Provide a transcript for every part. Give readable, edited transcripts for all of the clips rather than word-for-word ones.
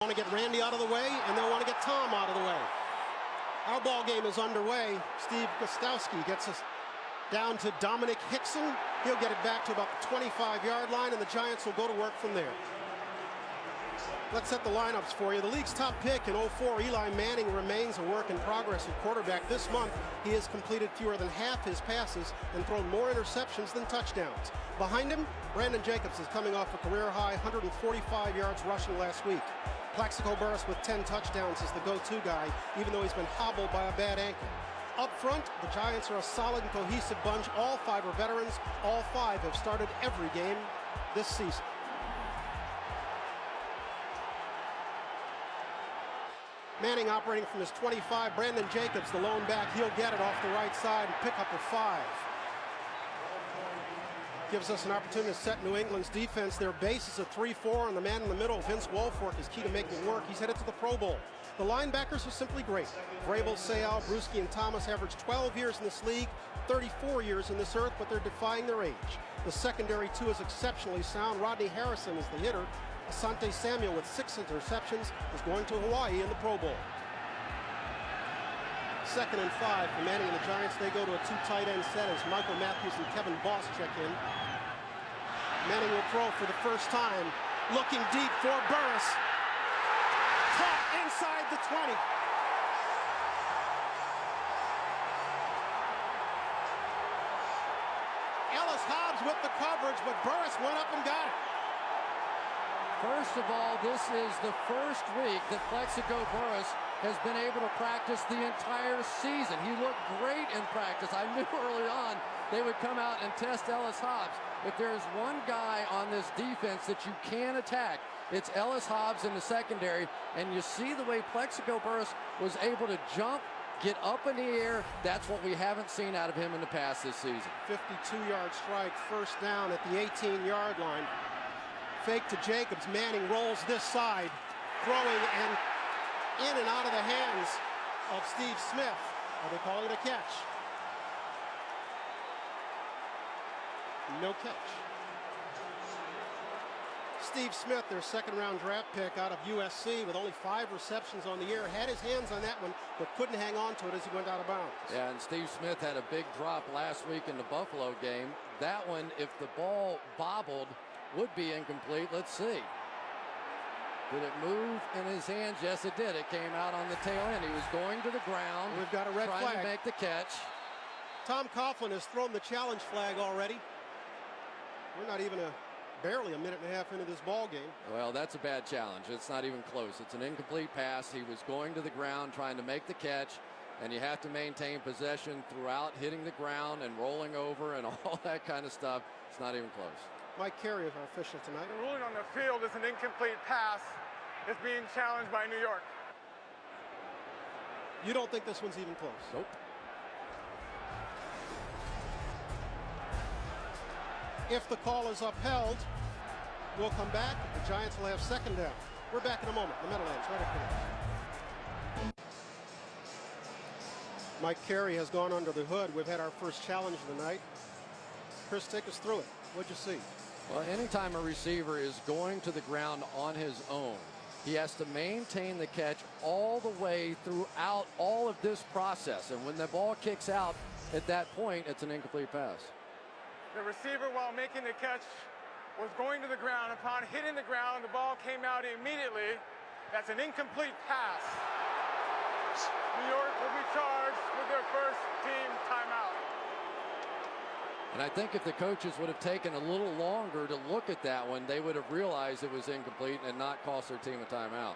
Want to get Randy out of the way, and they'll want to get Tom out of the way. Our ball game is underway. Steve Gostowski gets us down to Dominic Hickson. He'll get it back to about the 25-yard line, and the Giants will go to work from there. Let's set the lineups for you. The league's top pick in 04, Eli Manning, remains a work in progress at quarterback. This month, he has completed fewer than half his passes and thrown more interceptions than touchdowns. Behind him, Brandon Jacobs is coming off a career-high 145 yards rushing last week. Plaxico Burress with 10 touchdowns is the go-to guy, even though he's been hobbled by a bad ankle. Up front, the Giants are a solid and cohesive bunch. All five are veterans. All five have started every game this season. Manning operating from his 25. Brandon Jacobs, the lone back. He'll get it off the right side and pick up a 5. Gives us an opportunity to set New England's defense. Their base is a 3-4, and the man in the middle, Vince Wilfork, is key to making it work. He's headed to the Pro Bowl. The linebackers are simply great. Vrabel, Sayal, Bruschi, and Thomas averaged 12 years in this league, 34 years in this earth, but they're defying their age. The secondary, too, is exceptionally sound. Rodney Harrison is the hitter. Asante Samuel, with 6 interceptions, is going to Hawaii in the Pro Bowl. 2nd and 5 for Manning and the Giants. They go to a 2 tight end set as Michael Matthews and Kevin Boss check in. Manning will throw for the first time, looking deep for Burress. Caught inside the 20. Ellis Hobbs with the coverage, but Burress went up and got it. First of all, this is the first week that Plaxico Burress has been able to practice the entire season. He looked great in practice. I knew early on they would come out and test Ellis Hobbs. If there's one guy on this defense that you can attack, it's Ellis Hobbs in the secondary. And you see the way Plaxico Burress was able to jump, get up in the air. That's what we haven't seen out of him in the past this season. 52-yard strike, first down at the 18-yard line. Fake to Jacobs. Manning rolls this side, throwing and in and out of the hands of Steve Smith. Are they calling it a catch? No catch. Steve Smith, their 2nd-round draft pick out of USC, with only 5 receptions on the year, had his hands on that one, but couldn't hang on to it as he went out of bounds. Yeah, and Steve Smith had a big drop last week in the Buffalo game. That one, if the ball bobbled, would be incomplete. Let's see. Did it move in his hands? Yes, it did. It came out on the tail end. He was going to the ground. We've got a red flag. Trying to make the catch. Tom Coughlin has thrown the challenge flag already. We're not even barely a minute and a half into this ball game. Well, that's a bad challenge. It's not even close. It's an incomplete pass. He was going to the ground trying to make the catch, and you have to maintain possession throughout, hitting the ground and rolling over and all that kind of stuff. It's not even close. Mike Carey is our official tonight. The ruling on the field is an incomplete pass. It's being challenged by New York. You don't think this one's even close? Nope. If the call is upheld, we'll come back. The Giants will have 2nd down. We're back in a moment. The Meadowlands, right up here. Mike Carey has gone under the hood. We've had our first challenge of the night. Chris, take us through it. What'd you see? Well, anytime a receiver is going to the ground on his own, he has to maintain the catch all the way throughout all of this process. And when the ball kicks out at that point, it's an incomplete pass. The receiver, while making the catch, was going to the ground. Upon hitting the ground, the ball came out immediately. That's an incomplete pass. New York will be charged with their first team timeout. And I think if the coaches would have taken a little longer to look at that one, they would have realized it was incomplete and not cost their team a timeout.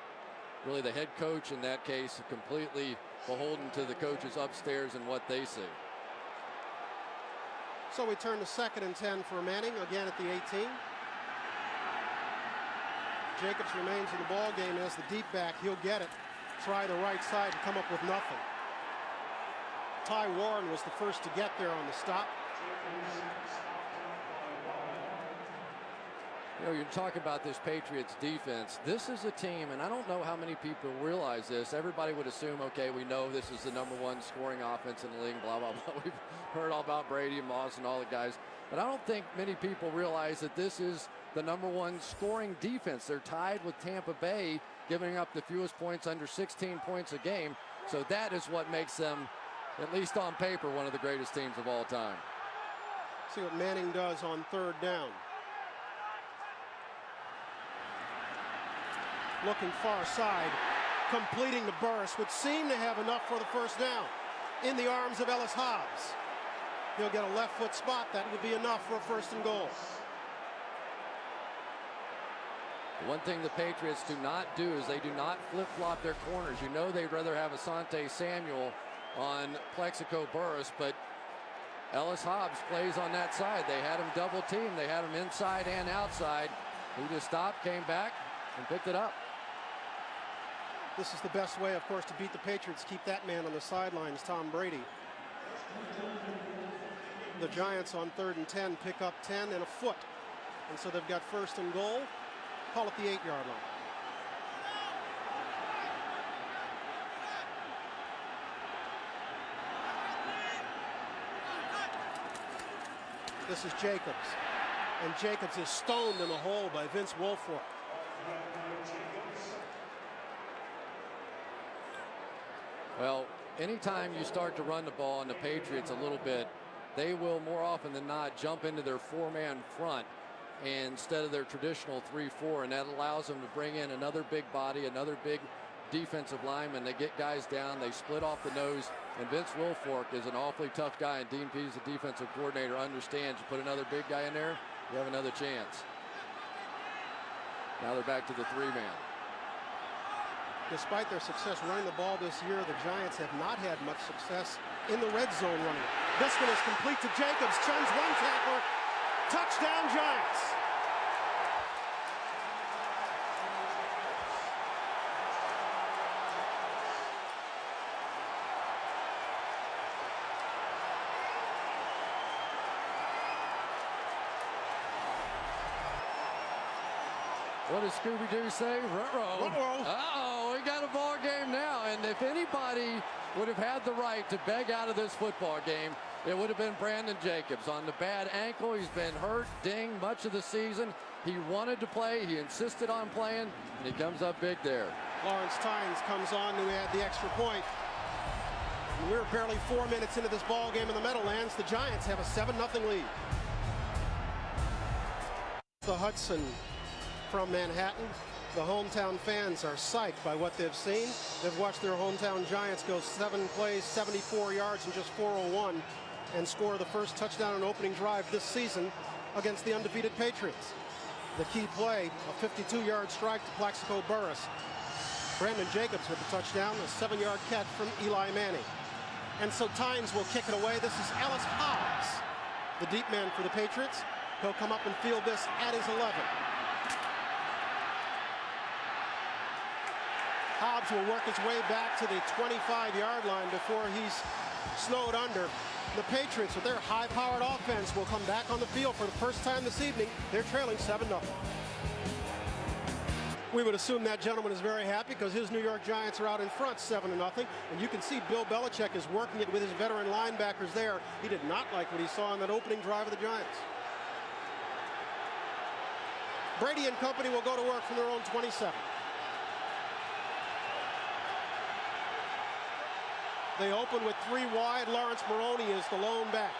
Really, the head coach in that case completely beholden to the coaches upstairs and what they see. So we turn to 2nd and 10 for Manning, again at the 18. Jacobs remains in the ball game as the deep back. He'll get it. Try the right side and come up with nothing. Ty Warren was the first to get there on the stop. You know, you're talking about this Patriots defense. This is a team, and I don't know how many people realize this. Everybody would assume, okay, we know this is the #1 scoring offense in the league, blah, blah, blah. We've heard all about Brady and Moss and all the guys. But I don't think many people realize that this is the #1 scoring defense. They're tied with Tampa Bay giving up the fewest points, under 16 points a game. So that is what makes them, at least on paper, one of the greatest teams of all time. See what Manning does on third down. Looking far side, completing to Burris, would seem to have enough for the first down. In the arms of Ellis Hobbs. He'll get a left foot spot. That would be enough for a 1st and goal. The one thing the Patriots do not do is they do not flip-flop their corners. You know they'd rather have Asante Samuel on Plexico Burris, but Ellis Hobbs plays on that side. They had him double teamed. They had him inside and outside. He just stopped, came back, and picked it up. This is the best way, of course, to beat the Patriots. Keep that man on the sidelines, Tom Brady. The Giants on 3rd and 10 pick up 10 and a foot. And so they've got 1st and goal. Call it the 8-yard line. This is Jacobs. And Jacobs is stoned in the hole by Vince Wilfork. Well, anytime you start to run the ball on the Patriots a little bit, they will more often than not jump into their 4-man front instead of their traditional 3-4, and that allows them to bring in another big body, another big defensive lineman. They get guys down, they split off the nose, and Vince Wilfork is an awfully tough guy, and Dean Pease, the defensive coordinator, understands you put another big guy in there, you have another chance. Now they're back to the 3-man. Despite their success running the ball this year, the Giants have not had much success in the red zone running. This one is complete to Jacobs. Chuns one tackler. Touchdown Giants. What does Scooby-Doo say? Ruh-roh. Uh-oh, we got a ball game now. And if anybody would have had the right to beg out of this football game, it would have been Brandon Jacobs. On the bad ankle, he's been hurt, dinged much of the season. He wanted to play, he insisted on playing, and he comes up big there. Lawrence Tynes comes on to add the extra point. And we're barely 4 minutes into this ball game in the Meadowlands. The Giants have a 7-0 lead. The Hudson from Manhattan. The hometown fans are psyched by what they've seen. They've watched their hometown Giants go 7 plays, 74 yards, and just 401, and score the first touchdown on opening drive this season against the undefeated Patriots. The key play, a 52-yard strike to Plaxico Burris. Brandon Jacobs with the touchdown, a 7-yard catch from Eli Manning. And so Tynes will kick it away. This is Ellis Hobbs, the deep man for the Patriots. He'll come up and field this at his 11. Hobbs will work his way back to the 25-yard line before he's snowed under. The Patriots, with their high-powered offense, will come back on the field for the first time this evening. They're trailing 7-0. We would assume that gentleman is very happy because his New York Giants are out in front 7-0. And you can see Bill Belichick is working it with his veteran linebackers there. He did not like what he saw on that opening drive of the Giants. Brady and company will go to work from their own 27. They open with 3 wide. Lawrence Maroney is the lone back.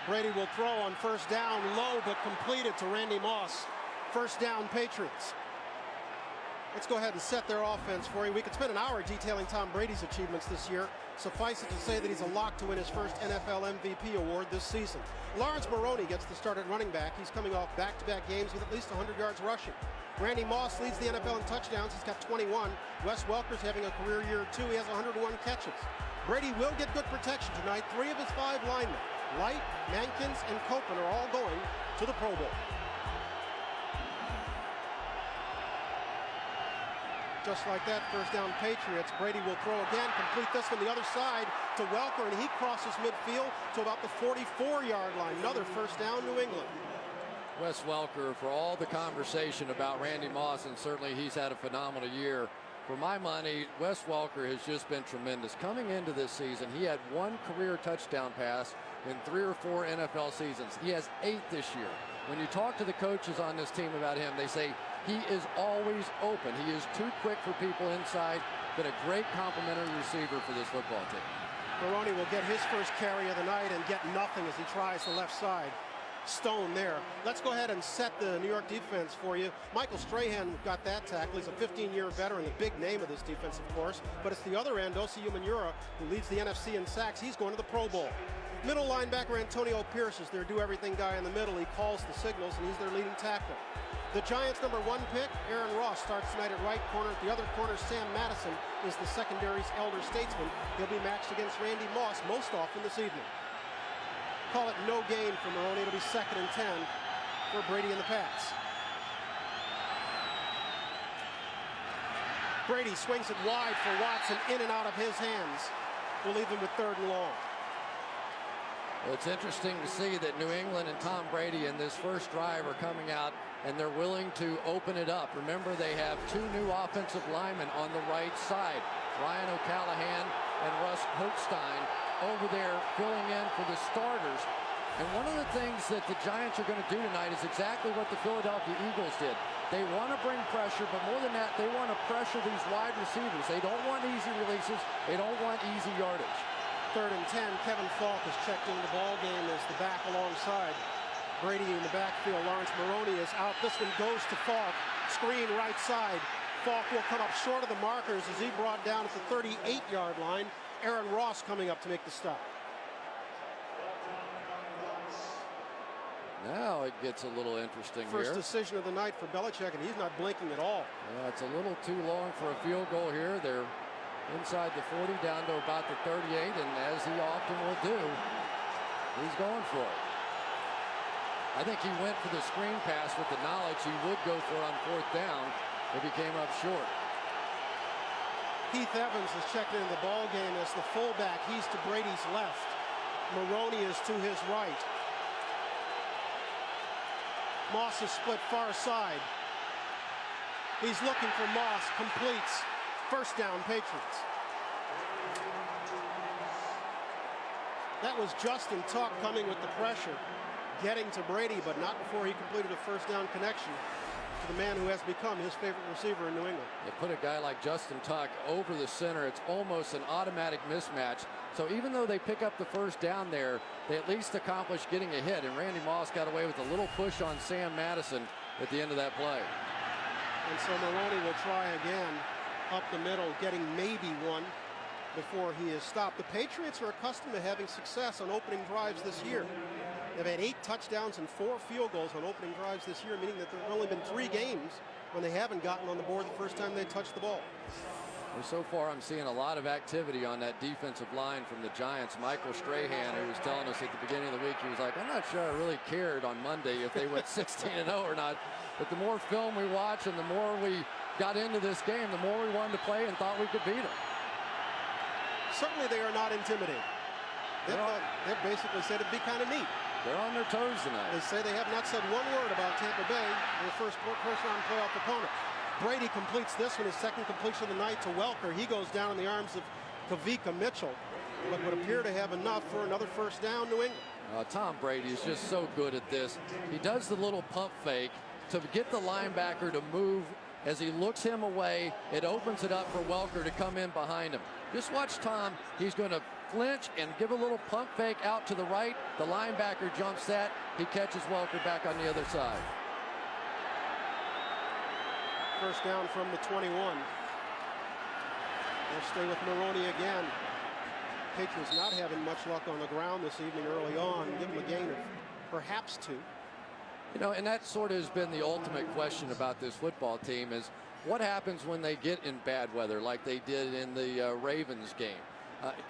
Brady will throw on first down, low but completed to Randy Moss. First down Patriots. Let's go ahead and set their offense for you. We could spend an hour detailing Tom Brady's achievements this year. Suffice it to say that he's a lock to win his first NFL MVP award this season. Lawrence Maroney gets the start at running back. He's coming off back-to-back games with at least 100 yards rushing. Randy Moss leads the NFL in touchdowns. He's got 21. Wes Welker's having a career year too. He has 101 catches. Brady will get good protection tonight. 3 of his 5 linemen, Light, Mankins, and Copeland, are all going to the Pro Bowl. Just like that, first down Patriots. Brady will throw again, complete this from the other side to Welker, and he crosses midfield to about the 44-yard line. Another first down, New England. Wes Welker, for all the conversation about Randy Moss, and certainly he's had a phenomenal year, For my money, Wes Welker has just been tremendous. Coming into this season, he had 1 career touchdown pass in 3 or 4 NFL seasons. He has 8 this year. When you talk to the coaches on this team about him, they say he is always open. He is too quick for people inside. Been a great complimentary receiver for this football team. Maroney will get his first carry of the night and get nothing as he tries the left side. Stone there. Let's go ahead and set the New York defense for you. Michael Strahan got that tackle. He's a 15-year veteran, the big name of this defense, of course. But it's the other end, Osi Umenyiora, who leads the NFC in sacks. He's going to the Pro Bowl. Middle linebacker Antonio Pierce is their do-everything guy in the middle. He calls the signals, and he's their leading tackler. The Giants' #1 pick, Aaron Ross, starts tonight at right corner. At the other corner, Sam Madison is the secondary's elder statesman. He'll be matched against Randy Moss most often this evening. Call it no gain for Maroney. It'll be 2nd and 10 for Brady and the Pats. Brady swings it wide for Watson, in and out of his hands. We'll leave him with 3rd and long. Well, it's interesting to see that New England and Tom Brady in this first drive are coming out and they're willing to open it up. Remember, they have 2 new offensive linemen on the right side, Ryan O'Callahan and Russ Holstein over there filling in for the starters. And one of the things that the Giants are going to do tonight is exactly what the Philadelphia Eagles did. They want to bring pressure, but more than that, they want to pressure these wide receivers. They don't want easy releases. They don't want easy yardage. 3rd and 10, Kevin Falk is checked into the ball game as the back alongside Brady in the backfield. Lawrence Maroney is out. This one goes to Falk. Screen right side. Falk will come up short of the markers as he brought down at the 38-yard line. Aaron Ross coming up to make the stop. Now it gets a little interesting here. First decision of the night for Belichick, and he's not blinking at all. Yeah, it's a little too long for a field goal here. They're inside the 40, down to about the 38, and as he often will do, he's going for it. I think he went for the screen pass with the knowledge he would go for it on 4th down if he came up short. Heath Evans is checked into the ball game as the fullback. He's to Brady's left. Maroney is to his right. Moss is split far side. He's looking for Moss. Completes. 1st down, Patriots. That was Justin Tuck coming with the pressure, getting to Brady, but not before he completed a 1st down connection to the man who has become his favorite receiver in New England. You put a guy like Justin Tuck over the center, it's almost an automatic mismatch. So even though they pick up the 1st down there, they at least accomplish getting a hit. And Randy Moss got away with a little push on Sam Madison at the end of that play. And so Maroney will try again up the middle, getting maybe 1 before he is stopped. The Patriots are accustomed to having success on opening drives this year. They've had 8 touchdowns and 4 field goals on opening drives this year, meaning that there have only been 3 games when they haven't gotten on the board the first time they touched the ball. Well, so far, I'm seeing a lot of activity on that defensive line from the Giants. Michael Strahan, who was telling us at the beginning of the week, he was like, I'm not sure I really cared on Monday if they went 16-0 or not. But the more film we watch and the more we got into this game, the more we wanted to play and thought we could beat them. Certainly they are not intimidating. They basically said it'd be kind of neat. They're on their toes tonight. They say they have not said 1 word about Tampa Bay, their first round playoff opponent. Brady completes this one, his 2nd completion of the night to Welker. He goes down in the arms of Kavika Mitchell, but would appear to have enough for another 1st down, New England. Tom Brady is just so good at this. He does the little pump fake to get the linebacker to move. As he looks him away, it opens it up for Welker to come in behind him. Just watch Tom. He's going to flinch and give a little pump fake out to the right. The linebacker jumps that. He catches Welker back on the other side. 1st down from the 21. They'll stay with Maroney again. Patriots not having much luck on the ground this evening early on. Give them a gain of perhaps 2. You know, and that sort of has been the ultimate question about this football team is what happens when they get in bad weather like they did in the Ravens game?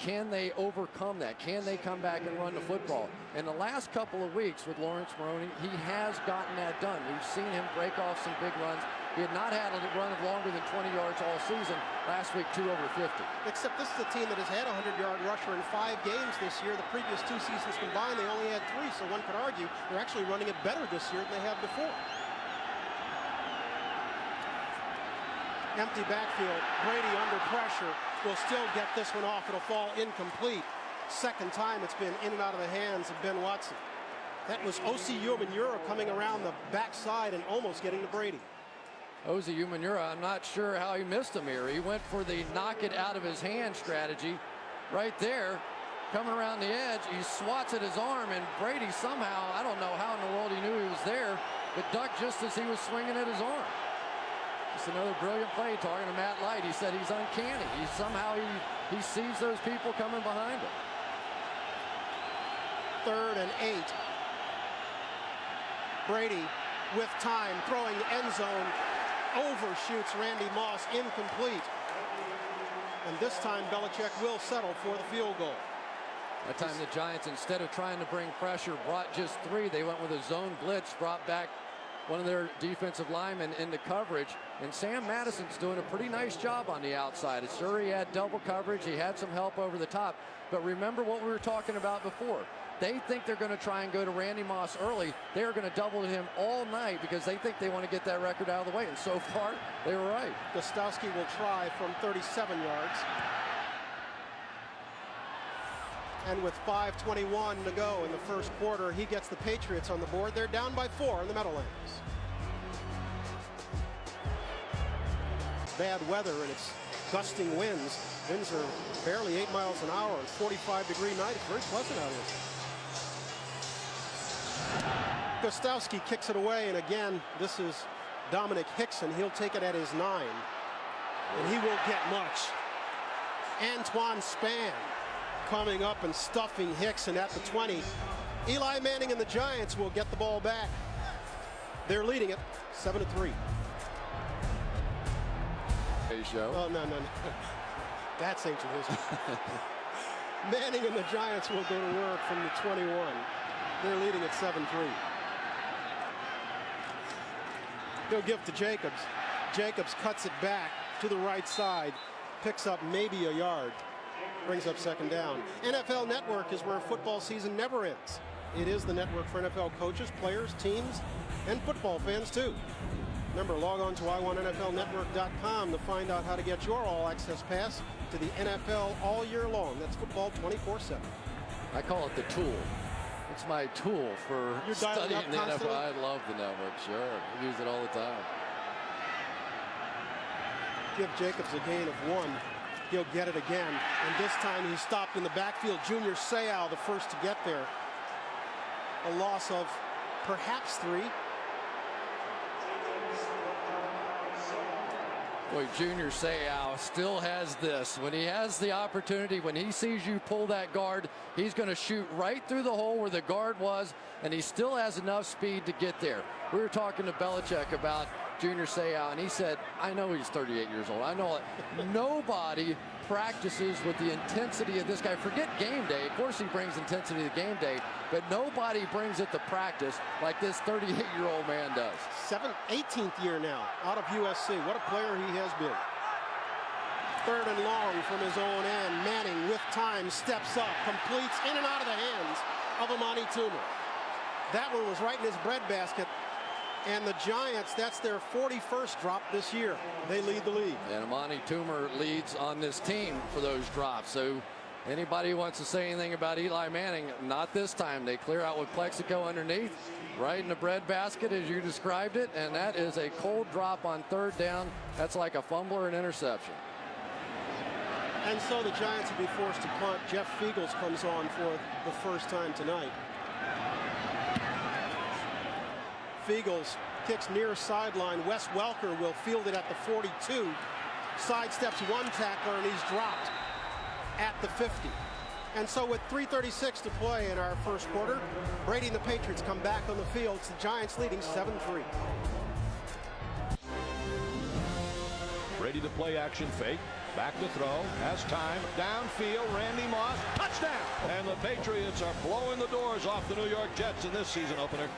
Can they overcome that? Can they come back and run the football? In the last couple of weeks with Lawrence Maroney, he has gotten that done. We've seen him break off some big runs. He had not had a run of longer than 20 yards all season. Last week, 2 over 50. Except this is a team that has had a 100-yard rusher in 5 games this year. The previous 2 seasons combined, they only had 3. So one could argue they're actually running it better this year than they have before. Empty backfield. Brady under pressure will still get this one off. It'll fall incomplete. Second time it's been in and out of the hands of Ben Watson. That was Osi Umenyiora coming around the backside and almost getting to Brady. Osi Umenyiora, I'm not sure how he missed him here. He went for the knock it out of his hand strategy right there. Coming around the edge, he swats at his arm, and Brady somehow, I don't know how in the world he knew he was there, but ducked just as he was swinging at his arm. Just another brilliant play. Talking to Matt Light, he said he's uncanny. He sees those people coming behind him. 3rd and 8. Brady with time, throwing the end zone, overshoots Randy Moss, incomplete. And this time Belichick will settle for the field goal. That time the Giants, instead of trying to bring pressure, brought just 3. They went with a zone blitz, brought back one of their defensive linemen into coverage. And Sam Madison's doing a pretty nice job on the outside. Sure, he had double coverage. He had some help over the top. But remember what we were talking about before. They think they're going to try and go to Randy Moss early. They're going to double him all night because they think they want to get that record out of the way. And so far, they were right. Gostowski will try from 37 yards. And with 5:21 to go in the first quarter, he gets the Patriots on the board. They're down by 4 in the Meadowlands. Bad weather and it's gusting winds. Winds are barely 8 miles an hour and 45-degree night. It's very pleasant out here. Gostowski kicks it away, and again, this is Dominic Hickson. He'll take it at his 9, and he won't get much. Antoine Spann coming up and stuffing Hickson at the 20. Eli Manning and the Giants will get the ball back. They're leading it 7-3. Hey, show. Oh, no. That's ancient history. Manning and the Giants will go to work from the 21. They're leading at 7-3. He'll give to Jacobs. Jacobs cuts it back to the right side, picks up maybe a yard, brings up 2nd down. NFL Network is where football season never ends. It is the network for NFL coaches, players, teams, and football fans too. Remember, log on to iWantNFLNetwork.com to find out how to get your all-access pass to the NFL all year long. That's football 24/7. I call it the tool. It's my tool for studying the NFL. I love the network, sure. I use it all the time. Give Jacobs a gain of 1. He'll get it again. And this time he's stopped in the backfield. Junior Seau, the first to get there. A loss of perhaps 3. Boy, Junior Seau still has this. When he has the opportunity, when he sees you pull that guard, he's going to shoot right through the hole where the guard was, and he still has enough speed to get there. We were talking to Belichick about Junior Seau, and he said, I know he's 38 years old. I know it. Nobody practices with the intensity of this guy. Forget game day. Of course he brings intensity to game day, but nobody brings it to practice like this 38-year-old man does. 18th year now out of USC. What a player he has been. 3rd and long from his own end. Manning with time steps up, completes in and out of the hands of Amani Toomer. That one was right in his breadbasket. And the Giants, that's their 41st drop this year. They lead the league. And Amani Toomer leads on this team for those drops. So anybody who wants to say anything about Eli Manning, not this time. They clear out with Plexico underneath, right in the breadbasket as you described it. And that is a cold drop on 3rd down. That's like a fumble or an interception. And so the Giants will be forced to punt. Jeff Feagles comes on for the first time tonight. Feagles kicks near sideline. Wes Welker will field it at the 42. Sidesteps one tackler, and he's dropped at the 50. And so with 3:36 to play in our first quarter, Brady and the Patriots come back on the field. It's the Giants leading 7-3. Brady the play action fake. Back to throw. Has time. Downfield. Randy Moss. Touchdown! And the Patriots are blowing the doors off the New York Jets in this season opener.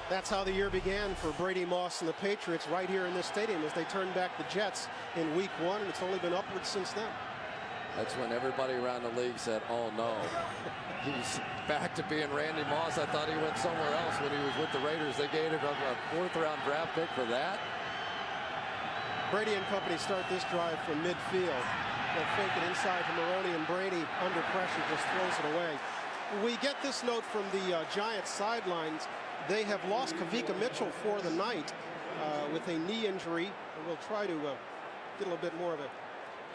That's how the year began for Brady Moss and the Patriots right here in this stadium as they turned back the Jets in week 1, and it's only been upwards since then. That's when everybody around the league said, oh no, he's back to being Randy Moss. I thought he went somewhere else when he was with the Raiders. They gave him a 4th round draft pick for that. Brady and company start this drive from midfield. They'll fake it inside to Maroney, and Brady, under pressure, just throws it away. We get this note from the Giants sidelines. They have lost Kavika Mitchell for the night with a knee injury. And we'll try to get a little bit more of an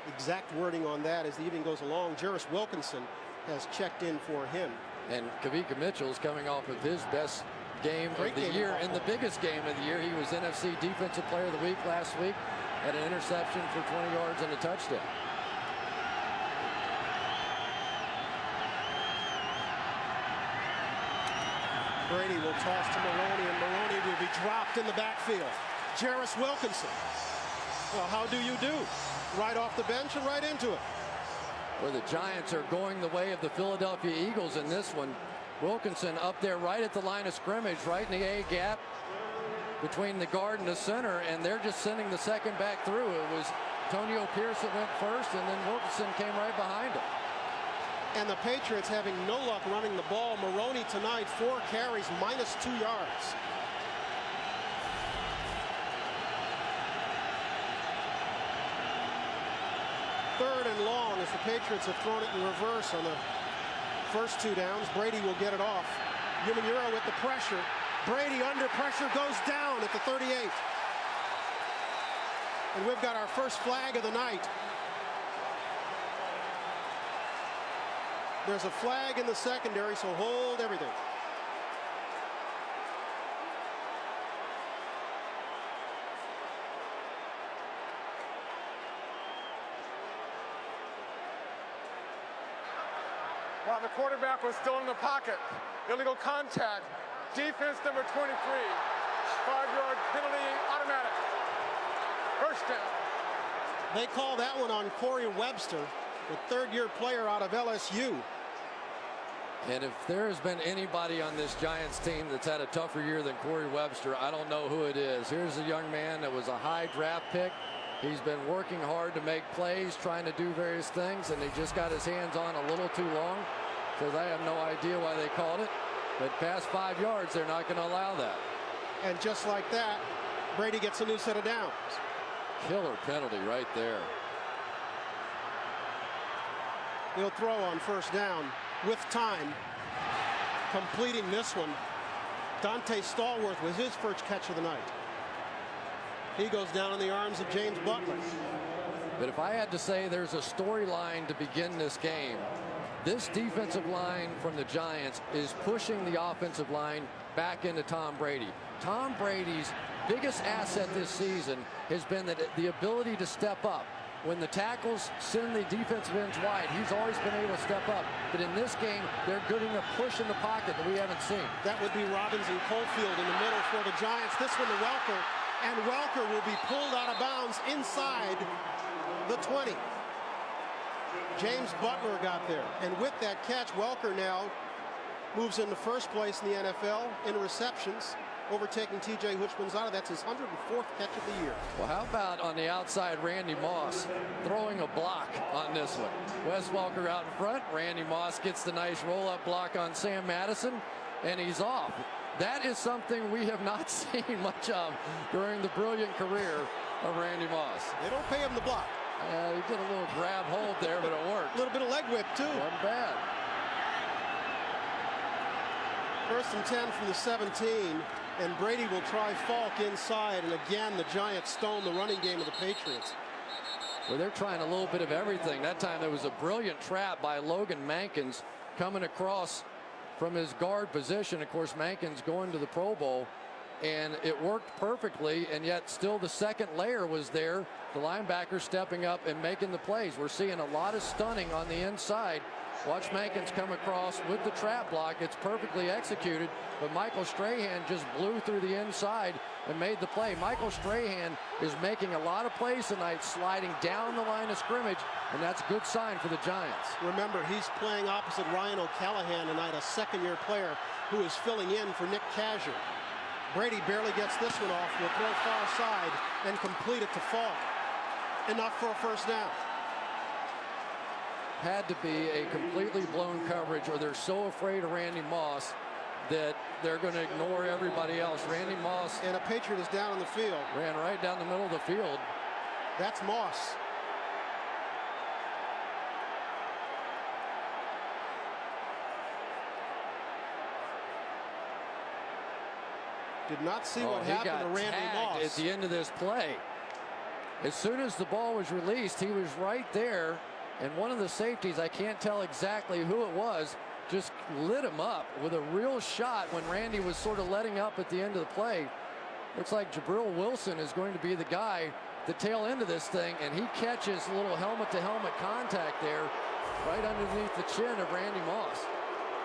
exact wording on that as the evening goes along. Jarris Wilkinson has checked in for him. And Kavika Mitchell's coming off of his best game of the year and the biggest game of the year. He was NFC Defensive Player of the Week last week, had an interception for 20 yards and a touchdown. Brady will toss to Maroney, and Maroney will be dropped in the backfield. Jarris Wilkinson. Well, how do you do? Right off the bench and right into it. Where the Giants are going the way of the Philadelphia Eagles in this one. Wilkinson up there right at the line of scrimmage, right in the A gap between the guard and the center, and they're just sending the second back through. It was Antonio Pierce that went first, and then Wilkinson came right behind him. And the Patriots having no luck running the ball. Maroney tonight, 4 carries, -2 yards. Third and long as the Patriots have thrown it in reverse on the first 2 downs. Brady will get it off. Umanura with the pressure. Brady under pressure goes down at the 38. And we've got our first flag of the night. There's a flag in the secondary, so hold everything. While the quarterback was still in the pocket, illegal contact, defense number 23, 5-yard penalty, automatic. First down. They call that one on Corey Webster, the third-year player out of LSU. And if there has been anybody on this Giants team that's had a tougher year than Corey Webster, I don't know who it is. Here's a young man that was a high draft pick. He's been working hard to make plays, trying to do various things, and he just got his hands on a little too long. So I have no idea why they called it. But past 5 yards, they're not going to allow that. And just like that, Brady gets a new set of downs. Killer penalty right there. He'll throw on first down with time. Completing this one, Dante Stallworth with his first catch of the night. He goes down in the arms of James Butler. But if I had to say there's a storyline to begin this game, this defensive line from the Giants is pushing the offensive line back into Tom Brady. Tom Brady's biggest asset this season has been the ability to step up. When the tackles send the defensive ends wide, he's always been able to step up. But in this game, they're getting a push in the pocket that we haven't seen. That would be Robbins and Cofield in the middle for the Giants. This one to Welker, and Welker will be pulled out of bounds inside the 20. James Butler got there, and with that catch, Welker now moves into first place in the NFL in receptions, overtaking T.J. Houshmandzadeh. That's his 104th catch of the year. Well, how about on the outside, Randy Moss throwing a block on this one? Wes Welker out in front. Randy Moss gets the nice roll-up block on Sam Madison, and he's off. That is something we have not seen much of during the brilliant career of Randy Moss. They don't pay him to block. He did a little grab hold there, but it worked. A little bit of leg whip, too. Wasn't bad. First and 10 from the 17, and Brady will try Falk inside, and again the Giants stone the running game of the Patriots. Well, they're trying a little bit of everything. That time there was a brilliant trap by Logan Mankins coming across from his guard position. Of course, Mankins going to the Pro Bowl, and it worked perfectly, and yet still the second layer was there. The linebacker stepping up and making the plays. We're seeing a lot of stunning on the inside. Watch Mankins come across with the trap block. It's perfectly executed, but Michael Strahan just blew through the inside and made the play. Michael Strahan is making a lot of plays tonight, sliding down the line of scrimmage, and that's a good sign for the Giants. Remember, he's playing opposite Ryan O'Callahan tonight, a second-year player who is filling in for Nick Kazir. Brady barely gets this one off. Will throw far side and complete it to Falk. Enough for a first down. Had to be a completely blown coverage, or they're so afraid of Randy Moss that they're going to ignore everybody else. Randy Moss, and a Patriot is down in the field. Ran right down the middle of the field. That's Moss. Did not see what happened to Randy Moss at the end of this play. As soon as the ball was released, he was right there, and one of the safeties, I can't tell exactly who it was, just lit him up with a real shot when Randy was sort of letting up at the end of the play. Looks like Jabril Wilson is going to be the guy, the tail end of this thing, and he catches a little helmet-to-helmet contact there right underneath the chin of Randy Moss.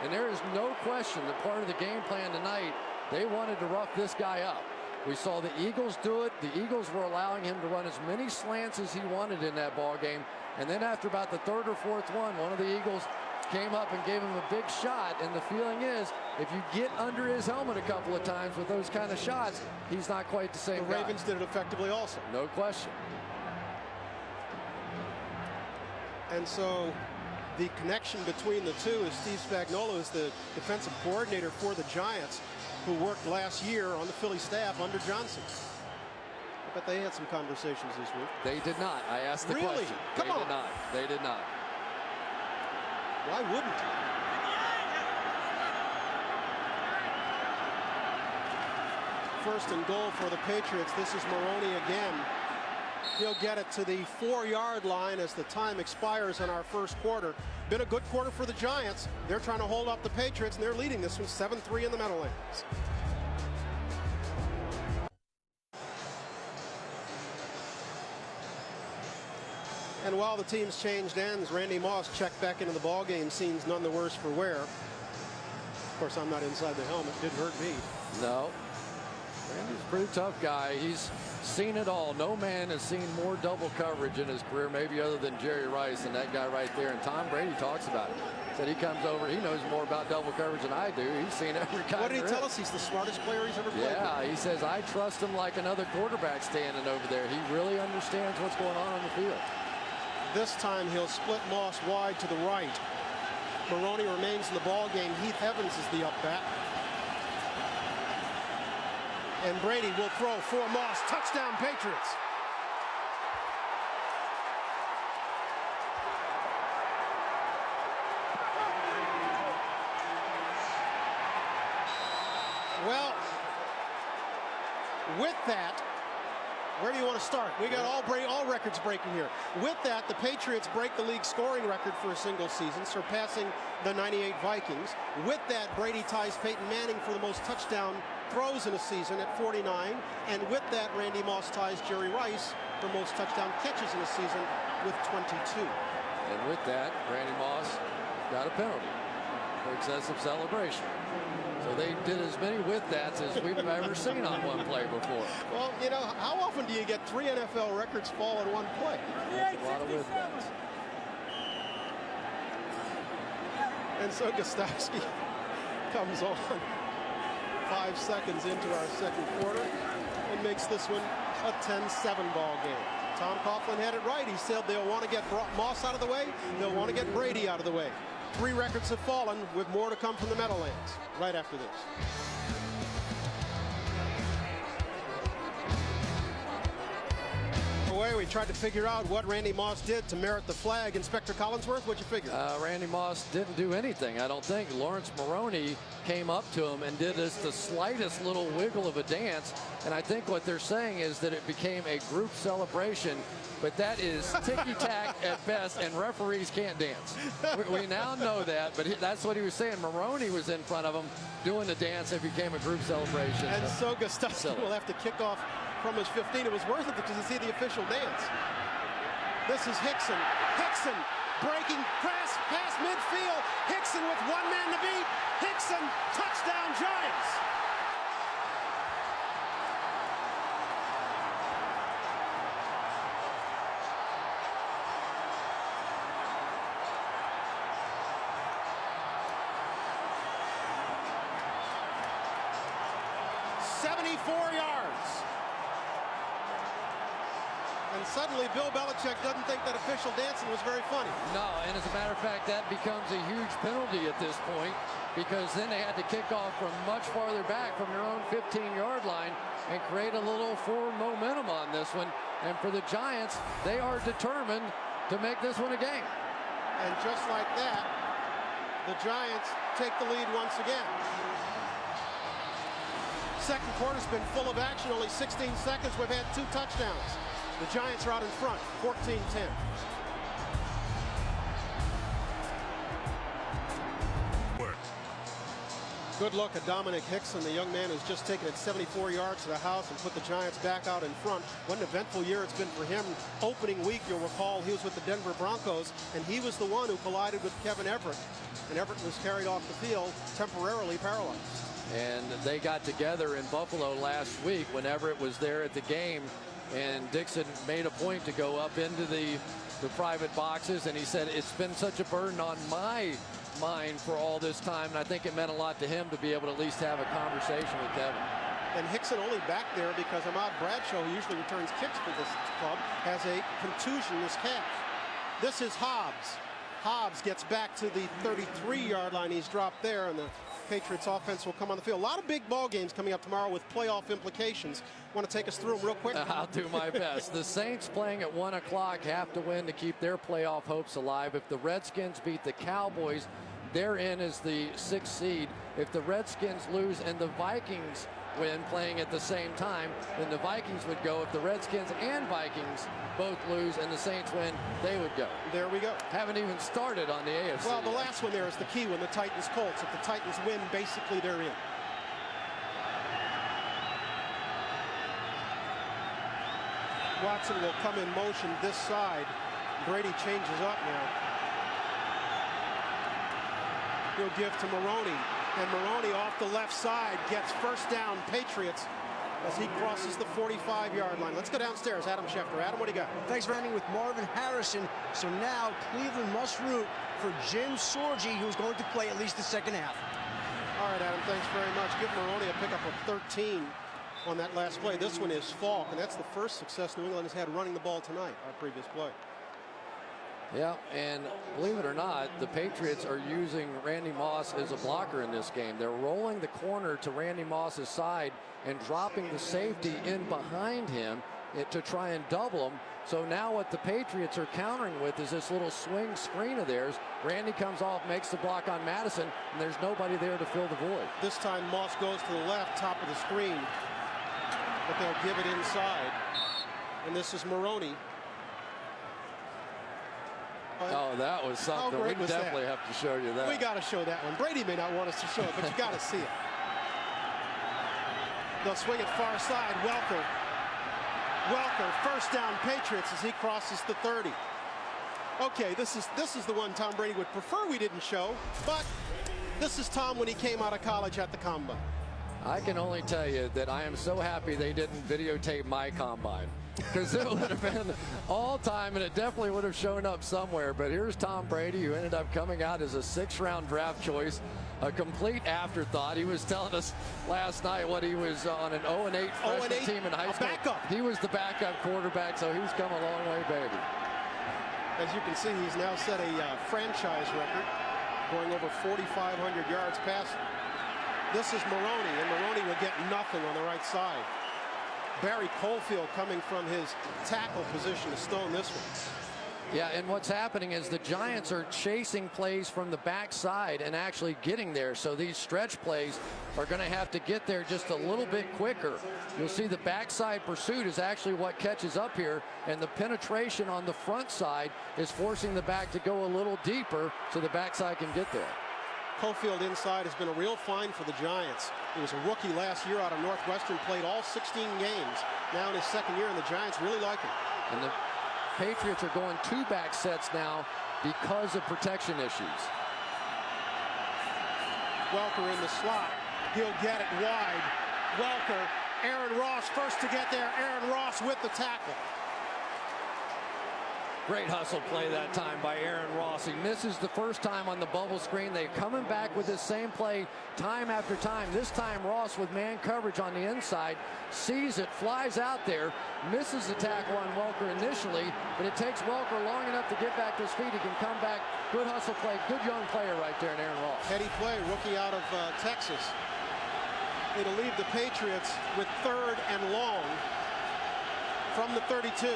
And there is no question that part of the game plan tonight, they wanted to rough this guy up. We saw the Eagles do it. The Eagles were allowing him to run as many slants as he wanted in that ball game. And then after about the third or fourth one of the Eagles came up and gave him a big shot. And the feeling is, if you get under his helmet a couple of times with those kind of shots, he's not quite the same guy. The Ravens did it effectively also. No question. And so the connection between the two is Steve Spagnuolo is the defensive coordinator for the Giants, who worked last year on the Philly staff under Johnson. But they had some conversations this week. They did not. I asked the question. Come on. They did not. They did not. Why wouldn't he? First and goal for the Patriots. This is Maroney again. He'll get it to the 4-yard line as the time expires in our first quarter. Been a good quarter for the Giants. They're trying to hold off the Patriots, and they're leading this one 7-3 in the Meadowlands. And while the teams changed ends, Randy Moss checked back into the ballgame. Scenes none the worse for wear. Of course, I'm not inside the helmet. Didn't hurt me. No. Randy's a pretty tough guy. He's seen it all. No man has seen more double coverage in his career, maybe other than Jerry Rice, and that guy right there. And Tom Brady talks about it. Said he comes over, he knows more about double coverage than I do. He's seen every kind. What did he tell us? He's the smartest player he's ever played. Yeah, he says, I trust him like another quarterback standing over there. He really understands what's going on the field. This time he'll split Moss wide to the right. Maroney remains in the ball game. Heath Evans is the up back. And Brady will throw for Moss. Touchdown, Patriots. Well, with that, where do you want to start? We got all records breaking here. With that, the Patriots break the league scoring record for a single season, surpassing the '98 Vikings. With that, Brady ties Peyton Manning for the most touchdown throws in a season at 49. And with that, Randy Moss ties Jerry Rice for most touchdown catches in a season with 22. And with that, Randy Moss got a penalty for excessive celebration. So they did as many with-thats as we've ever seen on one play before. Well, you know, how often do you get 3 NFL records fall in one play? That's a lot of with-thats. And so Gostowski comes on 5 seconds into our second quarter and makes this one a 10-7 ball game. Tom Coughlin had it right. He said they'll want to get Moss out of the way. They'll want to get Brady out of the way. 3 records have fallen, with more to come from the Meadowlands right after this. We tried to figure out what Randy Moss did to merit the flag. Inspector Collinsworth, what'd you figure? Randy Moss didn't do anything, I don't think. Lawrence Maroney came up to him and did just the slightest little wiggle of a dance. And I think what they're saying is that it became a group celebration, but that is ticky-tack at best, and referees can't dance. We now know that, but that's what he was saying. Maroney was in front of him doing the dance. It became a group celebration. And so Gostowski will have to kick off from his 15. It was worth it because you see the official dance. This is Hickson. Hickson breaking past midfield. Hickson with 1 man to beat. Hickson, touchdown Giants. And suddenly Bill Belichick doesn't think that official dancing was very funny. No, and as a matter of fact, that becomes a huge penalty at this point, because then they had to kick off from much farther back from their own 15-yard line and create a little forward momentum on this one. And for the Giants, they are determined to make this one a game. And just like that, the Giants take the lead once again. Second quarter's been full of action, only 16 seconds. We've had 2 touchdowns. The Giants are out in front, 14-10. Good look at Dominic Hickson, the young man who's just taken it 74 yards to the house and put the Giants back out in front. What an eventful year it's been for him. Opening week, you'll recall, he was with the Denver Broncos, and he was the one who collided with Kevin Everett. And Everett was carried off the field, temporarily paralyzed. And they got together in Buffalo last week when Everett was there at the game, and Dixon made a point to go up into the private boxes, and he said, it's been such a burden on my mind for all this time, and I think it meant a lot to him to be able to at least have a conversation with Kevin. And Hickson only back there because Ahmad Bradshaw, who usually returns kicks for this club, has a contusion in his calf. This is Hobbs. Hobbs gets back to the 33-yard line. He's dropped there, and the Patriots offense will come on the field. A lot of big ball games coming up tomorrow with playoff implications. Want to take us through them real quick? I'll do my best. The Saints, playing at 1 o'clock, have to win to keep their playoff hopes alive. If the Redskins beat the Cowboys, they're in as the 6th seed. If the Redskins lose and the Vikings win, playing at the same time, then the Vikings would go. If the Redskins and Vikings both lose and the Saints win, they would go. There we go. Haven't even started on the AFC. Well, the last one there is the key when the Titans Colts. If the Titans win, basically they're in. Watson will come in motion this side. Brady changes up now. He'll give to Maroney, and Maroney off the left side gets first down Patriots as he crosses the 45-yard line. Let's go downstairs. Adam Schefter. Adam, what do you got? Thanks for having with Marvin Harrison. So now Cleveland must root for Jim Sorgi, who's going to play at least the second half. All right, Adam, thanks very much. Give Maroney a pickup of 13 on that last play. This one is Falk, and that's the first success New England has had running the ball tonight, our previous play. Yeah, and believe it or not, the Patriots are using Randy Moss as a blocker in this game. They're rolling the corner to Randy Moss's side and dropping the safety in behind him to try and double him. So now what the Patriots are countering with is this little swing screen of theirs. Randy comes off, makes the block on Madison, and there's nobody there to fill the void. This time Moss goes to the left, top of the screen, but they'll give it inside. And this is Maroney. Oh, that was something. We definitely have to show you that. We got to show that one. Brady may not want us to show it, but you got to see it. They'll swing it far side. Welker, first down Patriots as he crosses the 30. Okay, this is the one Tom Brady would prefer we didn't show, but this is Tom when he came out of college at the Combine. I can only tell you that I am so happy they didn't videotape my Combine, because it would have been all time, and it definitely would have shown up somewhere. But here's Tom Brady, who ended up coming out as a 6th-round draft choice, a complete afterthought. He was telling us last night what he was on an 0-8 freshman team in high school. Backup. He was the backup quarterback, so he's come a long way, baby. As you can see, he's now set a franchise record, going over 4,500 yards passing. This is Maroney, and Maroney will get nothing on the right side. Barry Colefield coming from his tackle position to stone this one. Yeah, and what's happening is the Giants are chasing plays from the backside and actually getting there. So these stretch plays are going to have to get there just a little bit quicker. You'll see the backside pursuit is actually what catches up here, and the penetration on the front side is forcing the back to go a little deeper so the backside can get there. Colefield inside has been a real find for the Giants. He was a rookie last year out of Northwestern, played all 16 games. Now in his second year, and the Giants really like him. And the Patriots are going 2 back sets now because of protection issues. Welker in the slot. He'll get it wide. Welker, Aaron Ross first to get there. Aaron Ross with the tackle. Great hustle play that time by Aaron Ross. He misses the first time on the bubble screen. They're coming back with the same play time after time. This time Ross with man coverage on the inside, sees it, flies out there, misses the tackle on Welker initially, but it takes Welker long enough to get back to his feet. He can come back. Good hustle play, good young player right there in Aaron Ross. Heady play, rookie out of Texas. It'll leave the Patriots with 3rd and long from the 32.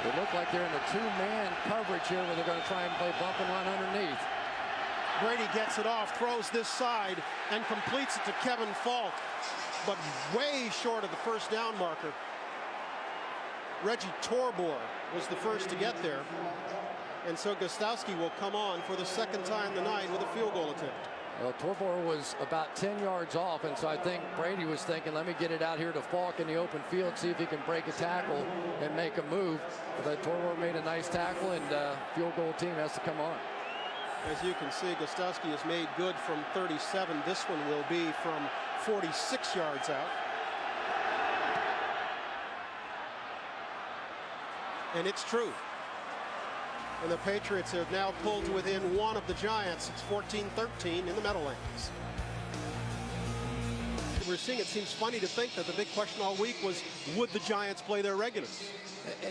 They look like they're in a 2-man coverage here where they're going to try and play bump and run underneath. Brady gets it off, throws this side, and completes it to Kevin Falk, but way short of the first down marker. Reggie Torbor was the first to get there. And so Gostowski will come on for the 2nd time tonight with a field goal attempt. Well, Torbor was about 10 yards off, and so I think Brady was thinking, let me get it out here to Falk in the open field, see if he can break a tackle and make a move. But Torbor made a nice tackle, and field goal team has to come on. As you can see, Gostowski has made good from 37. This one will be from 46 yards out. And it's true. And the Patriots have now pulled to within 1 of the Giants. It's 14-13 in the Meadowlands. We're seeing, it seems funny to think that the big question all week was, would the Giants play their regulars?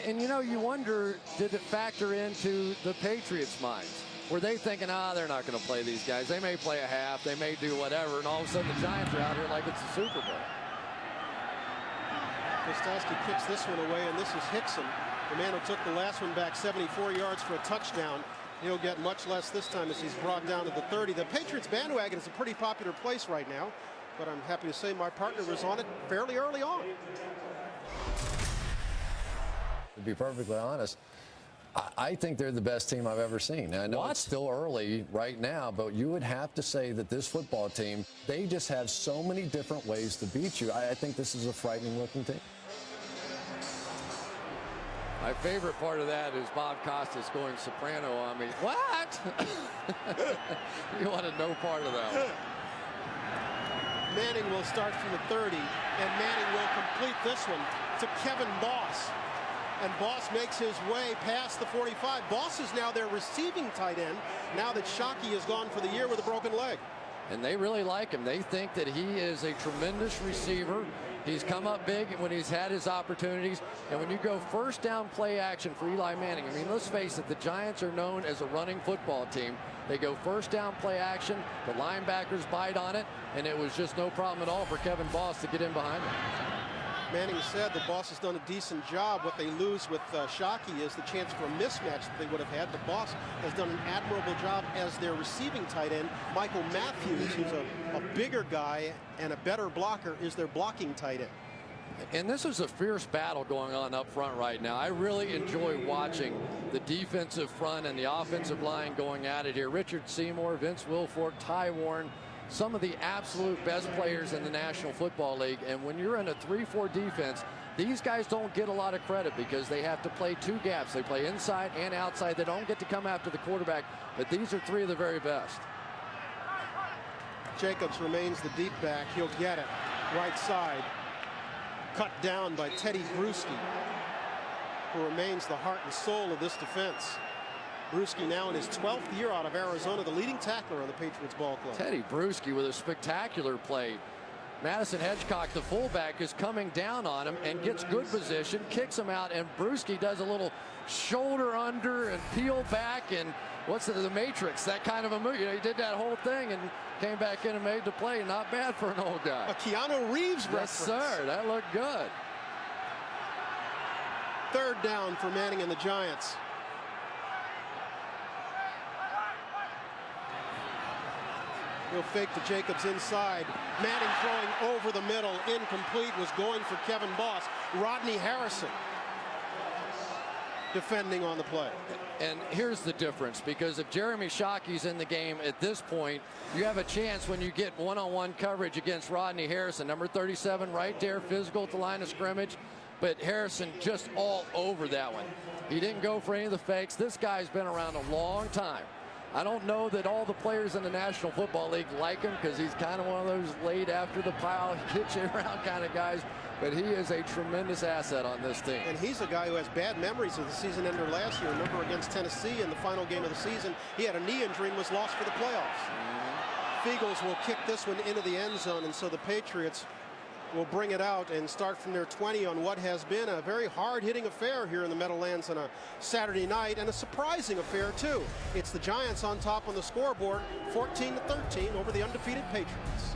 And you know, you wonder, did it factor into the Patriots' minds? Were they thinking, they're not going to play these guys. They may play a half, they may do whatever, and all of a sudden the Giants are out here like it's the Super Bowl. Gostowski kicks this one away, and this is Hickson, the man who took the last one back 74 yards for a touchdown. He'll get much less this time as he's brought down to the 30. The Patriots bandwagon is a pretty popular place right now, but I'm happy to say my partner was on it fairly early on. To be perfectly honest, I think they're the best team I've ever seen. I know it's still early right now, but you would have to say that this football team, they just have so many different ways to beat you. I think this is a frightening looking team. My favorite part of that is Bob Costas going soprano on me. What? You wanted no part of that one. Manning will start from the 30, and Manning will complete this one to Kevin Boss. And Boss makes his way past the 45. Boss is now their receiving tight end, now that Shockey has gone for the year with a broken leg. And they really like him. They think that he is a tremendous receiver. He's come up big when he's had his opportunities. And when you go first down play action for Eli Manning, I mean, let's face it, the Giants are known as a running football team. They go first down play action, the linebackers bite on it, and it was just no problem at all for Kevin Boss to get in behind him. Manning said the Boss has done a decent job. What they lose with Shockey is the chance for a mismatch that they would have had. The Boss has done an admirable job as their receiving tight end. Michael Matthews, who's a bigger guy and a better blocker, is their blocking tight end. And this is a fierce battle going on up front right now. I really enjoy watching the defensive front and the offensive line going at it here. Richard Seymour, Vince Wilfork, Ty Warren, some of the absolute best players in the National Football League. And when you're in a 3-4 defense, these guys don't get a lot of credit because they have to play two gaps. They play inside and outside. They don't get to come after the quarterback, but these are three of the very best. Jacobs remains the deep back. He'll get it. Right side. Cut down by Teddy Bruschi, who remains the heart and soul of this defense. Bruschi now in his 12th year out of Arizona, the leading tackler on the Patriots ball club. Teddy Bruschi with a spectacular play. Madison Hedgecock, the fullback, is coming down on him and gets good position, kicks him out, and Bruschi does a little shoulder under and peel back, and what's the Matrix, that kind of a move. You know, he did that whole thing and came back in and made the play. Not bad for an old guy. A Keanu Reeves reference. Yes, sir. That looked good. 3rd down for Manning and the Giants. He'll fake to Jacobs inside. Manning throwing over the middle. Incomplete. Was going for Kevin Boss. Rodney Harrison defending on the play. And here's the difference, because if Jeremy Shockey's in the game at this point, you have a chance when you get one-on-one coverage against Rodney Harrison, number 37 right there, physical at the line of scrimmage. But Harrison just all over that one. He didn't go for any of the fakes. This guy's been around a long time. I don't know that all the players in the National Football League like him because he's kind of one of those laid after the pile, hit you around kind of guys. But he is a tremendous asset on this team. And he's a guy who has bad memories of the season ender last year. Remember against Tennessee in the final game of the season, he had a knee injury and was lost for the playoffs. Eagles will kick this one into the end zone, and so the Patriots will bring it out and start from their 20 on what has been a very hard-hitting affair here in the Meadowlands on a Saturday night, and a surprising affair too. It's the Giants on top on the scoreboard, 14-13 over the undefeated Patriots.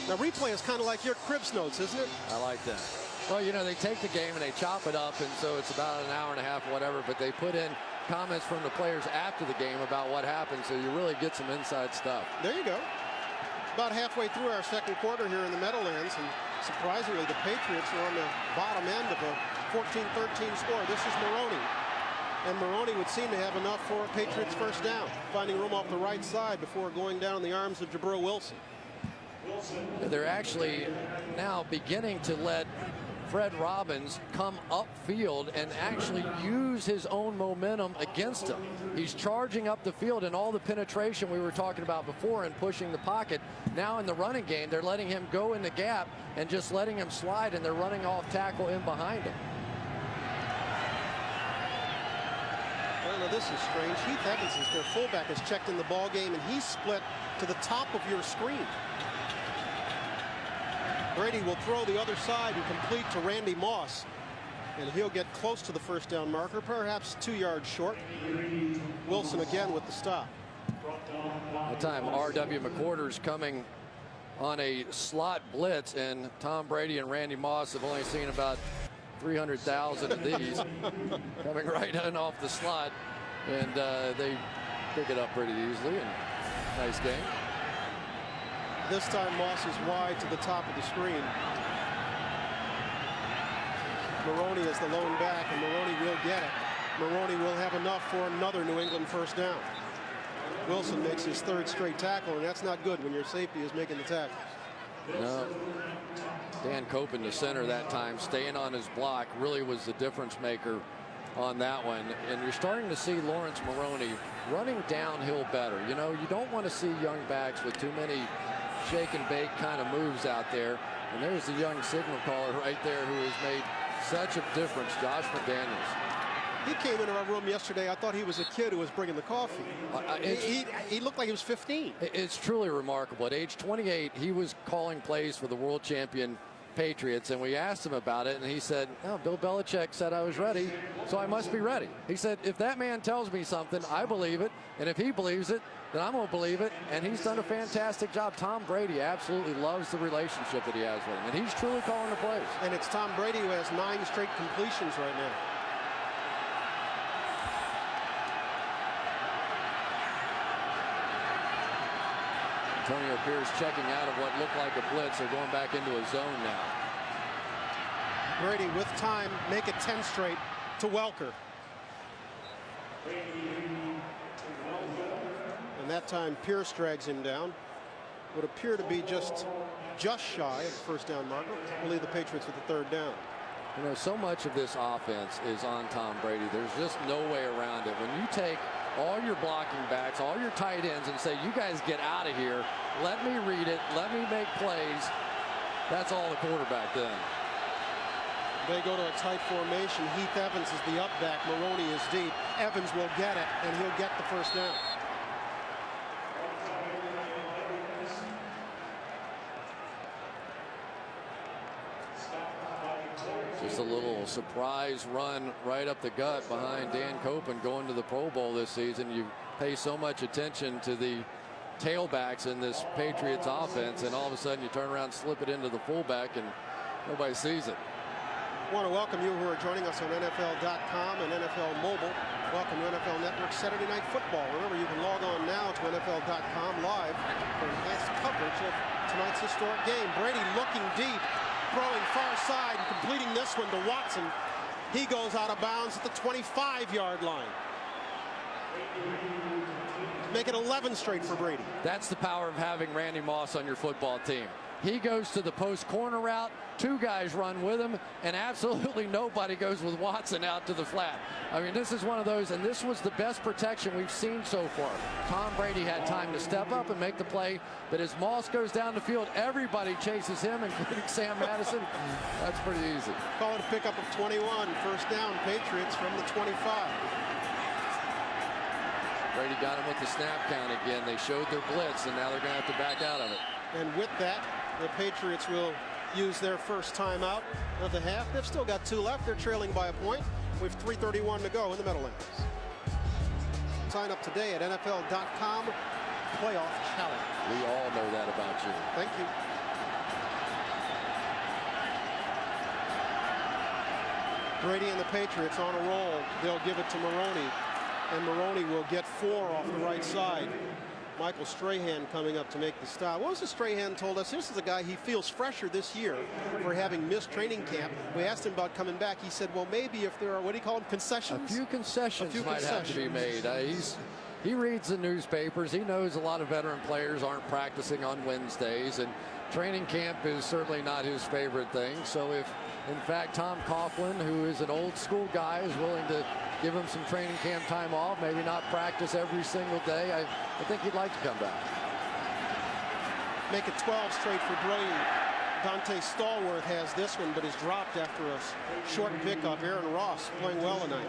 Now replay is kind of like your Cribs notes, isn't it? I like that. Well, you know, they take the game and they chop it up, and so it's about an hour and a half, whatever, but they put in comments from the players after the game about what happened, so you really get some inside stuff. There you go. About halfway through our second quarter here in the Meadowlands, and surprisingly, the Patriots are on the bottom end of a 14-13 score. This is Maroney. And Maroney would seem to have enough for a Patriots first down, finding room off the right side before going down in the arms of Jabril Wilson. They're actually now beginning to let Fred Robbins come upfield and actually use his own momentum against him. He's charging up the field, and all the penetration we were talking about before and pushing the pocket. Now in the running game, they're letting him go in the gap and just letting him slide, and they're running off tackle in behind him. Well, now this is strange. Heath Evans is their fullback, has checked in the ball game, and he's split to the top of your screen. Brady will throw the other side and complete to Randy Moss, and he'll get close to the first down marker, perhaps 2 yards short. Wilson again with the stop. That time R.W. McQuarters coming on a slot blitz, and Tom Brady and Randy Moss have only seen about 300,000 of these coming right in off the slot, and they pick it up pretty easily. And nice game. This time Moss is wide to the top of the screen. Maroney is the lone back, and Maroney will get it. Maroney will have enough for another New England first down. Wilson makes his third straight tackle, and that's not good when your safety is making the tackles. No. Dan Copen, the center that time, staying on his block, really was the difference maker on that one. And you're starting to see Lawrence Maroney running downhill better. You know, you don't want to see young backs with too many shake and bake kind of moves out there. And there's the young signal caller right there who has made such a difference, Josh McDaniels. He came into our room yesterday. I thought he was a kid who was bringing the coffee. He looked like he was 15. It's truly remarkable. At age 28, he was calling plays for the world champion Patriots, and we asked him about it, and he said, "Oh, Bill Belichick said I was ready, so I must be ready." He said, "If that man tells me something, I believe it, and if he believes it, then I'm going to believe it." And he's done a fantastic job. Tom Brady absolutely loves the relationship that he has with him, and he's truly calling the plays. And it's Tom Brady who has 9 straight completions right now. Antonio Pierce checking out of what looked like a blitz. They're going back into a zone now. Brady with time, make it 10 straight to Welker. And that time Pierce drags him down. Would appear to be just shy of the first down marker. Will leave the Patriots with the third down. You know, so much of this offense is on Tom Brady. There's just no way around it. When you take all your blocking backs, all your tight ends, and say, "You guys get out of here. Let me read it. Let me make plays." That's all the quarterback then. They go to a tight formation. Heath Evans is the up back. Maroney is deep. Evans will get it, and he'll get the first down. Just a little surprise run right up the gut behind Dan Copen going to the Pro Bowl this season. You pay so much attention to the tailbacks in this Patriots offense, and all of a sudden you turn around, slip it into the fullback, and nobody sees it. I want to welcome you who are joining us on NFL.com and NFL Mobile. Welcome to NFL Network Saturday Night Football. Remember, you can log on now to NFL.com live for enhanced coverage of tonight's historic game. Brady looking deep, throwing far side and completing this one to Watson. He goes out of bounds at the 25-yard line. Make it 11 straight for Brady. That's the power of having Randy Moss on your football team. He goes to the post corner route. 2 guys run with him, and absolutely nobody goes with Watson out to the flat. I mean, this is one of those, and this was the best protection we've seen so far. Tom Brady had time to step up and make the play, but as Moss goes down the field, everybody chases him, including Sam Madison. That's pretty easy. Call it a pickup of 21. First down, Patriots from the 25. Brady got him with the snap count again. They showed their blitz, and now they're going to have to back out of it. And with that, the Patriots will use their first timeout of the half. They've still got 2 left. They're trailing by a point with 3:31 to go in the Meadowlands. Sign up today at NFL.com Playoff Challenge. We all know that about you. Thank you. Brady and the Patriots on a roll. They'll give it to Maroney, and Maroney will get 4 off the right side. Michael Strahan coming up to make the stop. What was it Strahan told us? This is a guy he feels fresher this year for having missed training camp. We asked him about coming back. He said, well, maybe if there are, what do you call them, concessions? A few concessions might have to be made. He reads the newspapers. He knows a lot of veteran players aren't practicing on Wednesdays, and training camp is certainly not his favorite thing. So if, in fact, Tom Coughlin, who is an old school guy, is willing to give him some training camp time off, maybe not practice every single day, I think he'd like to come back. Make it 12 straight for Brady. Dante Stallworth has this one, but is dropped after a short pickup. Aaron Ross playing well tonight.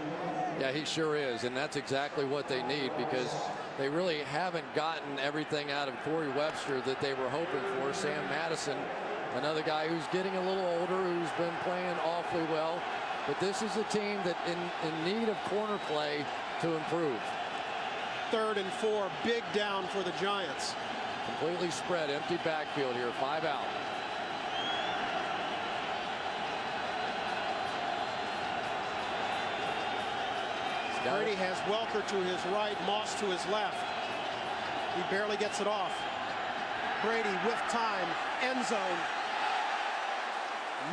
Yeah, he sure is, and that's exactly what they need, because they really haven't gotten everything out of Corey Webster that they were hoping for. Sam Madison, another guy who's getting a little older, who's been playing awfully well. But this is a team that in need of corner play to improve. 3rd and 4, big down for the Giants. Completely spread, empty backfield here, 5 out. Brady has Welker to his right, Moss to his left. He barely gets it off. Brady with time, end zone.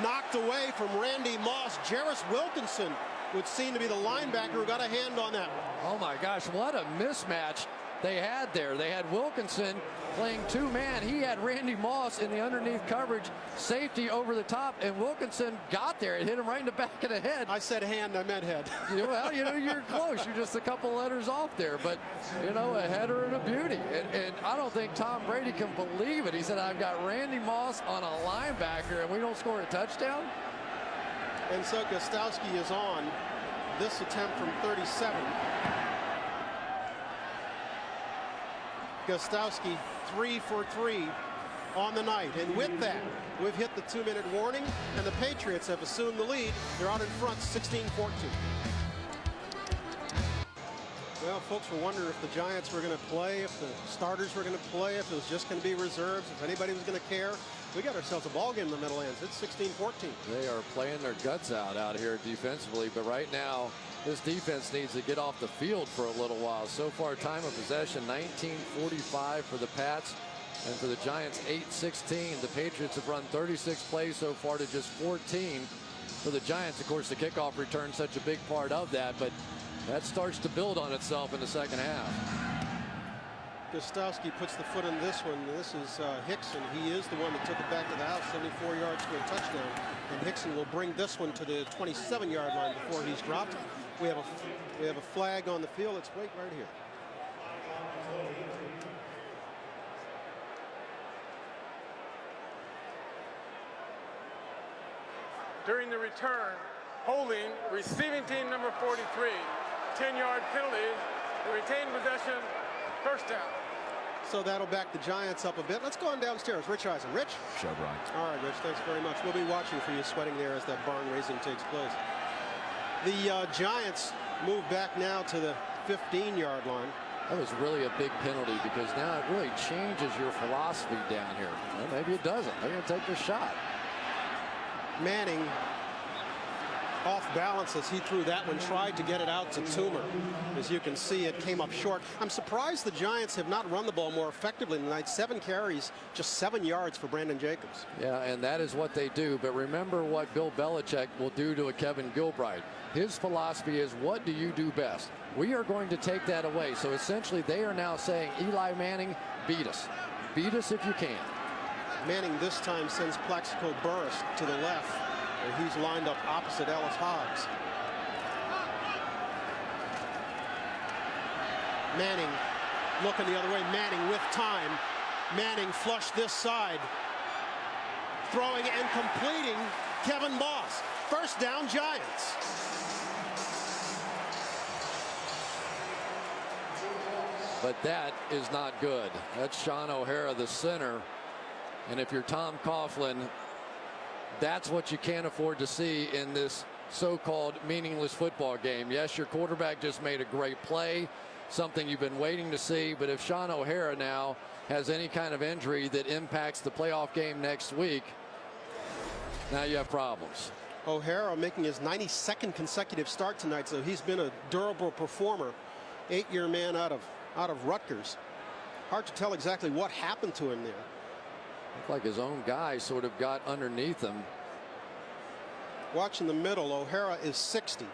Knocked away from Randy Moss. Jarris Wilkinson would seem to be the linebacker who got a hand on that one. Oh my gosh, what a mismatch they had there. They had Wilkinson playing 2-man. He had Randy Moss in the underneath coverage, safety over the top, and Wilkinson got there. It hit him right in the back of the head. I said hand, I meant head. Well, you know, you're close. You're just a couple letters off there, but, you know, a header and a beauty. And I don't think Tom Brady can believe it. He said, I've got Randy Moss on a linebacker, and we don't score a touchdown? And so Gostowski is on this attempt from 37. Gostowski 3 for 3 on the night. And with that, we've hit the 2-minute warning, and the Patriots have assumed the lead. They're out in front 16-14. Well, folks were wondering if the Giants were going to play, if the starters were going to play, if it was just going to be reserves, if anybody was going to care. We got ourselves a ball game in the Meadowlands. It's 16-14. They are playing their guts out here defensively, but right now this defense needs to get off the field for a little while. So far, time of possession 19:45 for the Pats, and for the Giants 8:16. The Patriots have run 36 plays so far to just 14 for the Giants. Of course, the kickoff return such a big part of that, but that starts to build on itself in the second half. Gostowski puts the foot on this one. This is Hickson. He is the one that took it back to the house, 74 yards to a touchdown. And Hickson will bring this one to the 27-yard line before he's dropped. We have a flag on the field. It's right here. During the return, holding receiving team number 43, 10-yard penalty, retained possession, first down. So that'll back the Giants up a bit. Let's go on downstairs. Rich Eisen. Rich? Sure, Brian. All right, Rich, thanks very much. We'll be watching for you sweating there as that barn raising takes place. The Giants move back now to the 15-yard line. That was really a big penalty, because now it really changes your philosophy down here. Well, maybe it doesn't. They're going to take the shot. Manning off balance as he threw that one, tried to get it out to Toomer. As you can see, it came up short. I'm surprised the Giants have not run the ball more effectively tonight. 7 carries, just 7 yards for Brandon Jacobs. Yeah, and that is what they do. But remember what Bill Belichick will do to a Kevin Gilbride. His philosophy is, what do you do best? We are going to take that away. So essentially they are now saying, Eli Manning, beat us. Beat us if you can. Manning this time sends Plaxico Burress to the left, where he's lined up opposite Ellis Hobbs. Manning looking the other way. Manning with time. Manning flush this side. Throwing and completing. Kevin Boss. First down, Giants. But that is not good. That's Sean O'Hara, the center. And if you're Tom Coughlin, that's what you can't afford to see in this so-called meaningless football game. Yes, your quarterback just made a great play, something you've been waiting to see. But if Sean O'Hara now has any kind of injury that impacts the playoff game next week, now you have problems. O'Hara making his 92nd consecutive start tonight, so he's been a durable performer. 8-year man out of Rutgers. Hard to tell exactly what happened to him there. Looked like his own guy sort of got underneath him. Watching the middle, O'Hara is 60.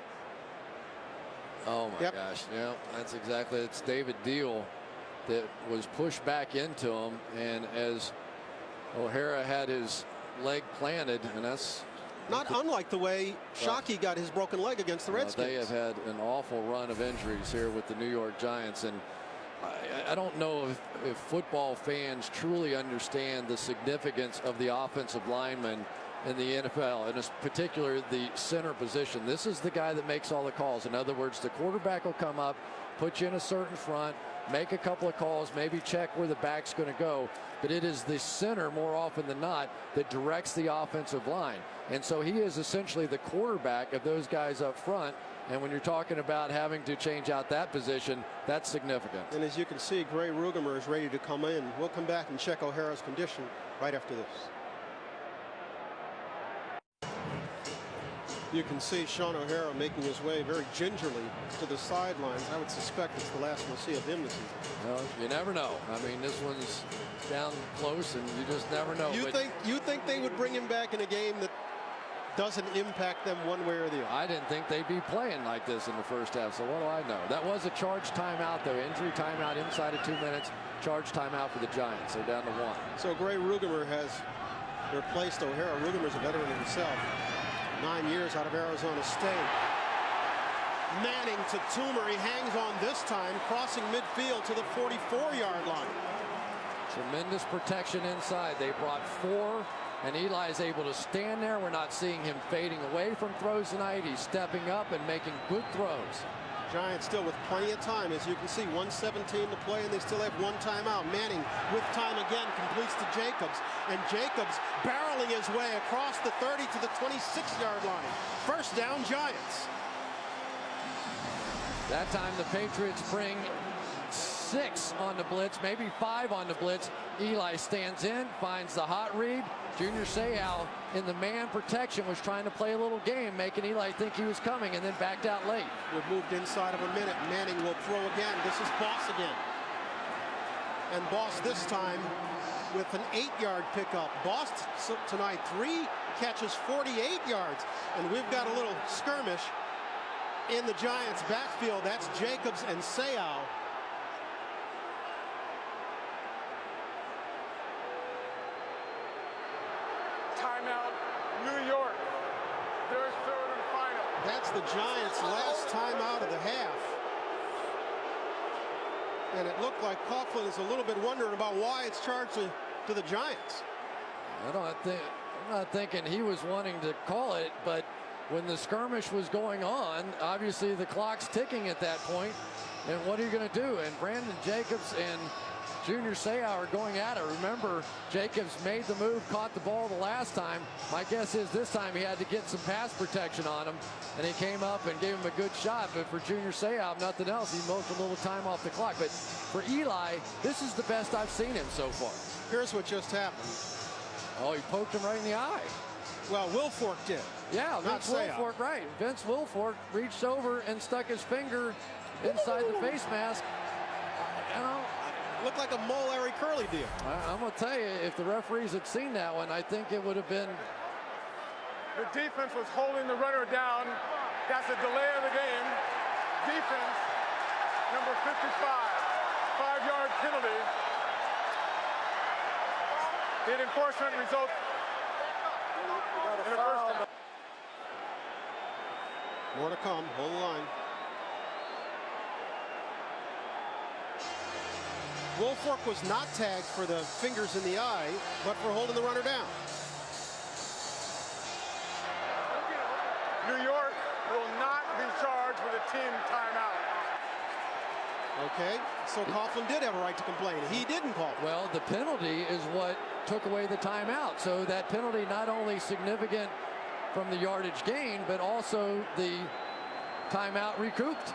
Oh my gosh, yeah, that's exactly, it's David Deal that was pushed back into him, and as O'Hara had his leg planted, and that's not unlike the way Shockey got his broken leg against the Redskins. They have had an awful run of injuries here with the New York Giants, and I don't know if football fans truly understand the significance of the offensive lineman in the NFL, and in particular the center position. This is the guy that makes all the calls. In other words, the quarterback will come up, put you in a certain front, make a couple of calls, maybe check where the back's going to go, but it is the center more often than not that directs the offensive line. And so he is essentially the quarterback of those guys up front. And when you're talking about having to change out that position, that's significant. And as you can see, Gray Rugemer is ready to come in. We'll come back and check O'Hara's condition right after this. You can see Sean O'Hara making his way very gingerly to the sidelines. I would suspect it's the last we'll see of him this season. Well, you never know. I mean, this one's down close, and you just never know. You think they would bring him back in a game that doesn't impact them one way or the other? I didn't think they'd be playing like this in the first half, so what do I know? That was a charged timeout, though. Injury timeout inside of 2 minutes. Charged timeout for the Giants. They're down to 1. So Gray Rugemer has replaced O'Hara. Rugemer's a veteran himself. 9 years out of Arizona State. Manning to Toomer. He hangs on this time, crossing midfield to the 44-yard line. Tremendous protection inside. They brought 4, and Eli's able to stand there. We're not seeing him fading away from throws tonight. He's stepping up and making good throws. Giants still with plenty of time. As you can see, 1:17 to play, and they still have 1 timeout. Manning with time again completes to Jacobs, and Jacobs barreling his way across the 30 to the 26-yard line. First down, Giants. That time the Patriots bring 6 on the blitz, maybe 5 on the blitz. Eli stands in, finds the hot read. Junior Seau in the man protection was trying to play a little game, making Eli think he was coming, and then backed out late. We've moved inside of a minute. Manning will throw again. This is Boss again. And Boss this time with an 8-yard pickup. Boss tonight 3 catches, 48 yards. And we've got a little skirmish in the Giants backfield. That's Jacobs and Seau. Timeout, New York. Their third and final. That's the Giants' last timeout of the half. And it looked like Coughlin is a little bit wondering about why it's charged to the Giants. I'm not thinking he was wanting to call it, but when the skirmish was going on, obviously the clock's ticking at that point. And what are you going to do? And Brandon Jacobs and Junior Seau are going at it. Remember, Jacobs made the move, caught the ball the last time. My guess is this time he had to get some pass protection on him, and he came up and gave him a good shot. But for Junior Seau, if nothing else, he milked a little time off the clock. But for Eli, this is the best I've seen him so far. Here's what just happened. Oh, he poked him right in the eye. Well, Wilfork did. Yeah, not Vince Wilfork, right. Vince Wilfork reached over and stuck his finger inside the face mask. You know, looked like a Mole Larry Curly deal. I'm going to tell you, if the referees had seen that one, I think it would have been. The defense was holding the runner down. That's a delay of the game. Defense, number 55, 5-yard penalty. Did enforcement result in a first down? More to come. Hold the line. Woolfolk was not tagged for the fingers in the eye, but for holding the runner down. New York will not be charged with a team timeout. Okay, so Coughlin did have a right to complain. He didn't call it. Well, the penalty is what took away the timeout. So that penalty not only significant from the yardage gain, but also the timeout recouped.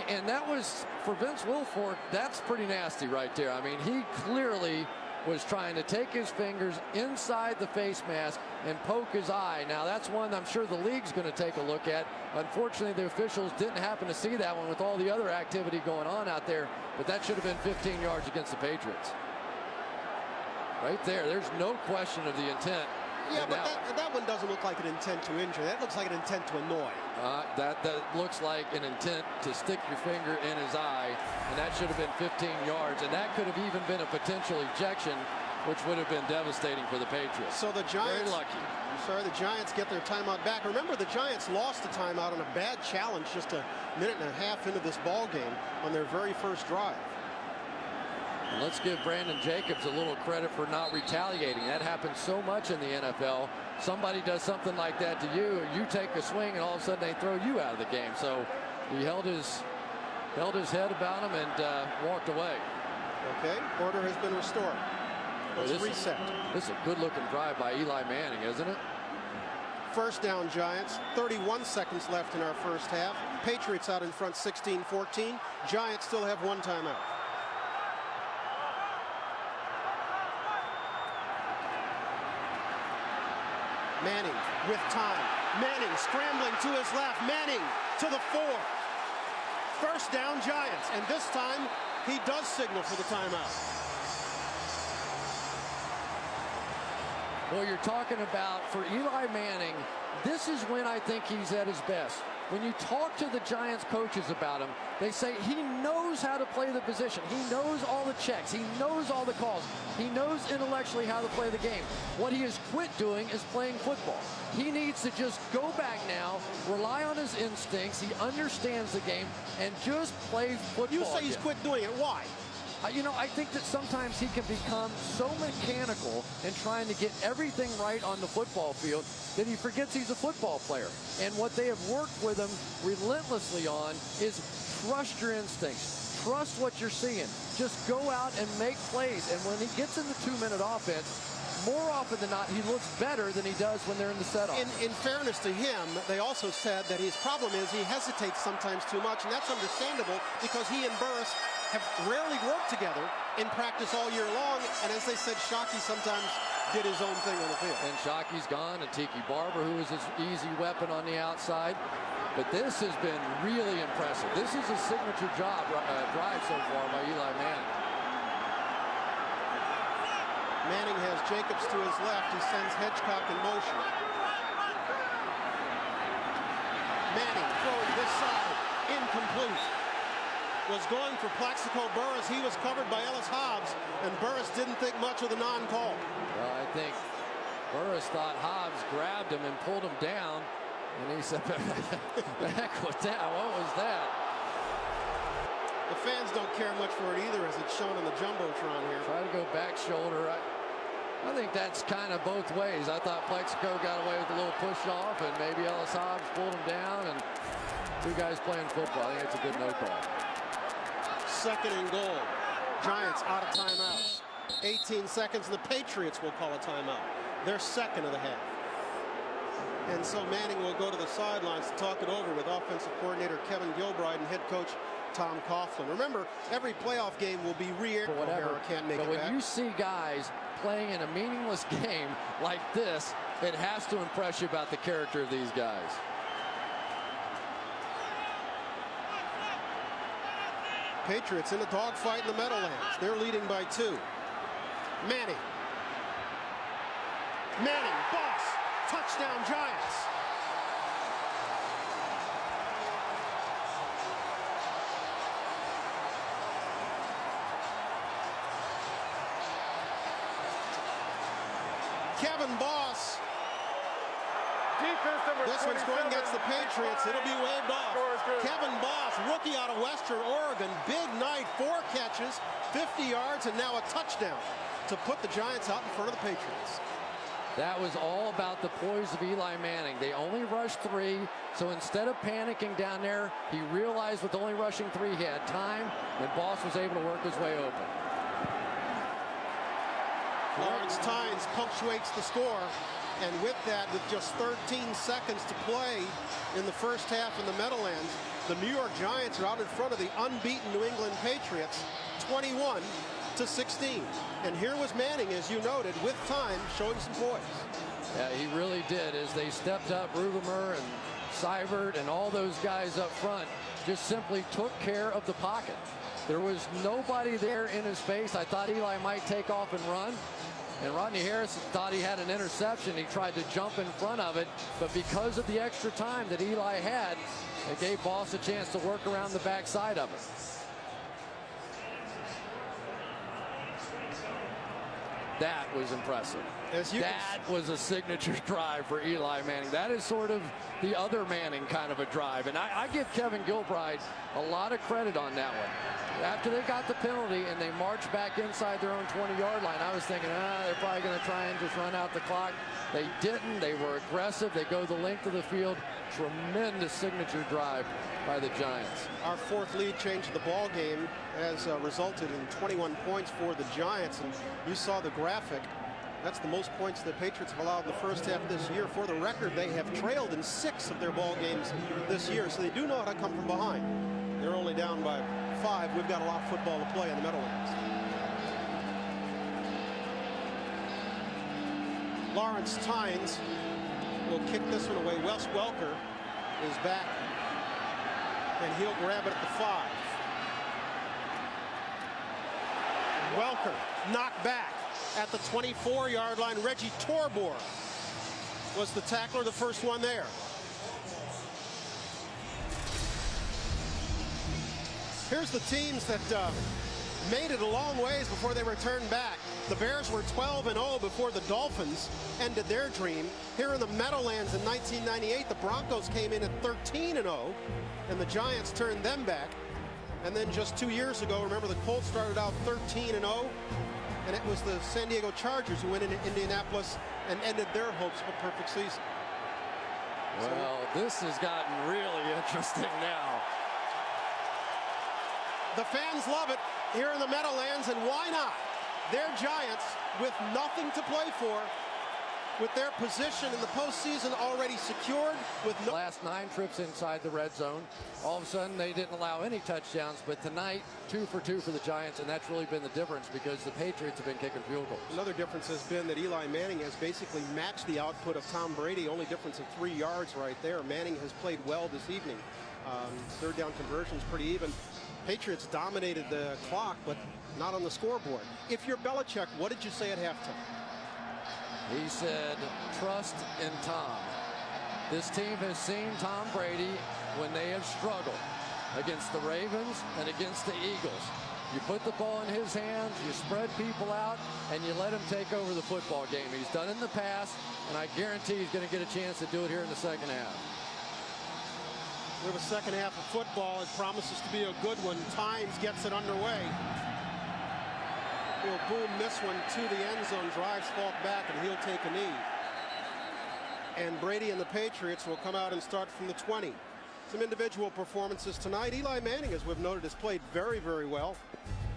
And that was, for Vince Wilfork, that's pretty nasty right there. I mean, he clearly was trying to take his fingers inside the face mask and poke his eye. Now, that's one I'm sure the league's going to take a look at. Unfortunately, the officials didn't happen to see that one with all the other activity going on out there, but that should have been 15 yards against the Patriots. Right there, there's no question of the intent. Yeah, but that one doesn't look like an intent to injure. That looks like an intent to annoy. That looks like an intent to stick your finger in his eye, and that should have been 15 yards, and that could have even been a potential ejection, which would have been devastating for the Patriots. So the Giants, very lucky. I'm sorry, the Giants get their timeout back. Remember, the Giants lost a timeout on a bad challenge just a minute and a half into this ball game on their very first drive. Let's give Brandon Jacobs a little credit for not retaliating. That happens so much in the NFL. Somebody does something like that to you, you take a swing, and all of a sudden they throw you out of the game. So he held his head about him and walked away. Okay, order has been restored. Let's reset. This is a good-looking drive by Eli Manning, isn't it? First down, Giants. 31 seconds left in our first half. Patriots out in front 16-14. Giants still have one timeout. Manning with time. Manning scrambling to his left. Manning to the 4. First down, Giants. And this time, he does signal for the timeout. Well, you're talking about, for Eli Manning, this is when I think he's at his best. When you talk to the Giants coaches about him, they say he knows how to play the position. He knows all the checks. He knows all the calls. He knows intellectually how to play the game. What he has quit doing is playing football. He needs to just go back now, rely on his instincts. He understands the game, and just play football. You say he's quit doing it. Why? You know, I think that sometimes he can become so mechanical in trying to get everything right on the football field that he forgets he's a football player. And what they have worked with him relentlessly on is trust your instincts. Trust what you're seeing. Just go out and make plays. And when he gets in the 2-minute offense, more often than not, he looks better than he does when they're in the set-off. In fairness to him, they also said that his problem is he hesitates sometimes too much, and that's understandable because he and Burris have rarely worked together in practice all year long, and as they said, Shockey sometimes did his own thing on the field. And Shockey's gone, and Tiki Barber, who is his easy weapon on the outside. But this has been really impressive. This is a signature drive so far by Eli Manning. Manning has Jacobs to his left. He sends Hedgecock in motion. Manning throwing this side, incomplete. Was going for Plaxico Burris. He was covered by Ellis Hobbs, and Burris didn't think much of the non-call. Well, I think Burris thought Hobbs grabbed him and pulled him down, and he said, the heck was that? What was that? The fans don't care much for it either, as it's shown on the Jumbotron here. Try to go back shoulder. I think that's kind of both ways. I thought Plaxico got away with a little push off, and maybe Ellis Hobbs pulled him down, and two guys playing football. I think it's a good no call. Second and goal. Giants out of timeouts. 18 seconds, and the Patriots will call a timeout. They're second of the half. And so Manning will go to the sidelines to talk it over with offensive coordinator Kevin Gilbride and head coach Tom Coughlin. Remember, every playoff game will be re-aired. Whatever. Can't make but it when back. you see guys playing in a meaningless game like this, it has to impress you about the character of these guys. Patriots in a dogfight in the Meadowlands. They're leading by 2. Manning. Manning, boss. Touchdown, Giants. Kevin Boss. Defense number This one's going against the Patriots. It'll be waved off. Kevin Boss, rookie out of Western Oregon. Big night, 4 catches, 50 yards, and now a touchdown to put the Giants out in front of the Patriots. That was all about the poise of Eli Manning. They only rushed 3, so instead of panicking down there, he realized with only rushing 3, he had time, and Boss was able to work his way open. Lawrence Tynes punctuates the score. And with that, with just 13 seconds to play in the first half in the Meadowlands, the New York Giants are out in front of the unbeaten New England Patriots, 21-16. And here was Manning, as you noted, with time, showing some poise. Yeah, he really did. As they stepped up, Rugemer and Seibert and all those guys up front just simply took care of the pocket. There was nobody there in his face. I thought Eli might take off and run. And Rodney Harrison thought he had an interception. He tried to jump in front of it, but because of the extra time that Eli had, it gave Boss a chance to work around the backside of it. That was impressive. That was a signature drive for Eli Manning. That is sort of the other Manning kind of a drive. And I give Kevin Gilbride a lot of credit on that one. After they got the penalty and they marched back inside their own 20-yard line, I was thinking, they're probably going to try and just run out the clock. They didn't. They were aggressive. They go the length of the field. Tremendous signature drive by the Giants. Our 4th lead change of the ball game has resulted in 21 points for the Giants. And you saw the graphic. That's the most points the Patriots have allowed in the first half this year. For the record, they have trailed in 6 of their ball games this year, so they do know how to come from behind. They're only down by 5. We've got a lot of football to play in the Meadowlands. Lawrence Tynes will kick this one away. Wes Welker is back, and he'll grab it at the 5. Welker knocked back at the 24-yard line. Reggie Torbor was the tackler, the first one there. Here's the teams that made it a long ways before they returned back. The Bears were 12-0 before the Dolphins ended their dream. Here in the Meadowlands in 1998, the Broncos came in at 13-0, and the Giants turned them back. And then just 2 years ago, remember, the Colts started out 13-0, and it was the San Diego Chargers who went into Indianapolis and ended their hopes of a perfect season. Well, this has gotten really interesting now. The fans love it here in the Meadowlands, and why not? They're Giants with nothing to play for, with their position in the postseason already secured. With no last 9 trips inside the red zone, all of a sudden they didn't allow any touchdowns, but tonight 2 for 2 for the Giants, and that's really been the difference because the Patriots have been kicking field goals. Another difference has been that Eli Manning has basically matched the output of Tom Brady. Only difference of 3 yards right there. Manning has played well this evening. Third down conversions pretty even. Patriots dominated the clock, but not on the scoreboard. If you're Belichick, what did you say at halftime? He said, trust in Tom. This team has seen Tom Brady when they have struggled against the Ravens and against the Eagles. You put the ball in his hands, you spread people out, and you let him take over the football game. He's done it in the past, and I guarantee he's going to get a chance to do it here in the second half. We have a second half of football. It promises to be a good one. Tynes gets it underway. He'll boom this one to the end zone. Drives Falk back, and he'll take a knee. And Brady and the Patriots will come out and start from the 20. Some individual performances tonight. Eli Manning, as we've noted, has played very, very well.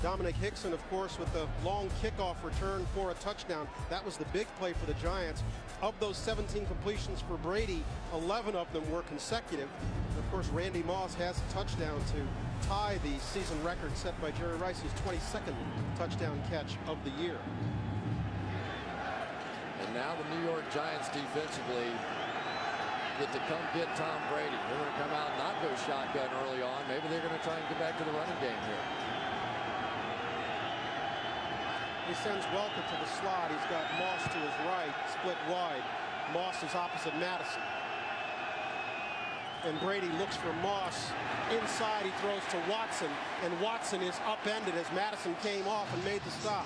Dominic Hickson, of course, with the long kickoff return for a touchdown. That was the big play for the Giants. Of those 17 completions for Brady, 11 of them were consecutive. And of course, Randy Moss has a touchdown to tie the season record set by Jerry Rice, his 22nd touchdown catch of the year. And now the New York Giants defensively get to come get Tom Brady. They're going to come out and not go shotgun early on. Maybe they're going to try and get back to the running game here. He sends Welker to the slot. He's got Moss to his right, split wide. Moss is opposite Madison. And Brady looks for Moss. Inside, he throws to Watson, and Watson is upended as Madison came off and made the stop.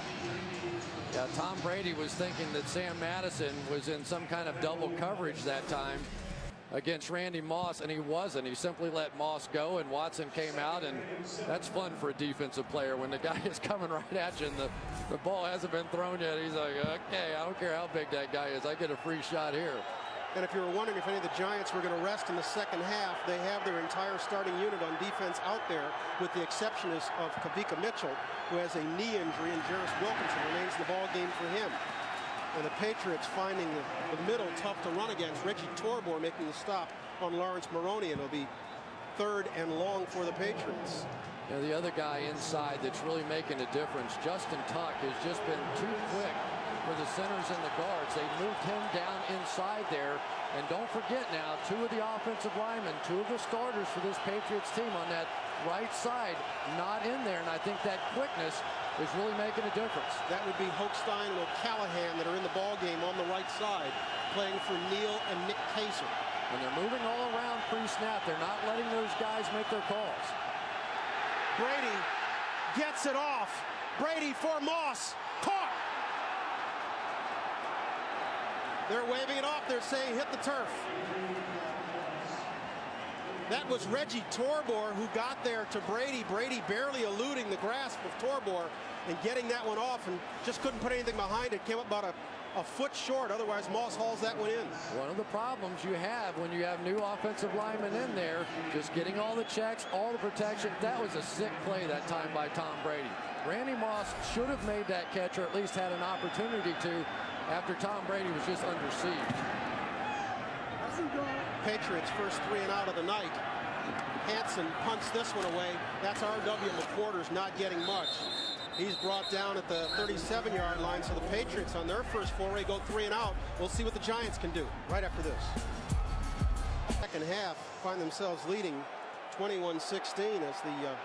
Yeah, Tom Brady was thinking that Sam Madison was in some kind of double coverage that time against Randy Moss, and he wasn't. He simply let Moss go, and Watson came out, and that's fun for a defensive player when the guy is coming right at you and the ball hasn't been thrown yet. He's like, okay, I don't care how big that guy is. I get a free shot here. And if you were wondering if any of the Giants were going to rest in the second half, they have their entire starting unit on defense out there, with the exception of Kavika Mitchell, who has a knee injury, and Jarris Wilkinson remains in the ball game for him. And the Patriots finding the middle tough to run against. Reggie Torbor making the stop on Lawrence Maroney, and it'll be 3rd and long for the Patriots. You know, the other guy inside that's really making a difference, Justin Tuck, has just been too quick for the centers and the guards. They moved him down inside there. And don't forget now, 2 of the offensive linemen, 2 of the starters for this Patriots team on that right side, not in there. And I think that quickness is really making a difference. That would be Hochstein and O'Callahan that are in the ball game on the right side, playing for Neal and Nick Kaser. When they're moving all around pre-snap, they're not letting those guys make their calls. Brady gets it off. Brady for Moss. Caught. They're waving it off. They're saying hit the turf. That was Reggie Torbor who got there to Brady. Brady barely eluding the grasp of Torbor and getting that one off, and just couldn't put anything behind it. Came up about a foot short. Otherwise, Moss hauls that one in. One of the problems you have when you have new offensive linemen in there, just getting all the checks, all the protection. That was a sick play that time by Tom Brady. Randy Moss should have made that catch, or at least had an opportunity to, after Tom Brady was just under siege. Patriots first 3 and out of the night. Hanson punts this one away. That's R.W. McQuarters not getting much. He's brought down at the 37-yard line, so the Patriots on their first foray go 3 and out. We'll see what the Giants can do right after this. Second half find themselves leading 21-16 as the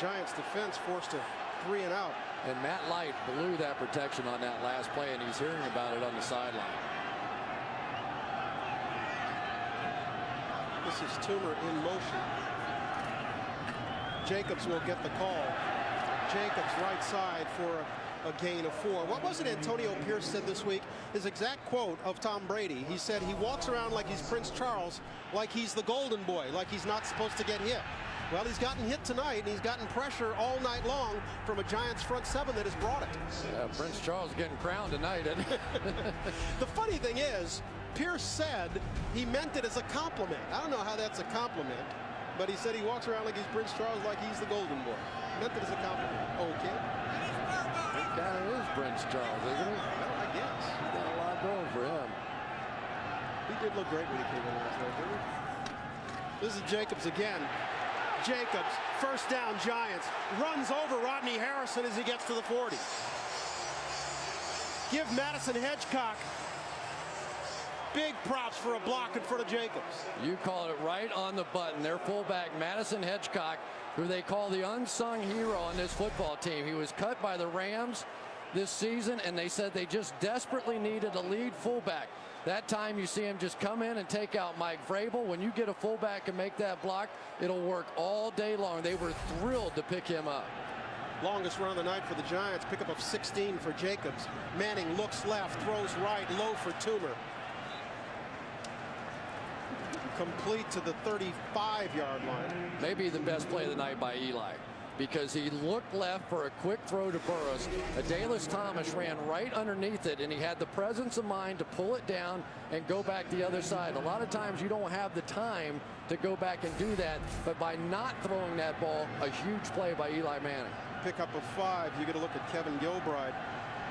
Giants defense forced a 3 and out. And Matt Light blew that protection on that last play, and he's hearing about it on the sideline. This is Toomer in motion. Jacobs will get the call. Jacobs right side for a gain of 4. What was it Antonio Pierce said this week? His exact quote of Tom Brady. He said he walks around like he's Prince Charles, like he's the golden boy, like he's not supposed to get hit. Well, he's gotten hit tonight, and he's gotten pressure all night long from a Giants front 7 that has brought it. Yeah, Prince Charles getting crowned tonight, isn't he? The funny thing is, Pierce said he meant it as a compliment. I don't know how that's a compliment, but he said he walks around like he's Prince Charles, like he's the golden boy. Meant it as a compliment. Okay. He kind of is Prince Charles, isn't he? Well, I guess. He's got a lot going for him. He did look great when he came in last night, didn't he? This is Jacobs again. Jacobs, first down Giants, runs over Rodney Harrison as he gets to the 40. Give Madison Hedgecock big props for a block in front of Jacobs. You called it right on the button. Their fullback, Madison Hedgecock, who they call the unsung hero on this football team. He was cut by the Rams this season, and they said they just desperately needed a lead fullback. That time you see him just come in and take out Mike Vrabel. When you get a fullback and make that block, it'll work all day long. They were thrilled to pick him up. Longest run of the night for the Giants. Pickup of 16 for Jacobs. Manning looks left, throws right, low for Toomer. Complete to the 35-yard line. Maybe the best play of the night by Eli, because he looked left for a quick throw to Burris. Adalys Thomas ran right underneath it, and he had the presence of mind to pull it down and go back the other side. A lot of times you don't have the time to go back and do that, but by not throwing that ball, a huge play by Eli Manning. Pickup of 5. You get a look at Kevin Gilbride.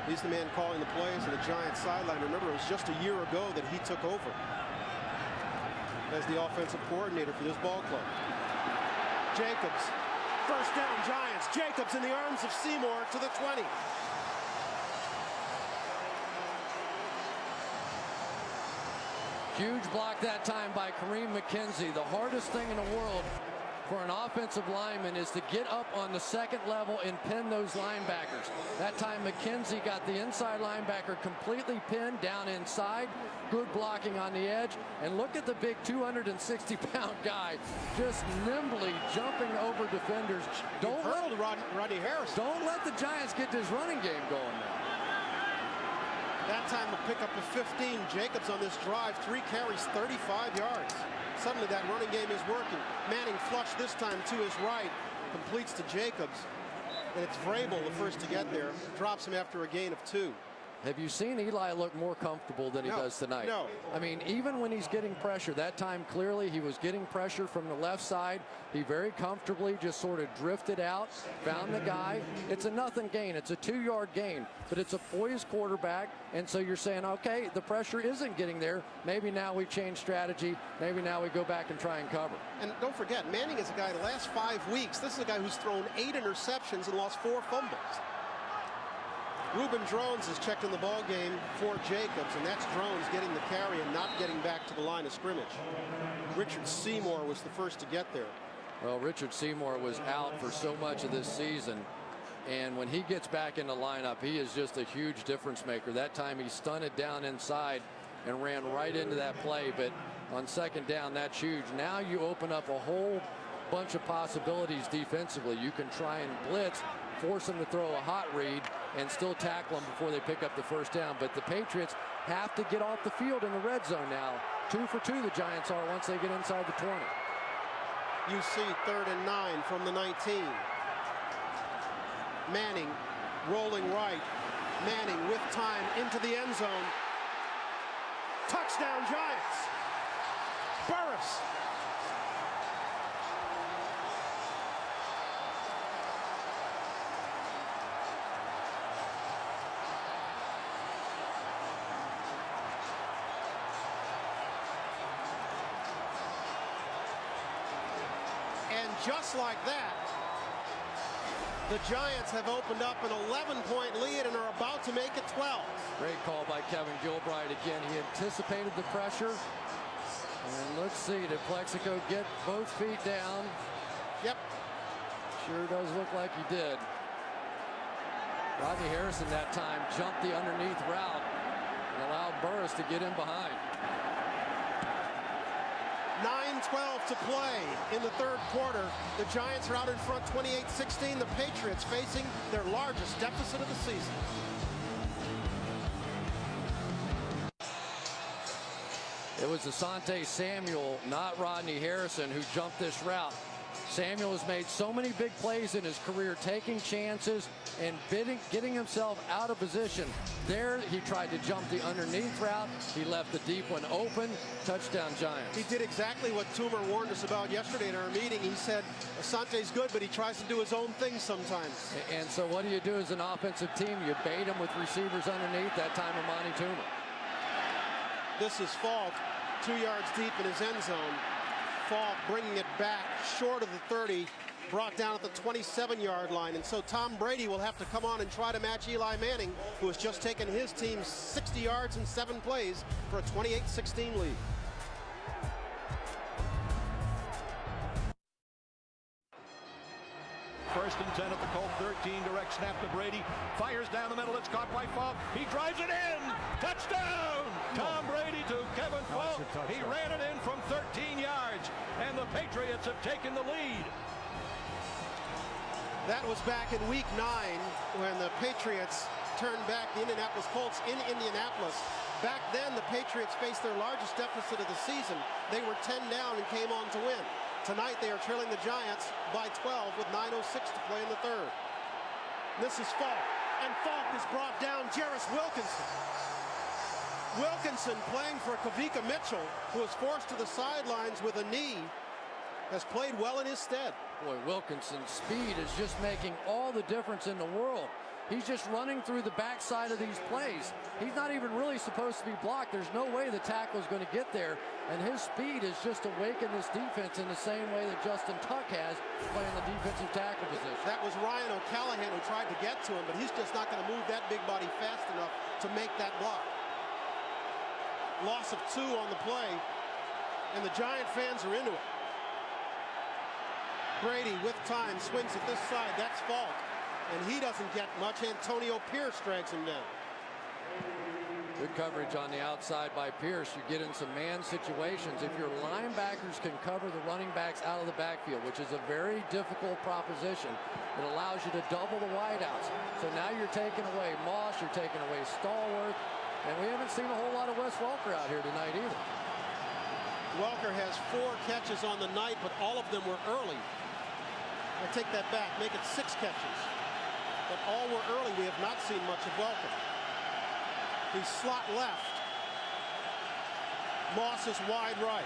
He's the man calling the plays on the Giants sideline. Remember, it was just a year ago that he took over as the offensive coordinator for this ball club. Jacobs, first down Giants. Jacobs in the arms of Seymour to the 20. Huge block that time by Kareem McKenzie. The hardest thing in the world for an offensive lineman is to get up on the second level and pin those linebackers. That time McKenzie got the inside linebacker completely pinned down inside. Good blocking on the edge. And look at the big 260-pound guy just nimbly jumping over defenders. Don't let Rodney Harris. Don't let the Giants get this running game going now. That time to pick up a 15. Jacobs on this drive, 3 carries, 35 yards. Suddenly that running game is working. Manning flush this time to his right, completes to Jacobs. And it's Vrabel the first to get there. Drops him after a gain of 2. Have you seen Eli look more comfortable than he does tonight? No. I mean, even when he's getting pressure, that time clearly he was getting pressure from the left side. He very comfortably just sort of drifted out, found the guy. It's a nothing gain. It's a 2-yard gain, but it's a poised quarterback. And so you're saying, okay, the pressure isn't getting there. Maybe now we change strategy. Maybe now we go back and try and cover. And don't forget, Manning is a guy the last 5 weeks. This is a guy who's thrown 8 interceptions and lost 4 fumbles. Reuben Drones has checked in the ball game for Jacobs, and that's Drones getting the carry and not getting back to the line of scrimmage. Richard Seymour was the first to get there. Well, Richard Seymour was out for so much of this season, and when he gets back in the lineup, he is just a huge difference maker. That time he stunted down inside and ran right into that play, but on second down, that's huge. Now you open up a whole bunch of possibilities defensively. You can try and blitz, force them to throw a hot read, and still tackle them before they pick up the first down. But the Patriots have to get off the field in the red zone now. 2 for 2 the Giants are once they get inside the 20. You see 3rd and 9 from the 19. Manning rolling right. Manning with time into the end zone. Touchdown Giants. Burris. Just like that, the Giants have opened up an 11-point lead and are about to make it 12. Great call by Kevin Gilbride again. He anticipated the pressure. And let's see, did Plexico get both feet down? Yep. Sure does look like he did. Rodney Harrison that time jumped the underneath route and allowed Burris to get in behind. 9:12 to play in the 3rd quarter. The Giants are out in front 28-16. The Patriots facing their largest deficit of the season. It was Asante Samuel, not Rodney Harrison, who jumped this route. Samuel has made so many big plays in his career, taking chances and getting himself out of position. There, he tried to jump the underneath route. He left the deep one open. Touchdown Giants. He did exactly what Toomer warned us about yesterday in our meeting. He said, Asante's good, but he tries to do his own thing sometimes. And so what do you do as an offensive team? You bait him with receivers underneath, that time Amani Toomer. This is Falk, 2 yards deep in his end zone. Falk bringing it back short of the 30, brought down at the 27-yard line. And so Tom Brady will have to come on and try to match Eli Manning, who has just taken his team 60 yards in 7 plays for a 28-16 lead. First and 10 at the Colt 13, direct snap to Brady. Fires down the middle, it's caught by Falk. He drives it in! Touchdown! Tom Brady to Kevin Falk. He ran it in from 13 yards, and the Patriots have taken the lead. That was back in week 9 when the Patriots turned back the Indianapolis Colts in Indianapolis. Back then, the Patriots faced their largest deficit of the season. They were 10 down and came on to win. Tonight, they are trailing the Giants by 12 with 9:06 to play in the 3rd. This is Falk, and Falk is brought down. Jarris Wilkinson. Wilkinson playing for Kavika Mitchell, who was forced to the sidelines with a knee, has played well in his stead. Boy, Wilkinson's speed is just making all the difference in the world. He's just running through the backside of these plays. He's not even really supposed to be blocked. There's no way the tackle is going to get there. And his speed has just awakened this defense in the same way that Justin Tuck has playing the defensive tackle position. That was Ryan O'Callahan who tried to get to him, but he's just not going to move that big body fast enough to make that block. Loss of 2 on the play, and the Giant fans are into it. Brady with time swings it this side. That's Falk. And he doesn't get much. Antonio Pierce drags him down. Good coverage on the outside by Pierce. You get in some man situations. If your linebackers can cover the running backs out of the backfield, which is a very difficult proposition, it allows you to double the wideouts. So now you're taking away Moss, you're taking away Stallworth, and we haven't seen a whole lot of Wes Welker out here tonight either. Welker has 4 catches on the night, but all of them were early. I take that back, make it 6 catches. But all were early. We have not seen much of Welker. He's slot left. Moss is wide right.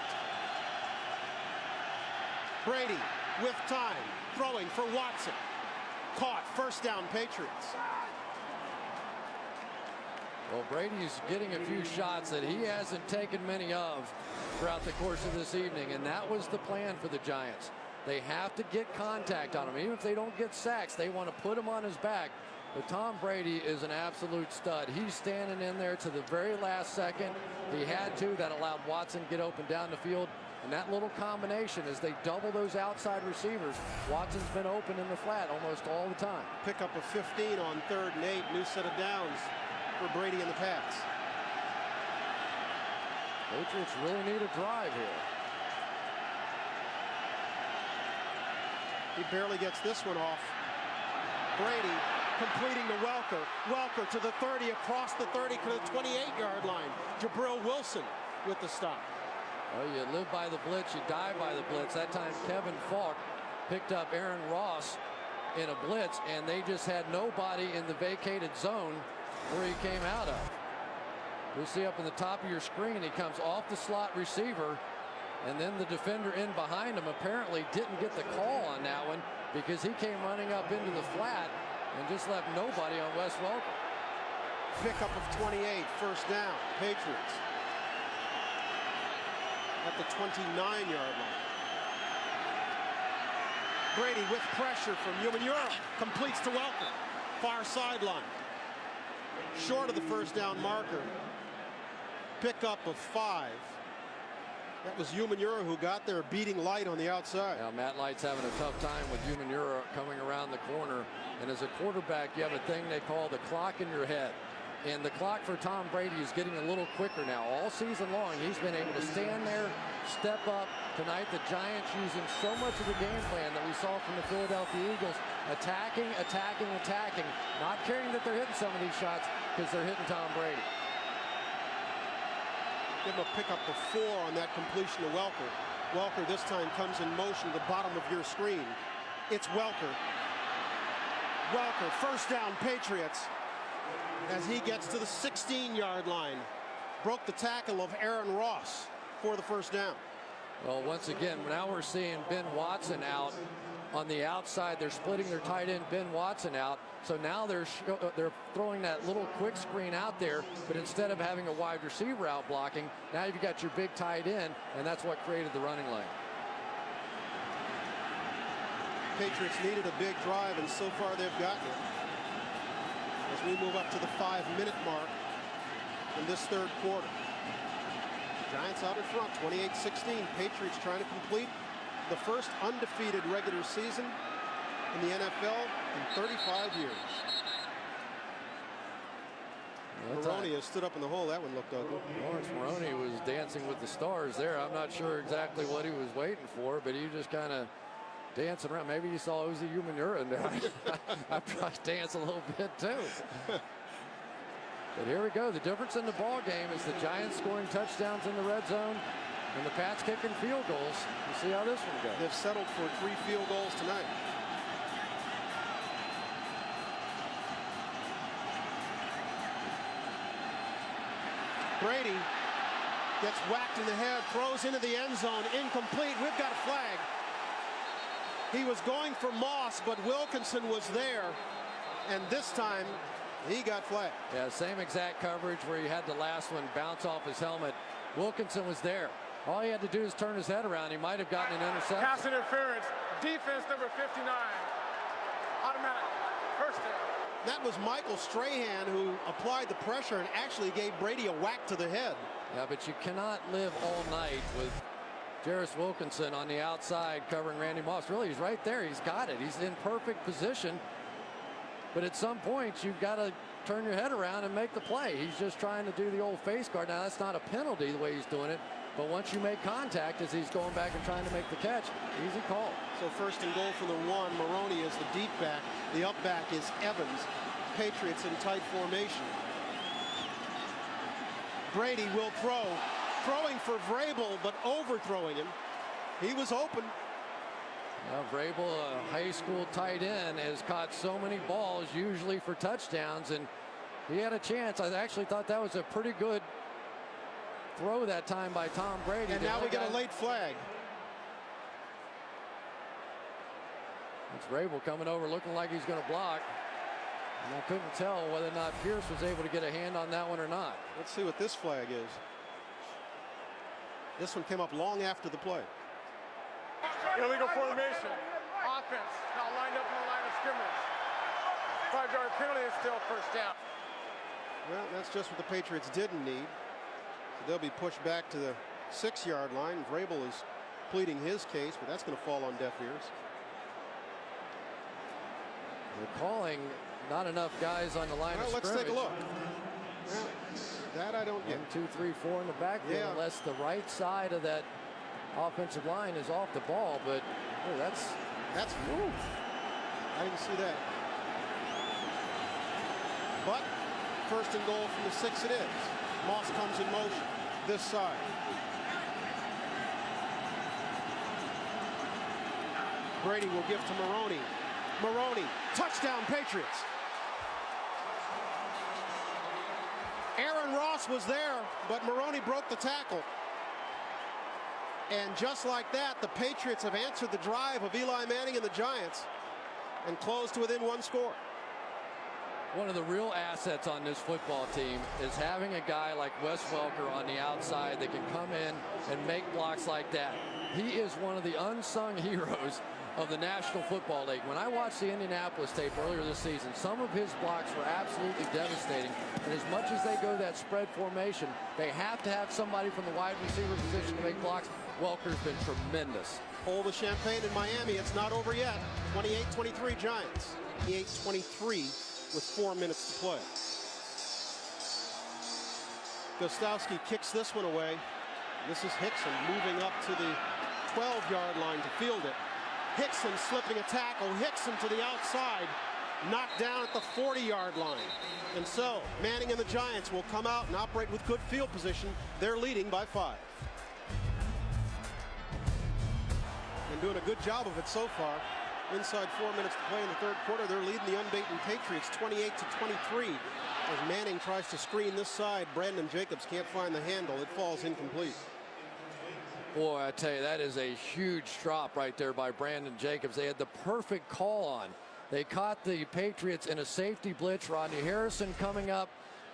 Brady with time, throwing for Watson. Caught, first down, Patriots. Well, Brady's getting a few shots that he hasn't taken many of throughout the course of this evening, and that was the plan for the Giants. They have to get contact on him. Even if they don't get sacks, they want to put him on his back. But Tom Brady is an absolute stud. He's standing in there to the very last second. He had to. That allowed Watson to get open down the field. And that little combination, as they double those outside receivers, Watson's been open in the flat almost all the time. Pick up a 15 on 3rd and 8. New set of downs for Brady in the pass. Patriots really need a drive here. He barely gets this one off. Brady completing to Welker. Welker to the 30, across the 30 to the 28-yard line. Jabril Wilson with the stop. Well, you live by the blitz, you die by the blitz. That time Kevin Falk picked up Aaron Ross in a blitz, and they just had nobody in the vacated zone where he came out of. You'll see up in the top of your screen, he comes off the slot receiver, and then the defender in behind him apparently didn't get the call on that one because he came running up into the flat and just left nobody on Wes Welker. Pickup of 28, first down, Patriots. At the 29-yard line. Brady with pressure from Umanura, completes to Welker. Far sideline. Short of the first down marker. Pickup of 5. That was Umanura who got there, beating Light on the outside. Now Matt Light's having a tough time with Umanura coming around the corner. And as a quarterback, you have a thing they call the clock in your head. And the clock for Tom Brady is getting a little quicker now. All season long, he's been able to stand there, step up. Tonight, the Giants using so much of the game plan that we saw from the Philadelphia Eagles. Attacking, attacking, attacking. Not caring that they're hitting some of these shots because they're hitting Tom Brady. Give him a pickup of 4 on that completion to Welker. Welker this time comes in motion to the bottom of your screen. It's Welker. Welker, first down, Patriots. As he gets to the 16-yard line. Broke the tackle of Aaron Ross for the first down. Well, once again, now we're seeing Ben Watson out on the outside. They're splitting their tight end Ben Watson out. So now they're throwing that little quick screen out there, but instead of having a wide receiver out blocking, now you've got your big tight end, and that's what created the running lane. Patriots needed a big drive, and so far they've gotten it. As we move up to the 5-minute mark in this third quarter. Giants out in front, 28-16. Patriots trying to complete the first undefeated regular season in the NFL in 35 years. Maroney has stood up in the hole. That one looked ugly. Lawrence Maroney was dancing with the stars there. I'm not sure exactly what he was waiting for, but he just kind of dancing around. Maybe he saw Uzi Umanura in there. I'd probably dance a little bit too. But here we go. The difference in the ball game is the Giants scoring touchdowns in the red zone and the Pats kicking field goals. We'll see how this one goes. They've settled for 3 field goals tonight. Brady gets whacked in the head, throws into the end zone, incomplete. We've got a flag. He was going for Moss, but Wilkinson was there, and this time he got flagged. Yeah, same exact coverage where he had the last one bounce off his helmet. Wilkinson was there. All he had to do is turn his head around. He might have gotten an interception. Pass interference. Defense number 59. Automatic. First down. That was Michael Strahan who applied the pressure and actually gave Brady a whack to the head. Yeah, but you cannot live all night with Jarris Wilkinson on the outside covering Randy Moss. Really, he's right there. He's got it. He's in perfect position. But at some point, you've got to turn your head around and make the play. He's just trying to do the old face guard. Now, that's not a penalty the way he's doing it. But once you make contact as he's going back and trying to make the catch, easy call. So first and goal for the 1. Maroney is the deep back. The up back is Evans. Patriots in tight formation. Brady will throw. Throwing for Vrabel, but overthrowing him. He was open. Now, Vrabel, a high school tight end, has caught so many balls, usually for touchdowns, and he had a chance. I actually thought that was a pretty good throw that time by Tom Brady. And now we get a late flag. It's Vrabel coming over looking like he's going to block. And I couldn't tell whether or not Pierce was able to get a hand on that one or not. Let's see what this flag is. This one came up long after the play. Illegal formation. Offense now lined up in the line of scrimmage. 5-yard penalty is still first down. Well, that's just what the Patriots didn't need. So they'll be pushed back to the 6-yard line. Vrabel is pleading his case, but that's going to fall on deaf ears. They're calling not enough guys on the line of scrimmage. Let's take a look. Well, that I don't get. 1, 2, 3, 4 in the backfield, unless the right side of that offensive line is off the ball. But oh, that's woo. I didn't see that. But first and goal from the 6 it is. Moss comes in motion this side. Brady will give to Maroney. Maroney, touchdown Patriots. Aaron Ross was there, but Maroney broke the tackle. And just like that, the Patriots have answered the drive of Eli Manning and the Giants and closed to within 1 score. One of the real assets on this football team is having a guy like Wes Welker on the outside that can come in and make blocks like that. He is one of the unsung heroes of the National Football League. When I watched the Indianapolis tape earlier this season, some of his blocks were absolutely devastating. And as much as they go that spread formation, they have to have somebody from the wide receiver position to make blocks. Welker's been tremendous. Hold the champagne in Miami. It's not over yet. 28-23 Giants. 28-23 with 4 minutes to play. Gostowski kicks this one away. This is Hickson moving up to the 12-yard line to field it. Hickson slipping a tackle. Hickson to the outside. Knocked down at the 40-yard line. And so Manning and the Giants will come out and operate with good field position. They're leading by 5. And doing a good job of it so far. Inside 4 minutes to play in the 3rd quarter. They're leading the unbeaten Patriots 28-23. As Manning tries to screen this side, Brandon Jacobs can't find the handle. It falls incomplete. Boy, I tell you, that is a huge drop right there by Brandon Jacobs. They had the perfect call on. They caught the Patriots in a safety blitz. Rodney Harrison coming up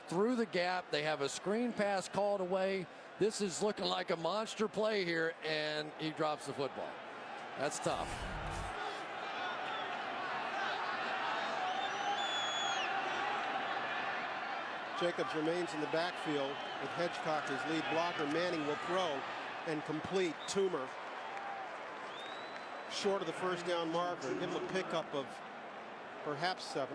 through the gap. They have a screen pass called away. This is looking like a monster play here, and he drops the football. That's tough. Jacobs remains in the backfield with Hedgecock as lead blocker. Manning will throw and complete. Toomer short of the first down marker. Give him a pickup of perhaps 7.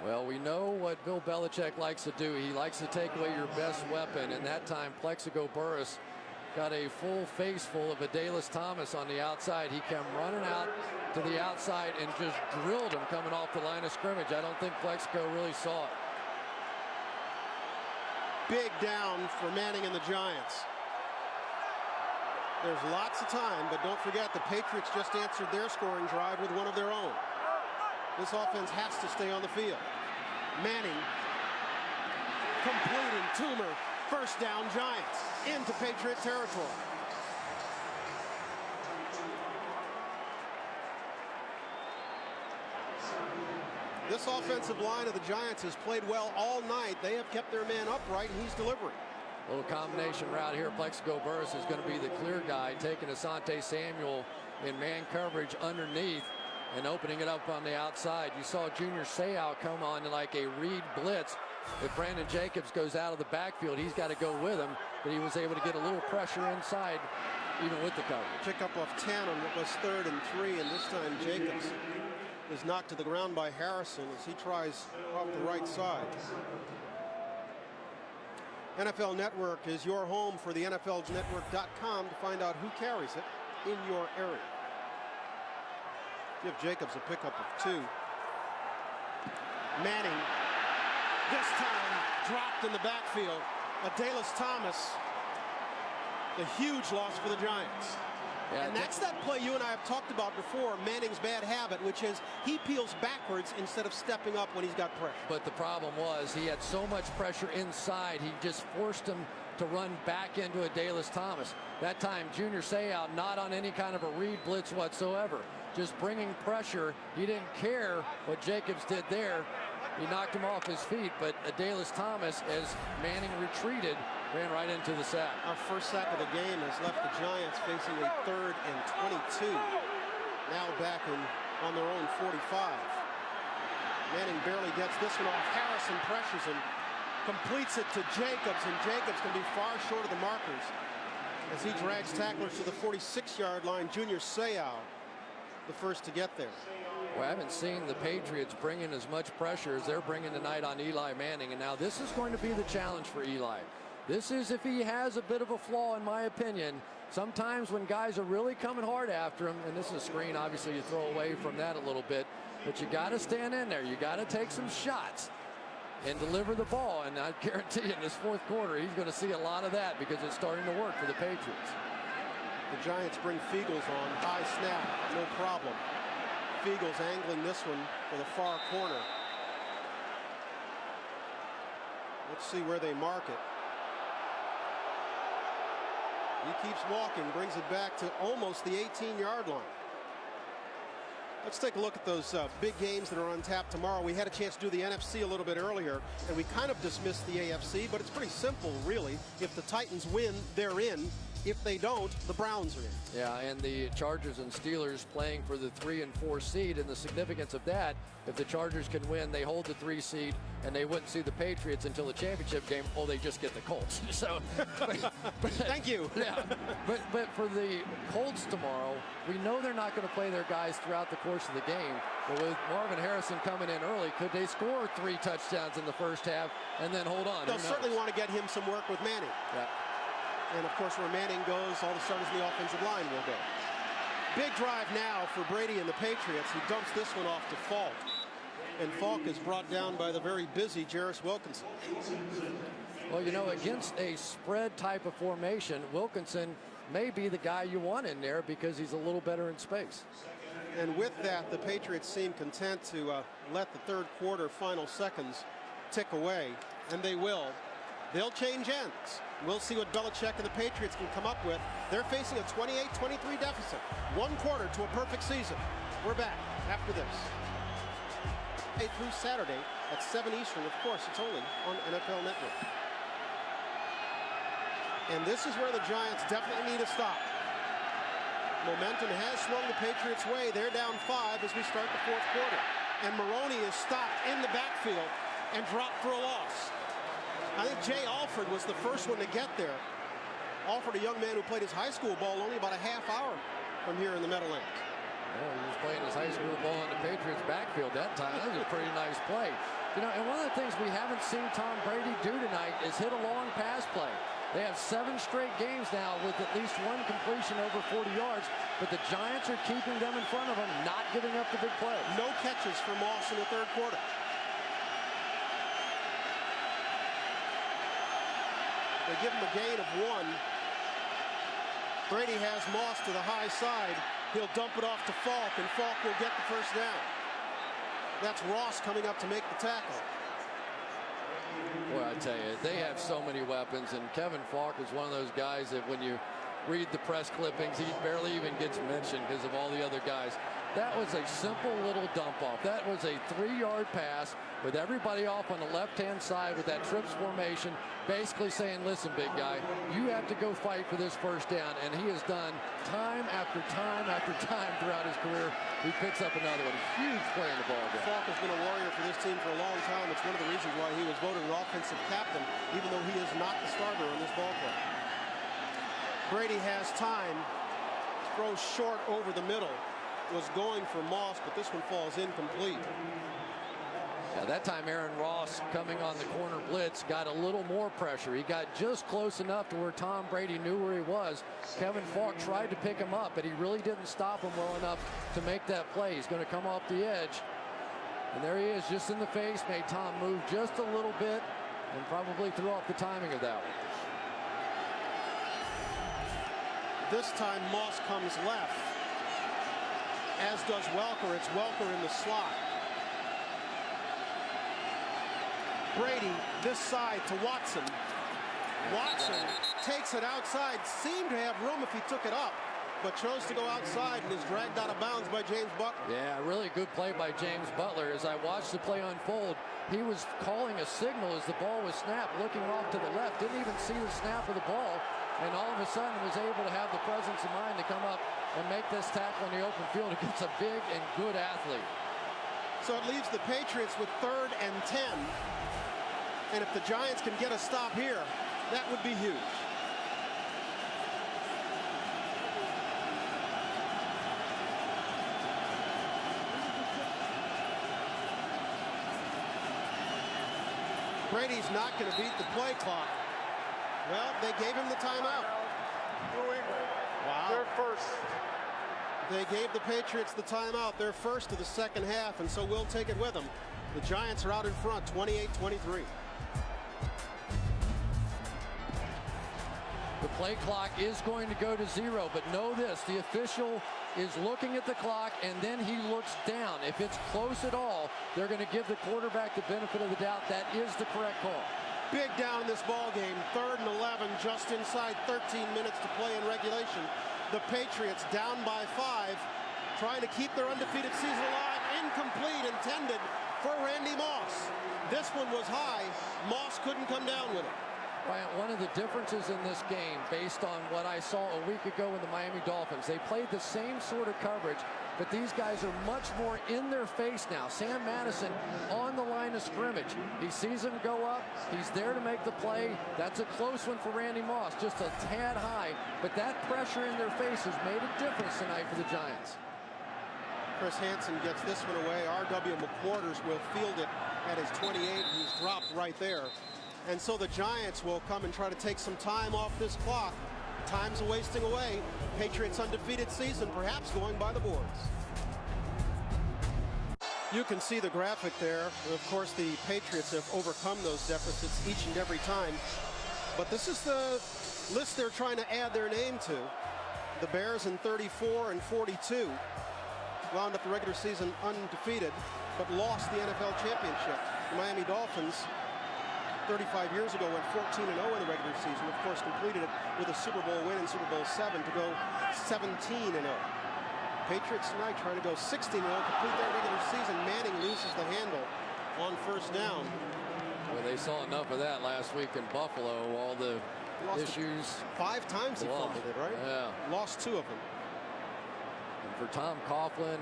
Well, we know what Bill Belichick likes to do. He likes to take away your best weapon, and that time Plexico Burress got a full face full of Adalys Thomas on the outside. He came running out to the outside and just drilled him coming off the line of scrimmage. I don't think Plexico really saw it. Big down for Manning and the Giants. There's lots of time, but don't forget the Patriots just answered their scoring drive with one of their own. This offense has to stay on the field. Manning completing. Toomer, first down Giants into Patriot territory. This offensive line of the Giants has played well all night. They have kept their man upright, and he's delivering. Little combination route here. Plexico Burress is going to be the clear guy, taking Asante Samuel in man coverage underneath and opening it up on the outside. You saw Junior Seau come on like a read blitz, If Brandon Jacobs goes out of the backfield, he's got to go with him, but he was able to get a little pressure inside, even with the coverage. Pick up off 10 on what was 3rd and 3, and this time Jacobs is knocked to the ground by Harrison as he tries off the right side. NFL Network is your home for the NFLnetwork.com to find out who carries it in your area. Give Jacobs a pickup of 2. Manning, this time dropped in the backfield. Adalys Thomas, a huge loss for the Giants. Yeah, and that's that play you and I have talked about before, Manning's bad habit, which is he peels backwards instead of stepping up when he's got pressure. But the problem was he had so much pressure inside, he just forced him to run back into Adalys Thomas. That time, Junior Seau not on any kind of a read blitz whatsoever. Just bringing pressure. He didn't care what Jacobs did there. He knocked him off his feet, but Adalys Thomas, as Manning retreated, ran right into the sack. Our first sack of the game has left the Giants facing a 3rd and 22. Now back on their own 45. Manning barely gets this one off. Harrison pressures him, completes it to Jacobs, and Jacobs can be far short of the markers as he drags tacklers to the 46-yard line. Junior Seau, the first to get there. Well, I haven't seen the Patriots bring in as much pressure as they're bringing tonight on Eli Manning, and now this is going to be the challenge for Eli. This is if he has a bit of a flaw, in my opinion. Sometimes when guys are really coming hard after him, and this is a screen, obviously you throw away from that a little bit, but you got to stand in there. You got to take some shots and deliver the ball, and I guarantee you in this 4th quarter he's going to see a lot of that because it's starting to work for the Patriots. The Giants bring Feagles on. High snap, no problem. Feagles angling this one for the far corner. Let's see where they mark it. He keeps walking, brings it back to almost the 18-yard line. Let's take a look at those big games that are on tap tomorrow. We had a chance to do the NFC a little bit earlier, and we kind of dismissed the AFC, but it's pretty simple, really. If the Titans win, they're in. If they don't, the Browns are in. Yeah, and the Chargers and Steelers playing for the 3 and 4 seed, and the significance of that, if the Chargers can win, they hold the 3 seed, and they wouldn't see the Patriots until the championship game. Oh, they just get the Colts. So, thank you. Yeah, but for the Colts tomorrow, we know they're not going to play their guys throughout the course of the game. But with Marvin Harrison coming in early, could they score 3 touchdowns in the first half and then hold on? They'll certainly want to get him some work with Manning. Yeah. And, of course, where Manning goes, all the starters in the offensive line will go. Big drive now for Brady and the Patriots. He dumps this one off to Falk. And Falk is brought down by the very busy Jarris Wilkinson. Well, you know, against a spread type of formation, Wilkinson may be the guy you want in there because he's a little better in space. And with that, the Patriots seem content to let the 3rd quarter final seconds tick away. And they will. They'll change ends. We'll see what Belichick and the Patriots can come up with. They're facing a 28-23 deficit. 1 quarter to a perfect season. We're back after this. Through Saturday at 7 Eastern. Of course, it's only on NFL Network. And this is where the Giants definitely need a stop. Momentum has swung the Patriots' way. They're down 5 as we start the 4th quarter. And Maroney is stopped in the backfield and dropped for a loss. I think Jay Alford was the first one to get there. Alford, a young man who played his high school ball only about a half hour from here in the Meadowlands. Well, he was playing his high school ball in the Patriots backfield that time. That was a pretty nice play. You know, and one of the things we haven't seen Tom Brady do tonight is hit a long pass play. They have 7 straight games now with at least 1 completion over 40 yards, but the Giants are keeping them in front of them, not giving up the big play. No catches for Moss in the 3rd quarter. They give him a gain of 1. Brady has Moss to the high side. He'll dump it off to Falk, and Falk will get the first down. That's Ross coming up to make the tackle. Boy, I tell you, they have so many weapons, and Kevin Falk is one of those guys that when you read the press clippings, he barely even gets mentioned because of all the other guys. That was a simple little dump off. That was a 3-yard pass with everybody off on the left-hand side with that trips formation, basically saying, listen, big guy, you have to go fight for this first down. And he has done time after time after time throughout his career. He picks up another one. Huge play in the ball game. Falk has been a warrior for this team for a long time. It's one of the reasons why he was voted an ball club. Brady has time. Throws short over the middle. Was going for Moss, but this one falls incomplete. Yeah, that time Aaron Ross, coming on the corner blitz, got a little more pressure. He got just close enough to where Tom Brady knew where he was. Kevin Falk tried to pick him up, but he really didn't stop him well enough to make that play. He's going to come off the edge. And there he is, just in the face, made Tom move just a little bit and probably threw off the timing of that one. This time Moss comes left, as does Welker. It's Welker in the slot. Brady this side to Watson. Watson takes it outside, seemed to have room if he took it up, but chose to go outside and is dragged out of bounds by James Butler. Yeah, really good play by James Butler. As I watched the play unfold, he was calling a signal as the ball was snapped, looking off to the left, didn't even see the snap of the ball, and all of a sudden was able to have the presence of mind to come up and make this tackle in the open field against a big and good athlete. So it leaves the Patriots with 3rd and 10. And if the Giants can get a stop here, that would be huge. Brady's not going to beat the play clock. Well, they gave him the timeout. Wow. They're first. They gave the Patriots the timeout. They're first of the second half, and so we'll take it with them. The Giants are out in front, 28-23. The play clock is going to go to 0, but know this, the official is looking at the clock and then he looks down. If it's close at all, they're going to give the quarterback the benefit of the doubt. That is the correct call. Big down in this ball game. 3rd and 11, just inside 13 minutes to play in regulation. The Patriots down by 5, trying to keep their undefeated season alive. Incomplete, intended for Randy Moss. This one was high. Moss couldn't come down with it. Ryan, one of the differences in this game, based on what I saw a week ago with the Miami Dolphins, they played the same sort of coverage, but these guys are much more in their face now. Sam Madison on the line of scrimmage. He sees him go up. He's there to make the play. That's a close one for Randy Moss, just a tad high, but that pressure in their face has made a difference tonight for the Giants. Chris Hansen gets this one away. R.W. McQuarters will field it at his 28. He's dropped right there. And so the Giants will come and try to take some time off this clock. Time's wasting away. Patriots undefeated season, perhaps going by the boards. You can see the graphic there. Of course, the Patriots have overcome those deficits each and every time. But this is the list they're trying to add their name to. The Bears in 34 and 42 wound up the regular season undefeated, but lost the NFL championship. The Miami Dolphins 35 years ago went 14-0 in the regular season. Of course, completed it with a Super Bowl win in Super Bowl 7 to go 17-0. Patriots tonight trying to go 16-0, complete their regular season. Manning loses the handle on 1st down. Well, they saw enough of that last week in Buffalo. All the issues. 5 times he fumbled it, right? Yeah. Lost 2 of them. And for Tom Coughlin,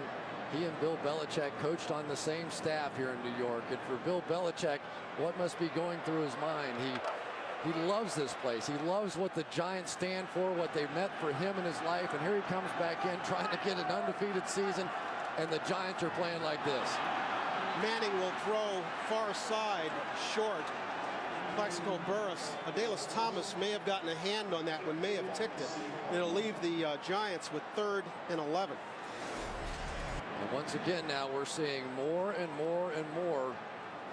he and Bill Belichick coached on the same staff here in New York. And for Bill Belichick, what must be going through his mind? He loves this place. He loves what the Giants stand for, what they meant for him in his life. And here he comes back in trying to get an undefeated season, and the Giants are playing like this. Manning will throw far side, short. Plaxico Burress. Adalys Thomas may have gotten a hand on that one, may have ticked it. It'll leave the Giants with 3rd and 11. And once again, now we're seeing more and more and more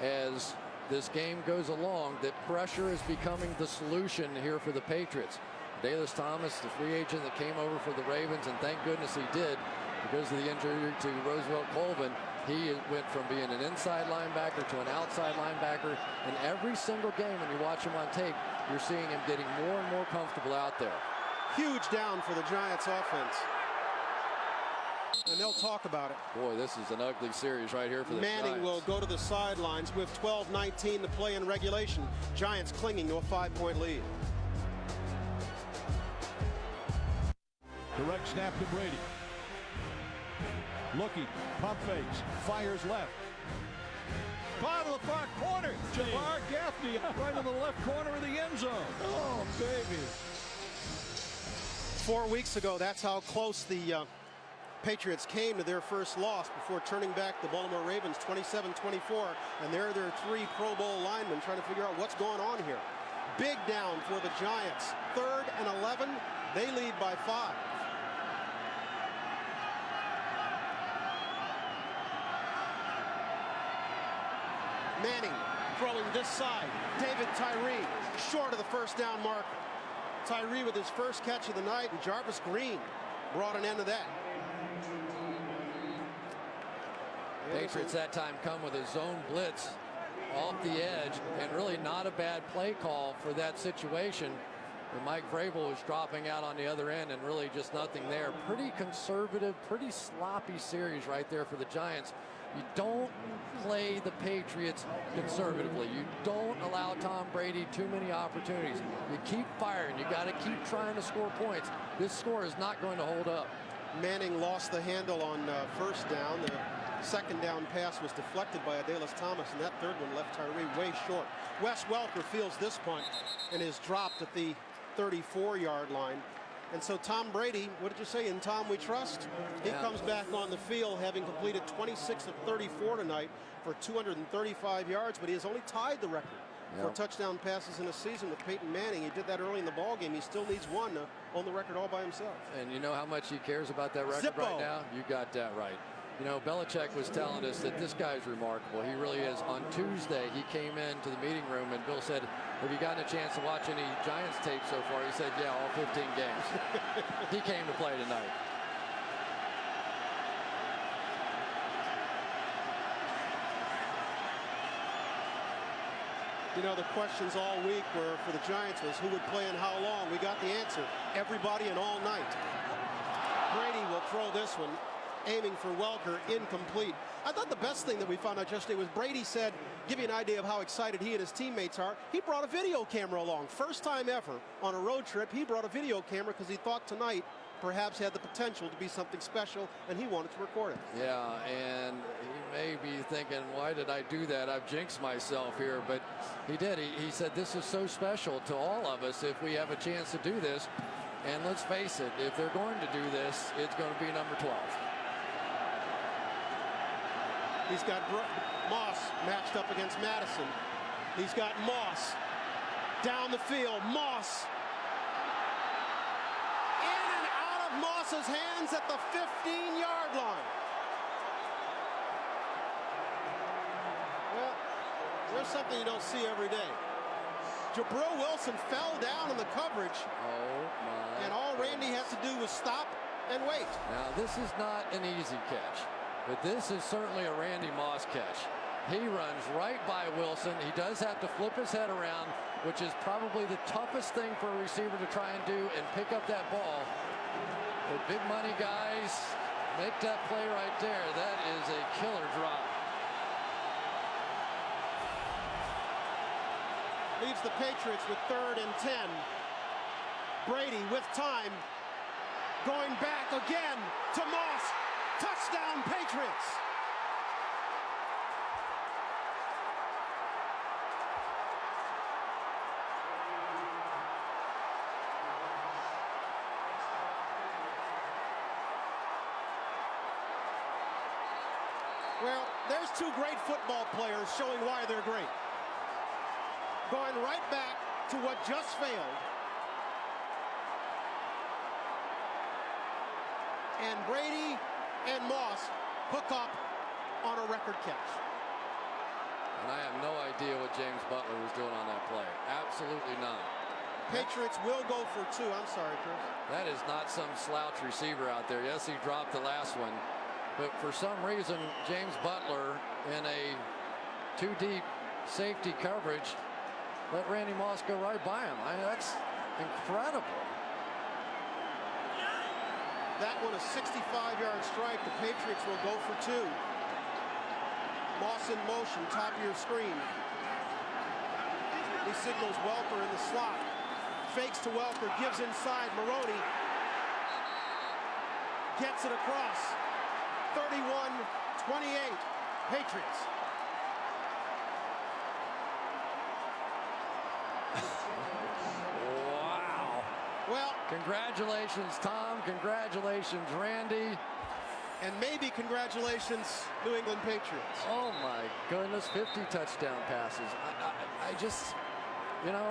as this game goes along that pressure is becoming the solution here for the Patriots. Adalys Thomas, the free agent that came over for the Ravens, and thank goodness he did because of the injury to Roosevelt Colvin. He went from being an inside linebacker to an outside linebacker. And every single game when you watch him on tape, you're seeing him getting more and more comfortable out there. Huge down for the Giants offense. And they'll talk about it. Boy, this is an ugly series right here for the Manning Giants. will go to the sidelines with 12-19 to play in regulation. Giants clinging to a 5-point lead. Direct snap to Brady. Looking, pump fakes, fires left. Caught in the far corner. Jabbar Gaffney right in the left corner of the end zone. Oh, baby. 4 weeks ago, that's how close the Patriots came to their first loss before turning back the Baltimore Ravens 27-24. And there are their 3 Pro Bowl linemen trying to figure out what's going on here. Big down for the Giants. 3rd and 11. They lead by 5. Manning throwing this side. David Tyree short of the first down marker. Tyree with his first catch of the night, and Jarvis Green brought an end to that. Patriots that time come with a zone blitz off the edge, and really not a bad play call for that situation. And Mike Vrabel was dropping out on the other end, and really just nothing there. Pretty conservative, pretty sloppy series right there for the Giants. You don't play the Patriots conservatively. You don't allow Tom Brady too many opportunities. You keep firing. You got to keep trying to score points. This score is not going to hold up. Manning lost the handle on first down. The second down pass was deflected by Adalys Thomas, and that third one left Tyree way short. Wes Welker fields this punt and is dropped at the 34-yard line. And so Tom Brady, what did you say, in Tom we trust? He comes back on the field having completed 26 of 34 tonight for 235 yards, but he has only tied the record for touchdown passes in a season with Peyton Manning. He did that early in the ball game. He still needs one to own the record all by himself. And you know how much he cares about that record right now? You got that right. You know, Belichick was telling us that this guy's remarkable. He really is. On Tuesday, he came into the meeting room, and Bill said, have you gotten a chance to watch any Giants tape so far? He said, yeah, all 15 games. He came to play tonight. You know, the questions all week were for the Giants was who would play and how long. We got the answer. Everybody and all night. Brady will throw this one, aiming for Welker, incomplete. I thought the best thing that we found out yesterday was Brady said, give you an idea of how excited he and his teammates are, he brought a video camera along. First time ever on a road trip, he brought a video camera because he thought tonight perhaps had the potential to be something special, and he wanted to record it. Yeah, and he may be thinking, why did I do that? I've jinxed myself here, but he did. He said this is so special to all of us if we have a chance to do this. And let's face it, if they're going to do this, it's going to be number 12. He's got Moss matched up against Madison. He's got Moss down the field. Moss in and out of Moss's hands at the 15-yard line. Well, there's something you don't see every day. Jabril Wilson fell down in the coverage. Oh, my. And all Randy has to do was stop and wait. Now, this is not an easy catch. But this is certainly a Randy Moss catch. He runs right by Wilson. He does have to flip his head around, which is probably the toughest thing for a receiver to try and do and pick up that ball. The big money guys make that play right there. That is a killer drop. Leaves the Patriots with 3rd and 10. Brady with time. Going back again to Moss. Touchdown, Patriots! Well, there's 2 great football players showing why they're great. Going right back to what just failed. And Brady and Moss hook up on a record catch. And I have no idea what James Butler was doing on that play. Absolutely not. Patriots will go for 2. I'm sorry, Chris. That is not some slouch receiver out there. Yes, he dropped the last one. But for some reason, James Butler in a 2-deep safety coverage let Randy Moss go right by him. That's incredible. That one a 65-yard strike. The Patriots will go for 2. Moss in motion, top of your screen. He signals Welker in the slot. Fakes to Welker, gives inside. Maroney gets it across. 31-28, Patriots. Well, congratulations, Tom. Congratulations, Randy. And maybe congratulations, New England Patriots. Oh my goodness, 50 touchdown passes. I just, you know,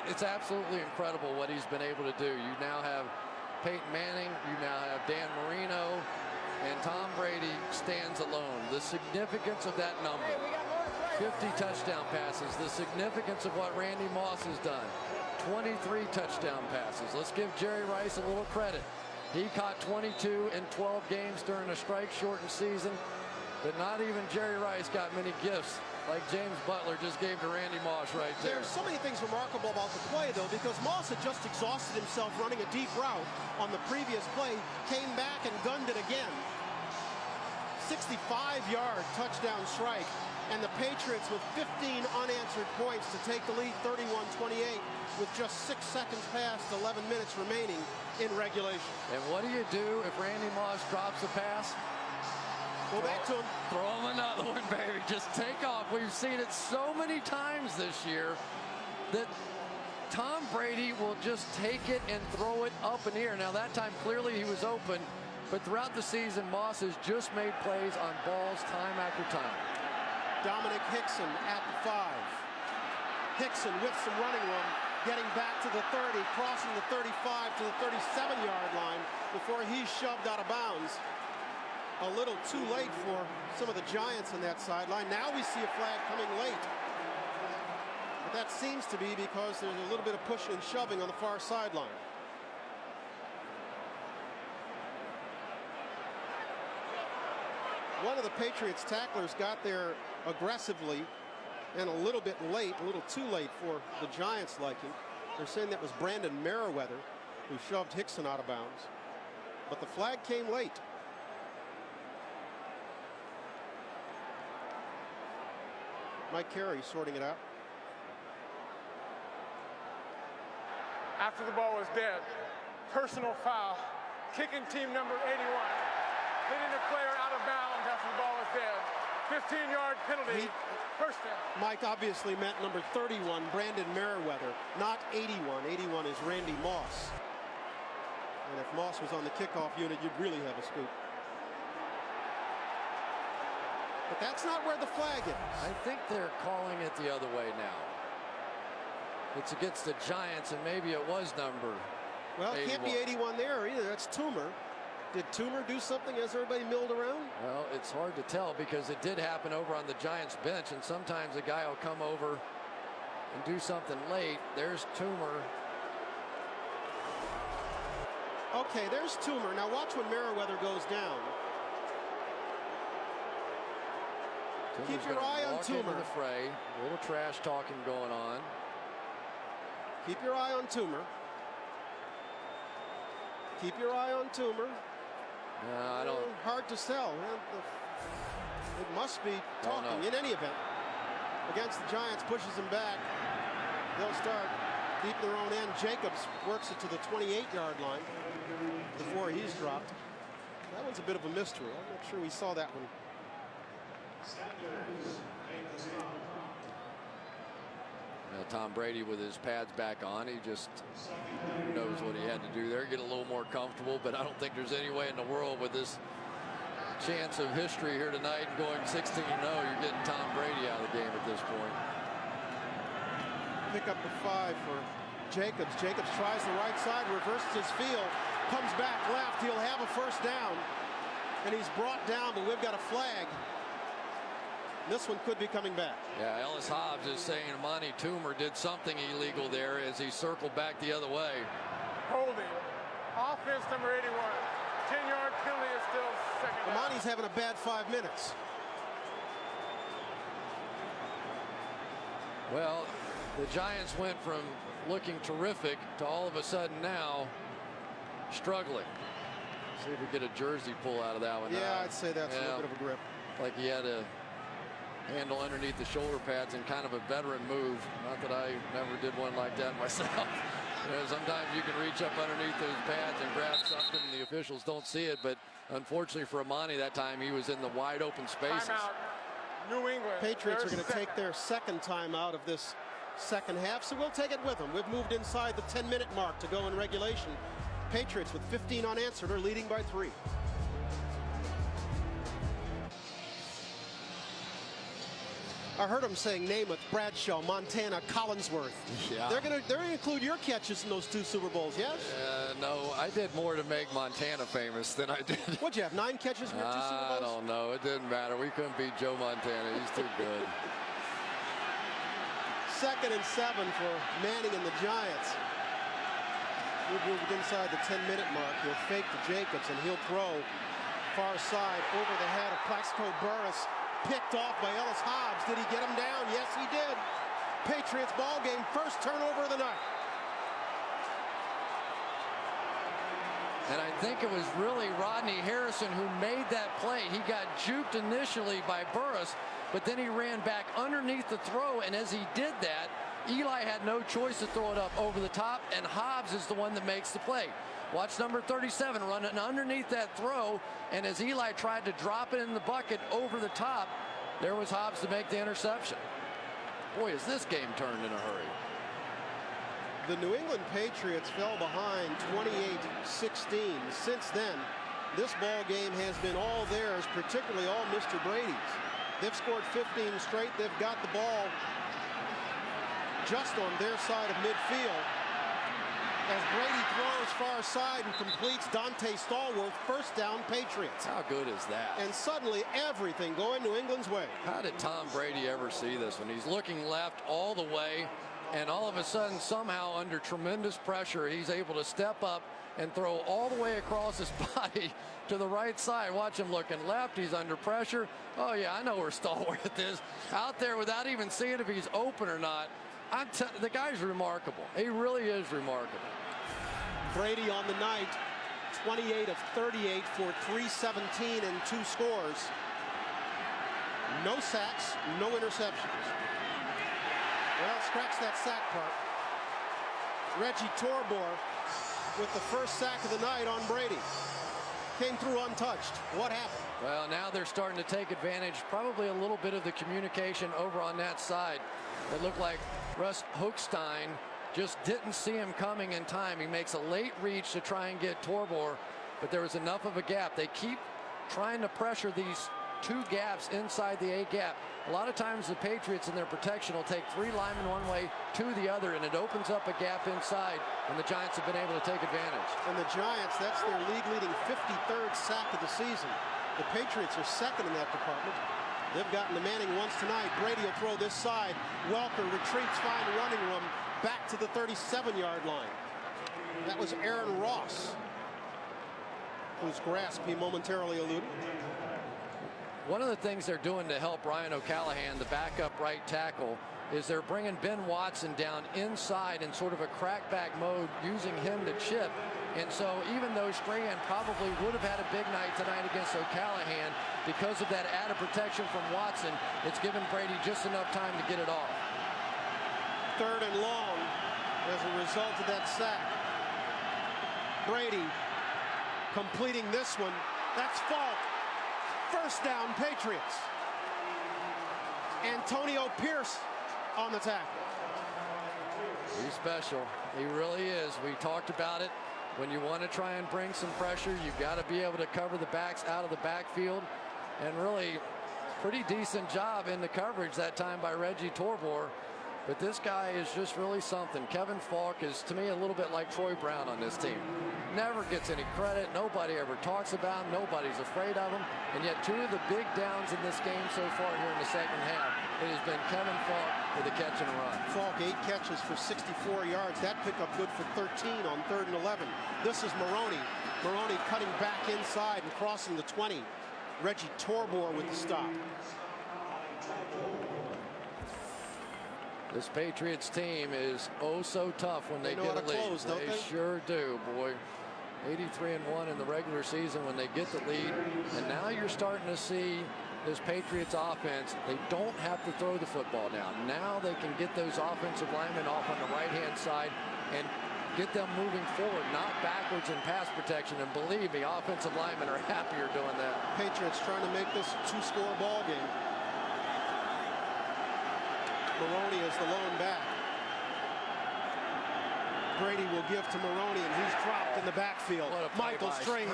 it's absolutely incredible what he's been able to do. You now have Peyton Manning, you now have Dan Marino, and Tom Brady stands alone. The significance of that number, 50 touchdown passes, the significance of what Randy Moss has done, 23 touchdown passes. Let's give Jerry Rice a little credit. He caught 22 in 12 games during a strike-shortened season, but not even Jerry Rice got many gifts like James Butler just gave to Randy Moss right there. There's so many things remarkable about the play, though, because Moss had just exhausted himself running a deep route on the previous play, came back and gunned it again. 65-yard touchdown strike, and the Patriots with 15 unanswered points to take the lead 31-28 with just 6 seconds past 11 minutes remaining in regulation. And what do you do if Randy Moss drops a pass? Go back to him. Throw him another one, baby. Just take off. We've seen it so many times this year that Tom Brady will just take it and throw it up in the air. Now, that time, clearly he was open, but throughout the season, Moss has just made plays on balls time after time. Dominic Hickson at the 5. Hickson with some running room, getting back to the 30, crossing the 35 to the 37-yard line before he's shoved out of bounds. A little too late for some of the Giants on that sideline. Now we see a flag coming late. But that seems to be because there's a little bit of pushing and shoving on the far sideline. One of the Patriots tacklers got there aggressively and a little bit late, a little too late for the Giants' liking. They're saying that was Brandon Merriweather who shoved Hickson out of bounds. But the flag came late. Mike Carey sorting it out. After the ball was dead, personal foul, kicking team number 81, hitting a player out of bounds after the ball was dead. 15-yard penalty, first down. Mike obviously meant number 31, Brandon Merriweather, not 81. 81 is Randy Moss. And if Moss was on the kickoff unit, you'd really have a scoop. But that's not where the flag is. I think they're calling it the other way now. It's against the Giants, and maybe it was number Well, it 81. can't be 81 there either. That's Toomer. Did Toomer do something as everybody milled around? Well, it's hard to tell because it did happen over on the Giants bench, and sometimes a guy will come over and do something late. There's Toomer. Okay, there's Toomer. Now watch when Merriweather goes down. Keep your eye on Toomer. The fray. A little trash talking going on. Keep your eye on Toomer. Keep your eye on Toomer. No, I don't. Hard to tell. It must be talking in any event. Against the Giants, pushes them back. They'll start deep in their own end. Jacobs works it to the 28-yard line before he's dropped. That one's a bit of a mystery. I'm not sure we saw that one. Tom Brady with his pads back on, he just knows what he had to do there, get a little more comfortable, but I don't think there's any way in the world with this chance of history here tonight and going 16-0, you're getting Tom Brady out of the game at this point. Pick up the 5 for Jacobs. Jacobs tries the right side, reverses his field, comes back left. He'll have a first down, and he's brought down, but we've got a flag. This one could be coming back. Yeah, Ellis Hobbs is saying Amani Toomer did something illegal there as he circled back the other way. Holding. Offense number 81. 10-yard penalty is still second down. Amani's having a bad 5 minutes. Well, the Giants went from looking terrific to all of a sudden now struggling. See if we get a jersey pull out of that one. Yeah, I'd say that's a little bit of a grip. Like he had a handle underneath the shoulder pads and kind of a veteran move. Not that I never did one like that myself. You know, sometimes you can reach up underneath those pads and grab something and the officials don't see it, but unfortunately for Amani that time he was in the wide open spaces. Timeout. New England. Patriots are going to take their second time out of this second half, so we'll take it with them. We've moved inside the 10-minute mark to go in regulation. Patriots with 15 unanswered are leading by 3. I heard him saying Namath, Bradshaw, Montana, Collinsworth. Yeah. They're gonna include your catches in those 2 Super Bowls, yes? No, I did more to make Montana famous than I did. What'd you have, 9 catches in your 2 Super Bowls? I don't know. It didn't matter. We couldn't beat Joe Montana. He's too good. 2nd and 7 for Manning and the Giants. We've moved inside the 10-minute mark. He'll fake to Jacobs, and he'll throw far side over the head of Plaxico Burress. Picked off by Ellis Hobbs. Did he get him down? Yes, he did. Patriots ball game, first turnover of the night. And I think it was really Rodney Harrison who made that play. He got juked initially by Burress, but then he ran back underneath the throw, and as he did that, Eli had no choice to throw it up over the top, and Hobbs is the one that makes the play. Watch number 37 running underneath that throw, and as Eli tried to drop it in the bucket over the top, there was Hobbs to make the interception. Boy, is this game turned in a hurry. The New England Patriots fell behind 28-16. Since then, this ball game has been all theirs, particularly all Mr. Brady's. They've scored 15 straight. They've got the ball just on their side of midfield. As Brady throws far side and completes Dante Stallworth, first down Patriots. How good is that? And suddenly everything going New England's way. How did Tom Brady ever see this when he's looking left all the way, and all of a sudden somehow under tremendous pressure he's able to step up and throw all the way across his body to the right side. Watch him looking left. He's under pressure. Oh yeah, I know where Stallworth is. Out there without even seeing if he's open or not. The guy's remarkable. He really is remarkable. Brady on the night, 28 of 38 for 317 and 2 scores. No sacks, no interceptions. Well, scratch that sack part. Reggie Torbor with the first sack of the night on Brady. Came through untouched. What happened? Well, now they're starting to take advantage, probably a little bit of the communication over on that side. It looked like Russ Hochstein just didn't see him coming in time. He makes a late reach to try and get Torbor, but there was enough of a gap. They keep trying to pressure these 2 gaps inside the A gap. A lot of times the Patriots in their protection will take 3 linemen one way, 2 the other, and it opens up a gap inside, and the Giants have been able to take advantage. And the Giants, that's their league-leading 53rd sack of the season. The Patriots are second in that department. They've gotten to Manning once tonight. Brady will throw this side. Welker retreats, fine running room, back to the 37-yard line. That was Aaron Ross, whose grasp he momentarily eluded. One of the things they're doing to help Ryan O'Callahan, the backup right tackle, is they're bringing Ben Watson down inside in sort of a crackback mode, using him to chip. And so even though Strahan probably would have had a big night tonight against O'Callahan, because of that added protection from Watson, it's given Brady just enough time to get it off. 3rd and long as a result of that sack. Brady completing this one. That's Falk. First down, Patriots. Antonio Pierce on the tackle. He's special. He really is. We talked about it. When you want to try and bring some pressure, you've got to be able to cover the backs out of the backfield. And really, pretty decent job in the coverage that time by Reggie Torbor. But this guy is just really something. Kevin Falk is, to me, a little bit like Troy Brown on this team. Never gets any credit. Nobody ever talks about him. Nobody's afraid of him. And yet 2 of the big downs in this game so far here in the second half, it has been Kevin Falk with a catch and a run. Falk 8 catches for 64 yards. That pickup good for 13 on 3rd and 11. This is Maroney. Maroney cutting back inside and crossing the 20. Reggie Torbor with the stop. This Patriots team is oh so tough when they get a lead. Close, don't they? Sure do, boy. 83-1 in the regular season when they get the lead. And now you're starting to see this Patriots offense. They don't have to throw the football now. Now they can get those offensive linemen off on the right-hand side and get them moving forward, not backwards in pass protection. And believe me, offensive linemen are happier doing that. Patriots trying to make this a 2-score ball game. Maroney is the lone back. Brady will give to Maroney, and he's dropped in the backfield. Michael Strahan.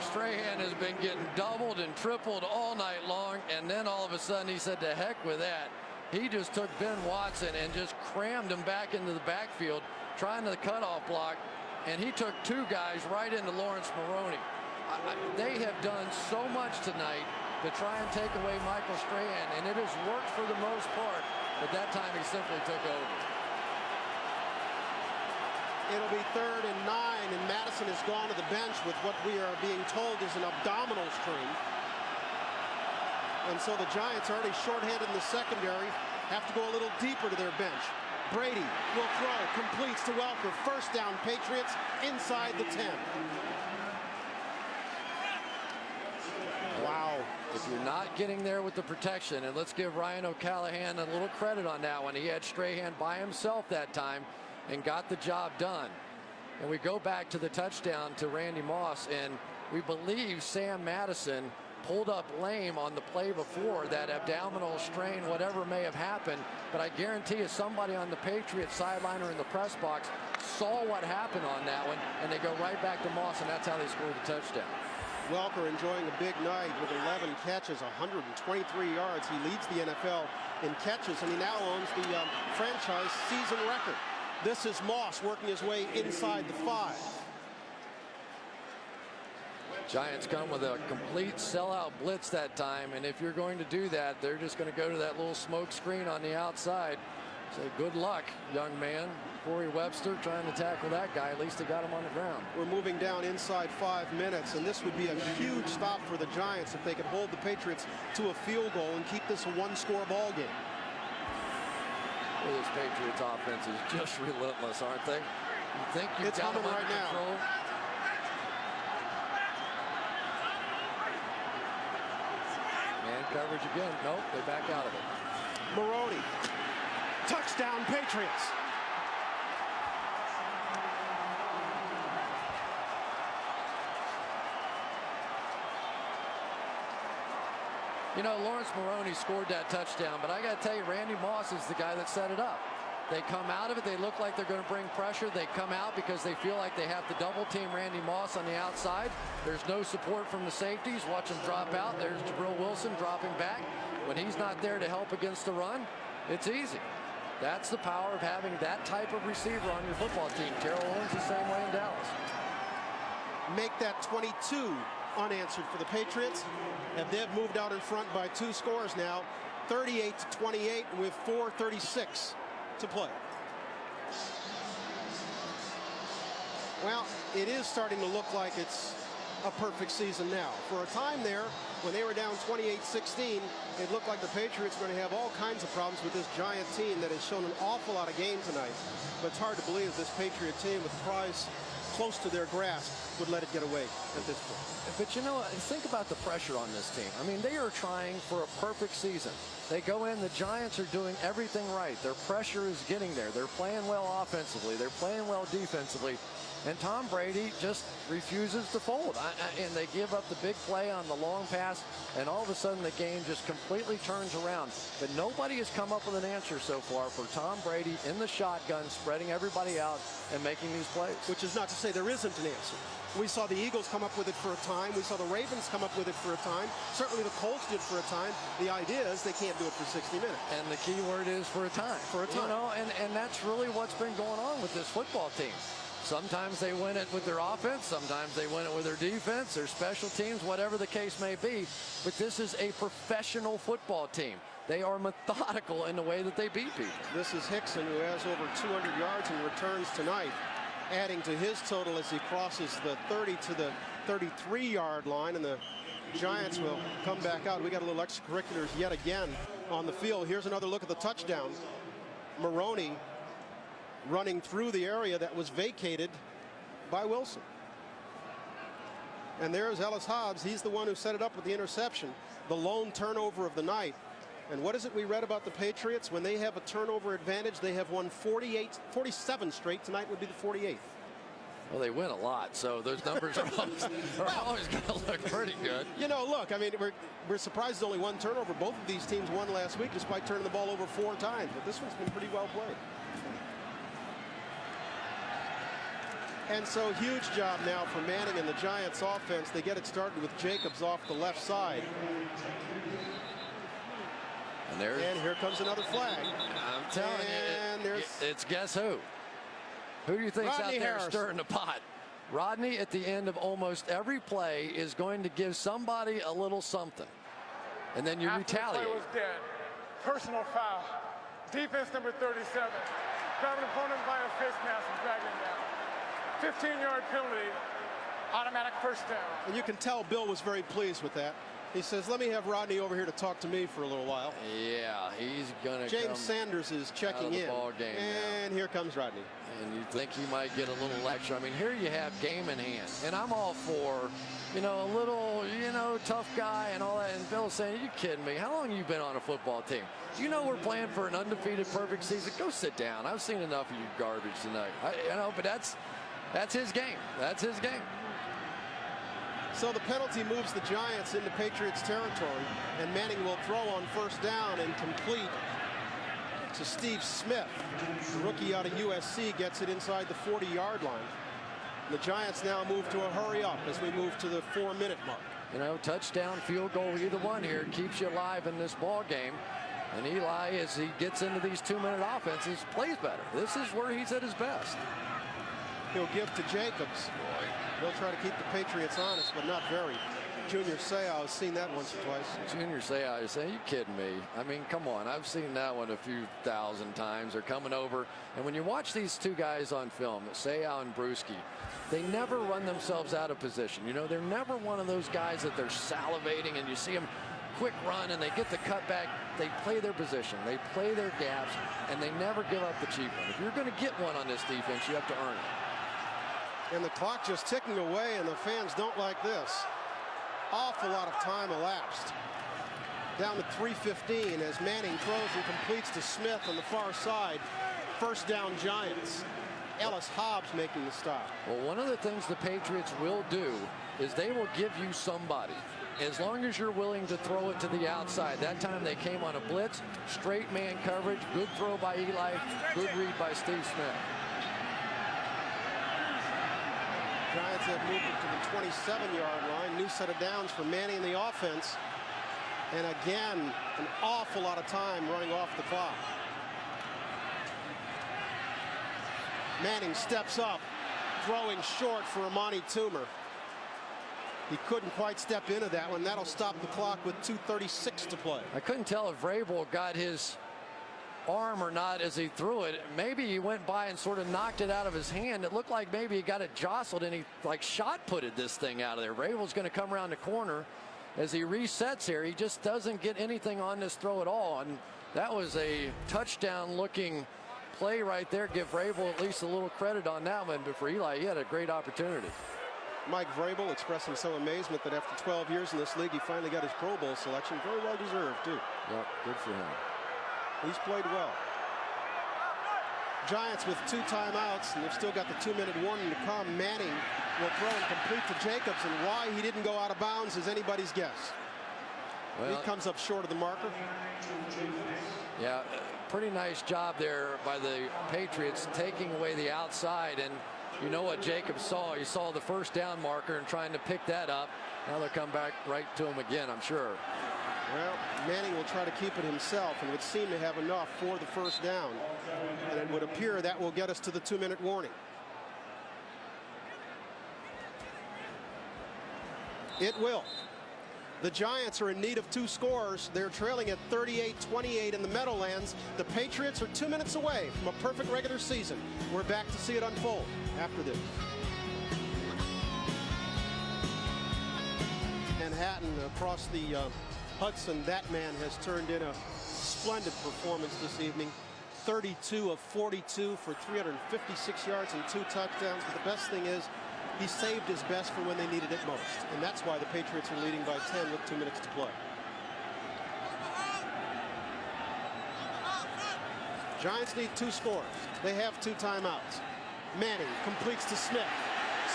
Strahan has been getting doubled and tripled all night long, and then all of a sudden he said, to heck with that. He just took Ben Watson and just crammed him back into the backfield, trying to the cutoff block, and he took two guys right into Lawrence Maroney. They have done so much tonight to try and take away Michael Strahan, and it has worked for the most part, but that time he simply took over. It'll be 3rd and 9, and Madison has gone to the bench with what we are being told is an abdominal strain. And so the Giants, already shorthanded in the secondary, have to go a little deeper to their bench. Brady will throw, completes to Welker. First down, Patriots inside the 10. Wow. If you're not getting there with the protection, and let's give Ryan O'Callahan a little credit on that one. He had Strahan by himself that time and got the job done. And we go back to the touchdown to Randy Moss, and we believe Sam Madison pulled up lame on the play before, that abdominal strain, whatever may have happened. But I guarantee you somebody on the Patriots sideline or in the press box saw what happened on that one, and they go right back to Moss, and that's how they scored the touchdown. Welker enjoying a big night with 11 catches, 123 yards. He leads the NFL in catches, and he now owns the franchise season record. This is Moss working his way inside the 5. Giants come with a complete sellout blitz that time, and if you're going to do that, they're just going to go to that little smoke screen on the outside. Say good luck, young man. Corey Webster trying to tackle that guy. At least he got him on the ground. We're moving down inside 5 minutes, and this would be a huge stop for the Giants if they could hold the Patriots to a field goal and keep this a one-score ball game. Well, this Patriots offense is just relentless, aren't they? You think you've It's got them humming under right control? now. Man coverage again. Nope, they back out of it. Maroney. Touchdown, Patriots. You know, Lawrence Maroney scored that touchdown, but I got to tell you, Randy Moss is the guy that set it up. They come out of it. They look like they're going to bring pressure. They come out because they feel like they have to double team Randy Moss on the outside. There's no support from the safeties. Watch him drop out. There's Jabril Wilson dropping back. When he's not there to help against the run, it's easy. That's the power of having that type of receiver on your football team. Terrell Owens the same way in Dallas. Make that 22 unanswered for the Patriots, and they've moved out in front by 2 scores now, 38-28, with 4:36 to play. Well, it is starting to look like it's a perfect season now. For a time there, when they were down 28-16, it looked like the Patriots were going to have all kinds of problems with this Giant team that has shown an awful lot of game tonight. But it's hard to believe this Patriot team, with the prize close to their grasp, would let it get away at this point. But you know, think about the pressure on this team. I mean, they are trying for a perfect season. They go in, the Giants are doing everything right. Their pressure is getting there. They're playing well offensively. They're playing well defensively. And Tom Brady just refuses to fold. And they give up the big play on the long pass, and all of a sudden the game just completely turns around. But nobody has come up with an answer so far for Tom Brady in the shotgun, spreading everybody out and making these plays. Which is not to say there isn't an answer. We saw the Eagles come up with it for a time. We saw the Ravens come up with it for a time. Certainly the Colts did for a time. The idea is they can't do it for 60 minutes. And the key word is for a time. For a time. You know, and that's really what's been going on with this football team. Sometimes they win it with their offense. Sometimes they win it with their defense, their special teams, whatever the case may be. But this is a professional football team. They are methodical in the way that they beat people. This is Hickson, who has over 200 yards in returns tonight, adding to his total as he crosses the 30 to the 33-yard line, and the Giants will come back out. We got a little extracurriculars yet again on the field. Here's another look at the touchdown. Maroney running through the area that was vacated by Wilson. And there's Ellis Hobbs. He's the one who set it up with the interception, the lone turnover of the night. And what is it we read about the Patriots? When they have a turnover advantage, they have won 47 straight. Tonight would be the 48th. Well, they win a lot, so those numbers are always going to look pretty good. You know, look, I mean, we're surprised there's only one turnover. Both of these teams won last week despite turning the ball over 4 times. But this one's been pretty well played. And so huge job now for Manning and the Giants offense. They get it started with Jacobs off the left side. And here comes another flag. I'm telling you, it's guess who? Who do you think's out there stirring the pot? Rodney at the end of almost every play is going to give somebody a little something. And then you retaliate. The play was dead. Personal foul. Defense number 37. Grabbing an opponent by a face mask and dragging him down. 15-yard penalty. Automatic first down. And you can tell Bill was very pleased with that. He says, let me have Rodney over here to talk to me for a little while. Yeah, he's going to James Sanders is checking in. And here comes Rodney. And you think he might get a little lecture. I mean, here you have game in hand. And I'm all for, you know, a little, you know, tough guy and all that. And Bill's saying, are you kidding me? How long have you been on a football team? You know we're playing for an undefeated perfect season. Go sit down. I've seen enough of you garbage tonight. You know, but that's his game. That's his game. So the penalty moves the Giants into Patriots territory, and Manning will throw on first down and complete to Steve Smith. The rookie out of USC gets it inside the 40-yard line. The Giants now move to a hurry up as we move to the 4-minute mark. You know, touchdown, field goal, either one here keeps you alive in this ball game. And Eli, as he gets into these 2-minute offenses, plays better. This is where he's at his best. He'll give to Jacobs. They'll try to keep the Patriots honest, but not very. Junior Seau has seen that once or twice. Junior Seau, you say, you kidding me? I mean, come on. I've seen that one a few thousand times. They're coming over. And when you watch these two guys on film, Seau and Bruschi, they never run themselves out of position. You know, they're never one of those guys that they're salivating and you see them quick run and they get the cutback. They play their position. They play their gaps, and they never give up the cheap one. If you're going to get one on this defense, you have to earn it. And the clock just ticking away, and the fans don't like this. Awful lot of time elapsed. Down to 3:15 as Manning throws and completes to Smith on the far side. First down Giants. Ellis Hobbs making the stop. Well, one of the things the Patriots will do is they will give you somebody. As long as you're willing to throw it to the outside. That time they came on a blitz, straight man coverage, good throw by Eli, good read by Steve Smith. Giants have moved it to the 27-yard line. New set of downs for Manning in the offense. And again, an awful lot of time running off the clock. Manning steps up, throwing short for Amani Toomer. He couldn't quite step into that one. That'll stop the clock with 2:36 to play. I couldn't tell if Vrabel got his arm or not as he threw it. Maybe he went by and sort of knocked it out of his hand. It looked like maybe he got it jostled and he like shot putted this thing out of there. Vrabel's going to come around the corner as he resets here. He just doesn't get anything on this throw at all. And that was a touchdown looking play right there. Give Vrabel at least a little credit on that one. But for Eli, he had a great opportunity. Mike Vrabel expressing some amazement that after 12 years in this league, he finally got his Pro Bowl selection. Very well deserved, too. Yep, good for him. He's played well. Giants with 2 timeouts, and they've still got the 2-minute warning to come. Manning will throw and complete to Jacobs, and why he didn't go out of bounds is anybody's guess. Well, he comes up short of the marker. Yeah, pretty nice job there by the Patriots taking away the outside, and you know what Jacobs saw. He saw the first down marker and trying to pick that up. Now they'll come back right to him again, I'm sure. Well, Manning will try to keep it himself and would seem to have enough for the first down. And it would appear that will get us to the 2-minute warning. It will. The Giants are in need of 2 scores. They're trailing at 38-28 in the Meadowlands. The Patriots are 2 minutes away from a perfect regular season. We're back to see it unfold after this. Manhattan across the Hudson, that man has turned in a splendid performance this evening. 32 of 42 for 356 yards and 2 touchdowns. But the best thing is he saved his best for when they needed it most. And that's why the Patriots are leading by 10 with 2 minutes to play. Giants need 2 scores. They have 2 timeouts. Manning completes to Smith.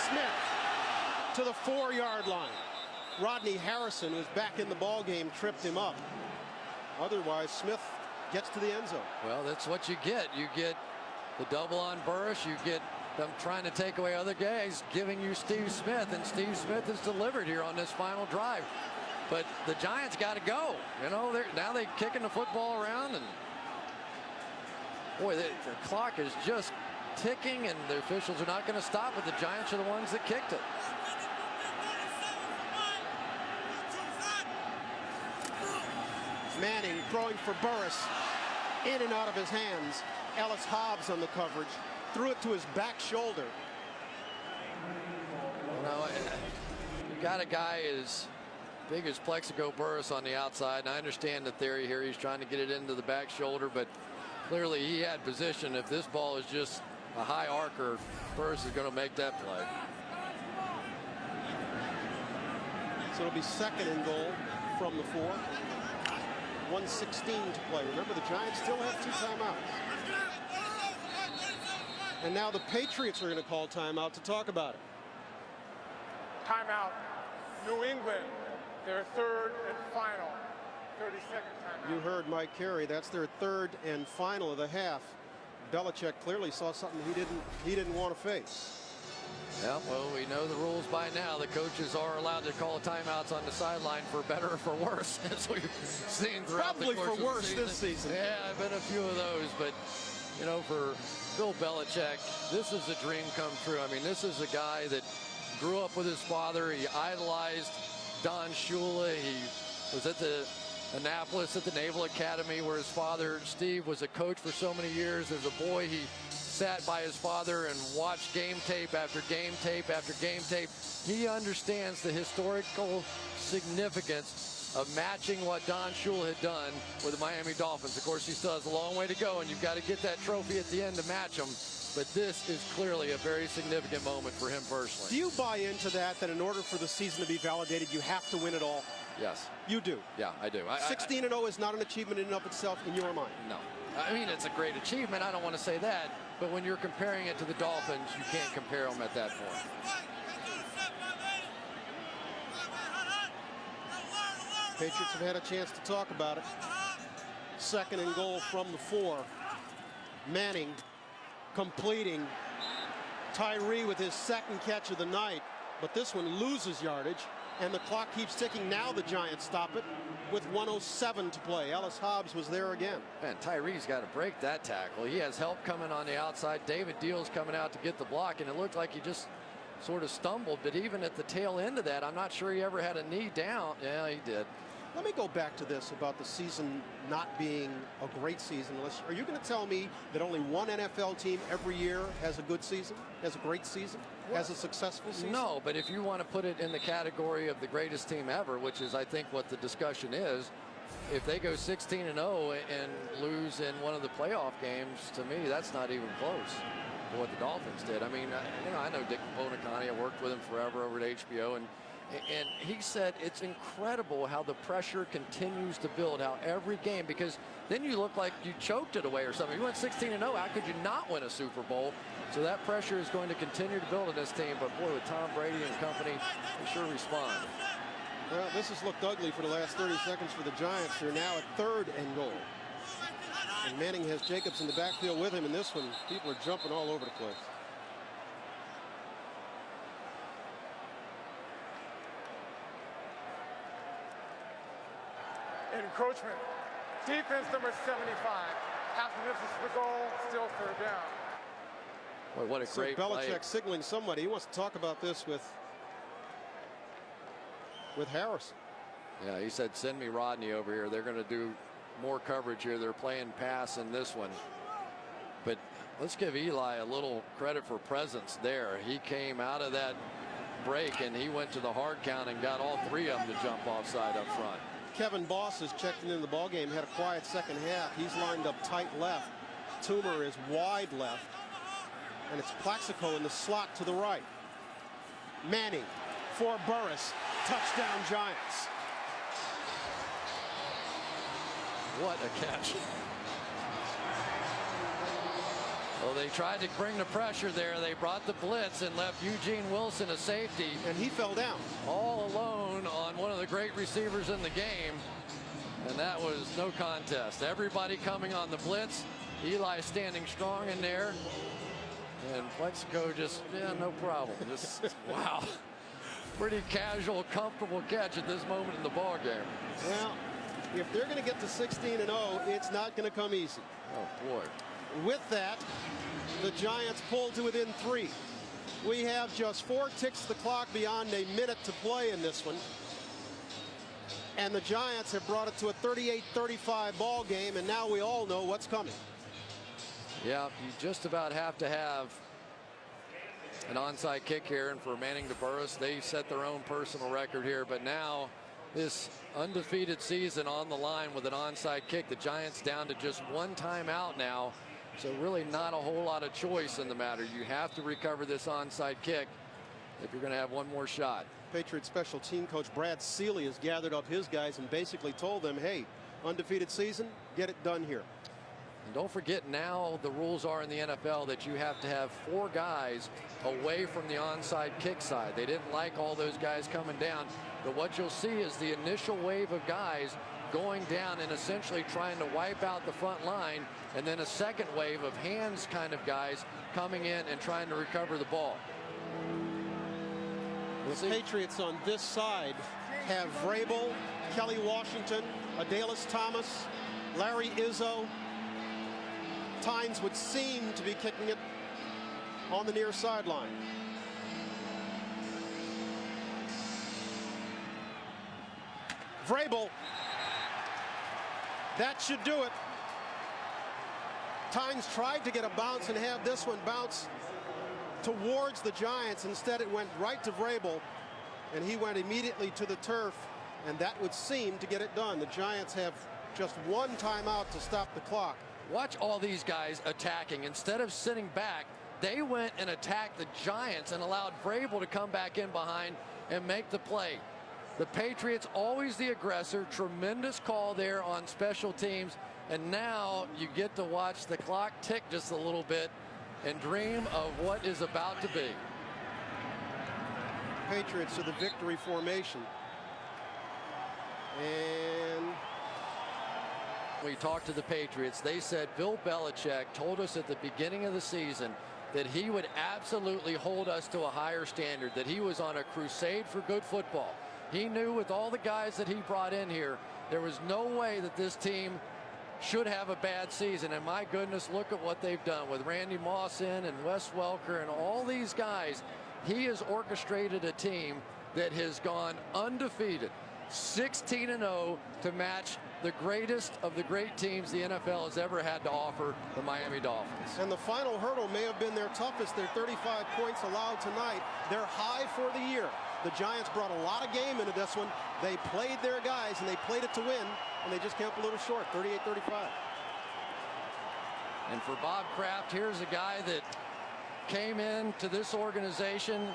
Smith to the 4-yard line. Rodney Harrison, who's back in the ball game, tripped him up. Otherwise, Smith gets to the end zone. Well, that's what you get. You get the double on Burris. You get them trying to take away other guys, giving you Steve Smith, and Steve Smith has delivered here on this final drive. But the Giants got to go. You know, now they're kicking the football around, and boy, the clock is just ticking, and the officials are not going to stop, but the Giants are the ones that kicked it. Manning throwing for Burris. In and out of his hands. Ellis Hobbs on the coverage. Threw it to his back shoulder. You know, you got a guy as big as Plexico Burris on the outside, and I understand the theory here. He's trying to get it into the back shoulder, but clearly he had position. If this ball is just a high arcer, Burris is going to make that play. So it'll be 2nd and goal from the 4. 1:16 to play. Remember, the Giants still have 2 timeouts. And now the Patriots are going to call timeout to talk about it. Timeout. New England, their 3rd and final 30-second timeout. You heard Mike Carey. That's their 3rd and final of the half. Belichick clearly saw something he didn't want to face. Yeah, well, we know the rules by now. The coaches are allowed to call timeouts on the sideline for better or for worse, as we've seen throughout the course Probably for worse of the this season. Yeah, I've been a few of those, but you know, for Bill Belichick, this is a dream come true. I mean, this is a guy that grew up with his father. He idolized Don Shula. He was at the Annapolis at the Naval Academy, where his father, Steve, was a coach for so many years. As a boy, he sat by his father and watched game tape after game tape after game tape. He understands the historical significance of matching what Don Shula had done with the Miami Dolphins. Of course, he still has a long way to go, and you've got to get that trophy at the end to match him. But this is clearly a very significant moment for him personally. Do you buy into that in order for the season to be validated, you have to win it all? Yes. You do? Yeah, I do. 16-0 is not an achievement in and of itself in your mind? No. I mean, it's a great achievement. I don't want to say that. But when you're comparing it to the Dolphins, you can't compare them at that point. Patriots have had a chance to talk about it. 2nd and goal from the 4. Manning completing. Tyree with his 2nd catch of the night. But this one loses yardage. And the clock keeps ticking. Now the Giants stop it with 1:07 to play. Ellis Hobbs was there again. Man, Tyree's got to break that tackle. He has help coming on the outside. David Deal's coming out to get the block, and it looked like he just sort of stumbled. But even at the tail end of that, I'm not sure he ever had a knee down. Yeah, he did. Let me go back to this about the season not being a great season. Are you going to tell me that only one NFL team every year has a good season, has a great season, has a successful season? No, but if you want to put it in the category of the greatest team ever, which is I think what the discussion is, if they go 16-0 and lose in one of the playoff games, to me, that's not even close to what the Dolphins did. I mean, you know, I know Dick Bonacani. I worked with him forever over at HBO, and he said it's incredible how the pressure continues to build, how every game, because then you look like you choked it away or something. You went 16-0, how could you not win a Super Bowl? So that pressure is going to continue to build in this team, but boy, with Tom Brady and company, they sure respond. Well, this has looked ugly for the last 30 seconds for the Giants. They're now at 3rd and goal. And Manning has Jacobs in the backfield with him. In this one, people are jumping all over the place. Encroachment. Defense number 75. After this is the goal, still 3rd down. Boy, what a great Belichick play. signaling somebody. He wants to talk about this with Harrison. Yeah, he said, send me Rodney over here. They're going to do more coverage here. They're playing pass in this one. But let's give Eli a little credit for presence there. He came out of that break and he went to the hard count and got all 3 of them to jump offside up front. Kevin Boss has checked in the ballgame, had a quiet 2nd half. He's lined up tight left. Toomer is wide left. And it's Plaxico in the slot to the right. Manning for Burris. Touchdown Giants. What a catch. Well, they tried to bring the pressure there. They brought the blitz and left Eugene Wilson a safety. And he fell down. All alone on one of the great receivers in the game. And that was no contest. Everybody coming on the blitz. Eli standing strong in there. And Plexico just, no problem. Just, wow. Pretty casual, comfortable catch at this moment in the ball game. Well, if they're going to get to 16-0, it's not going to come easy. Oh, boy. With that, the Giants pull to within 3. We have just 4 ticks the clock beyond a minute to play in this one. And the Giants have brought it to a 38-35 ball game, and now we all know what's coming. Yeah, you just about have to have an onside kick here, and for Manning to Burris, they set their own personal record here. But now this undefeated season on the line with an onside kick. The Giants down to just 1 timeout now, so really not a whole lot of choice in the matter. You have to recover this onside kick if you're going to have one more shot. Patriots special team coach Brad Seeley has gathered up his guys and basically told them, hey, undefeated season, get it done here. And don't forget, now the rules are in the NFL that you have to have 4 guys away from the onside kick side. They didn't like all those guys coming down, but what you'll see is the initial wave of guys going down and essentially trying to wipe out the front line, and then a second wave of hands kind of guys coming in and trying to recover the ball. The Patriots on this side have Vrabel, Kelly Washington, Adalis Thomas, Larry Izzo. Tynes would seem to be kicking it on the near sideline. Vrabel. That should do it. Tynes tried to get a bounce and have this one bounce towards the Giants. Instead, it went right to Vrabel, and he went immediately to the turf, and that would seem to get it done. The Giants have just 1 timeout to stop the clock. Watch all these guys attacking. Instead of sitting back, they went and attacked the Giants and allowed Vrabel to come back in behind and make the play. The Patriots always the aggressor. Tremendous call there on special teams. And now you get to watch the clock tick just a little bit and dream of what is about to be. Patriots to the victory formation. And we talked to the Patriots. They said Bill Belichick told us at the beginning of the season that he would absolutely hold us to a higher standard, that he was on a crusade for good football. He knew with all the guys that he brought in here, there was no way that this team should have a bad season. And my goodness, look at what they've done with Randy Moss in and Wes Welker and all these guys. He has orchestrated a team that has gone undefeated, 16-0, to match the greatest of the great teams the NFL has ever had to offer, the Miami Dolphins. And the final hurdle may have been their toughest. Their 35 points allowed tonight. They're high for the year. The Giants brought a lot of game into this one. They played their guys, and they played it to win, and they just came up a little short, 38-35. And for Bob Kraft, here's a guy that came into this organization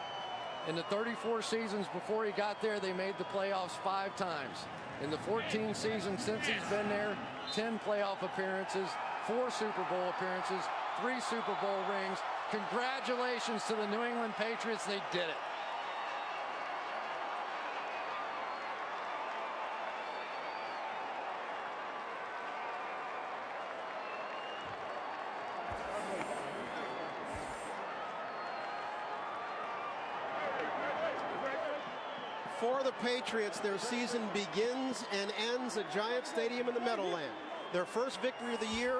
in the 34 seasons before he got there. They made the playoffs 5 times. In the 14 seasons since he's been there, 10 playoff appearances, 4 Super Bowl appearances, 3 Super Bowl rings. Congratulations to the New England Patriots. They did it. For the Patriots, their season begins and ends at Giant Stadium in the Meadowland. Their first victory of the year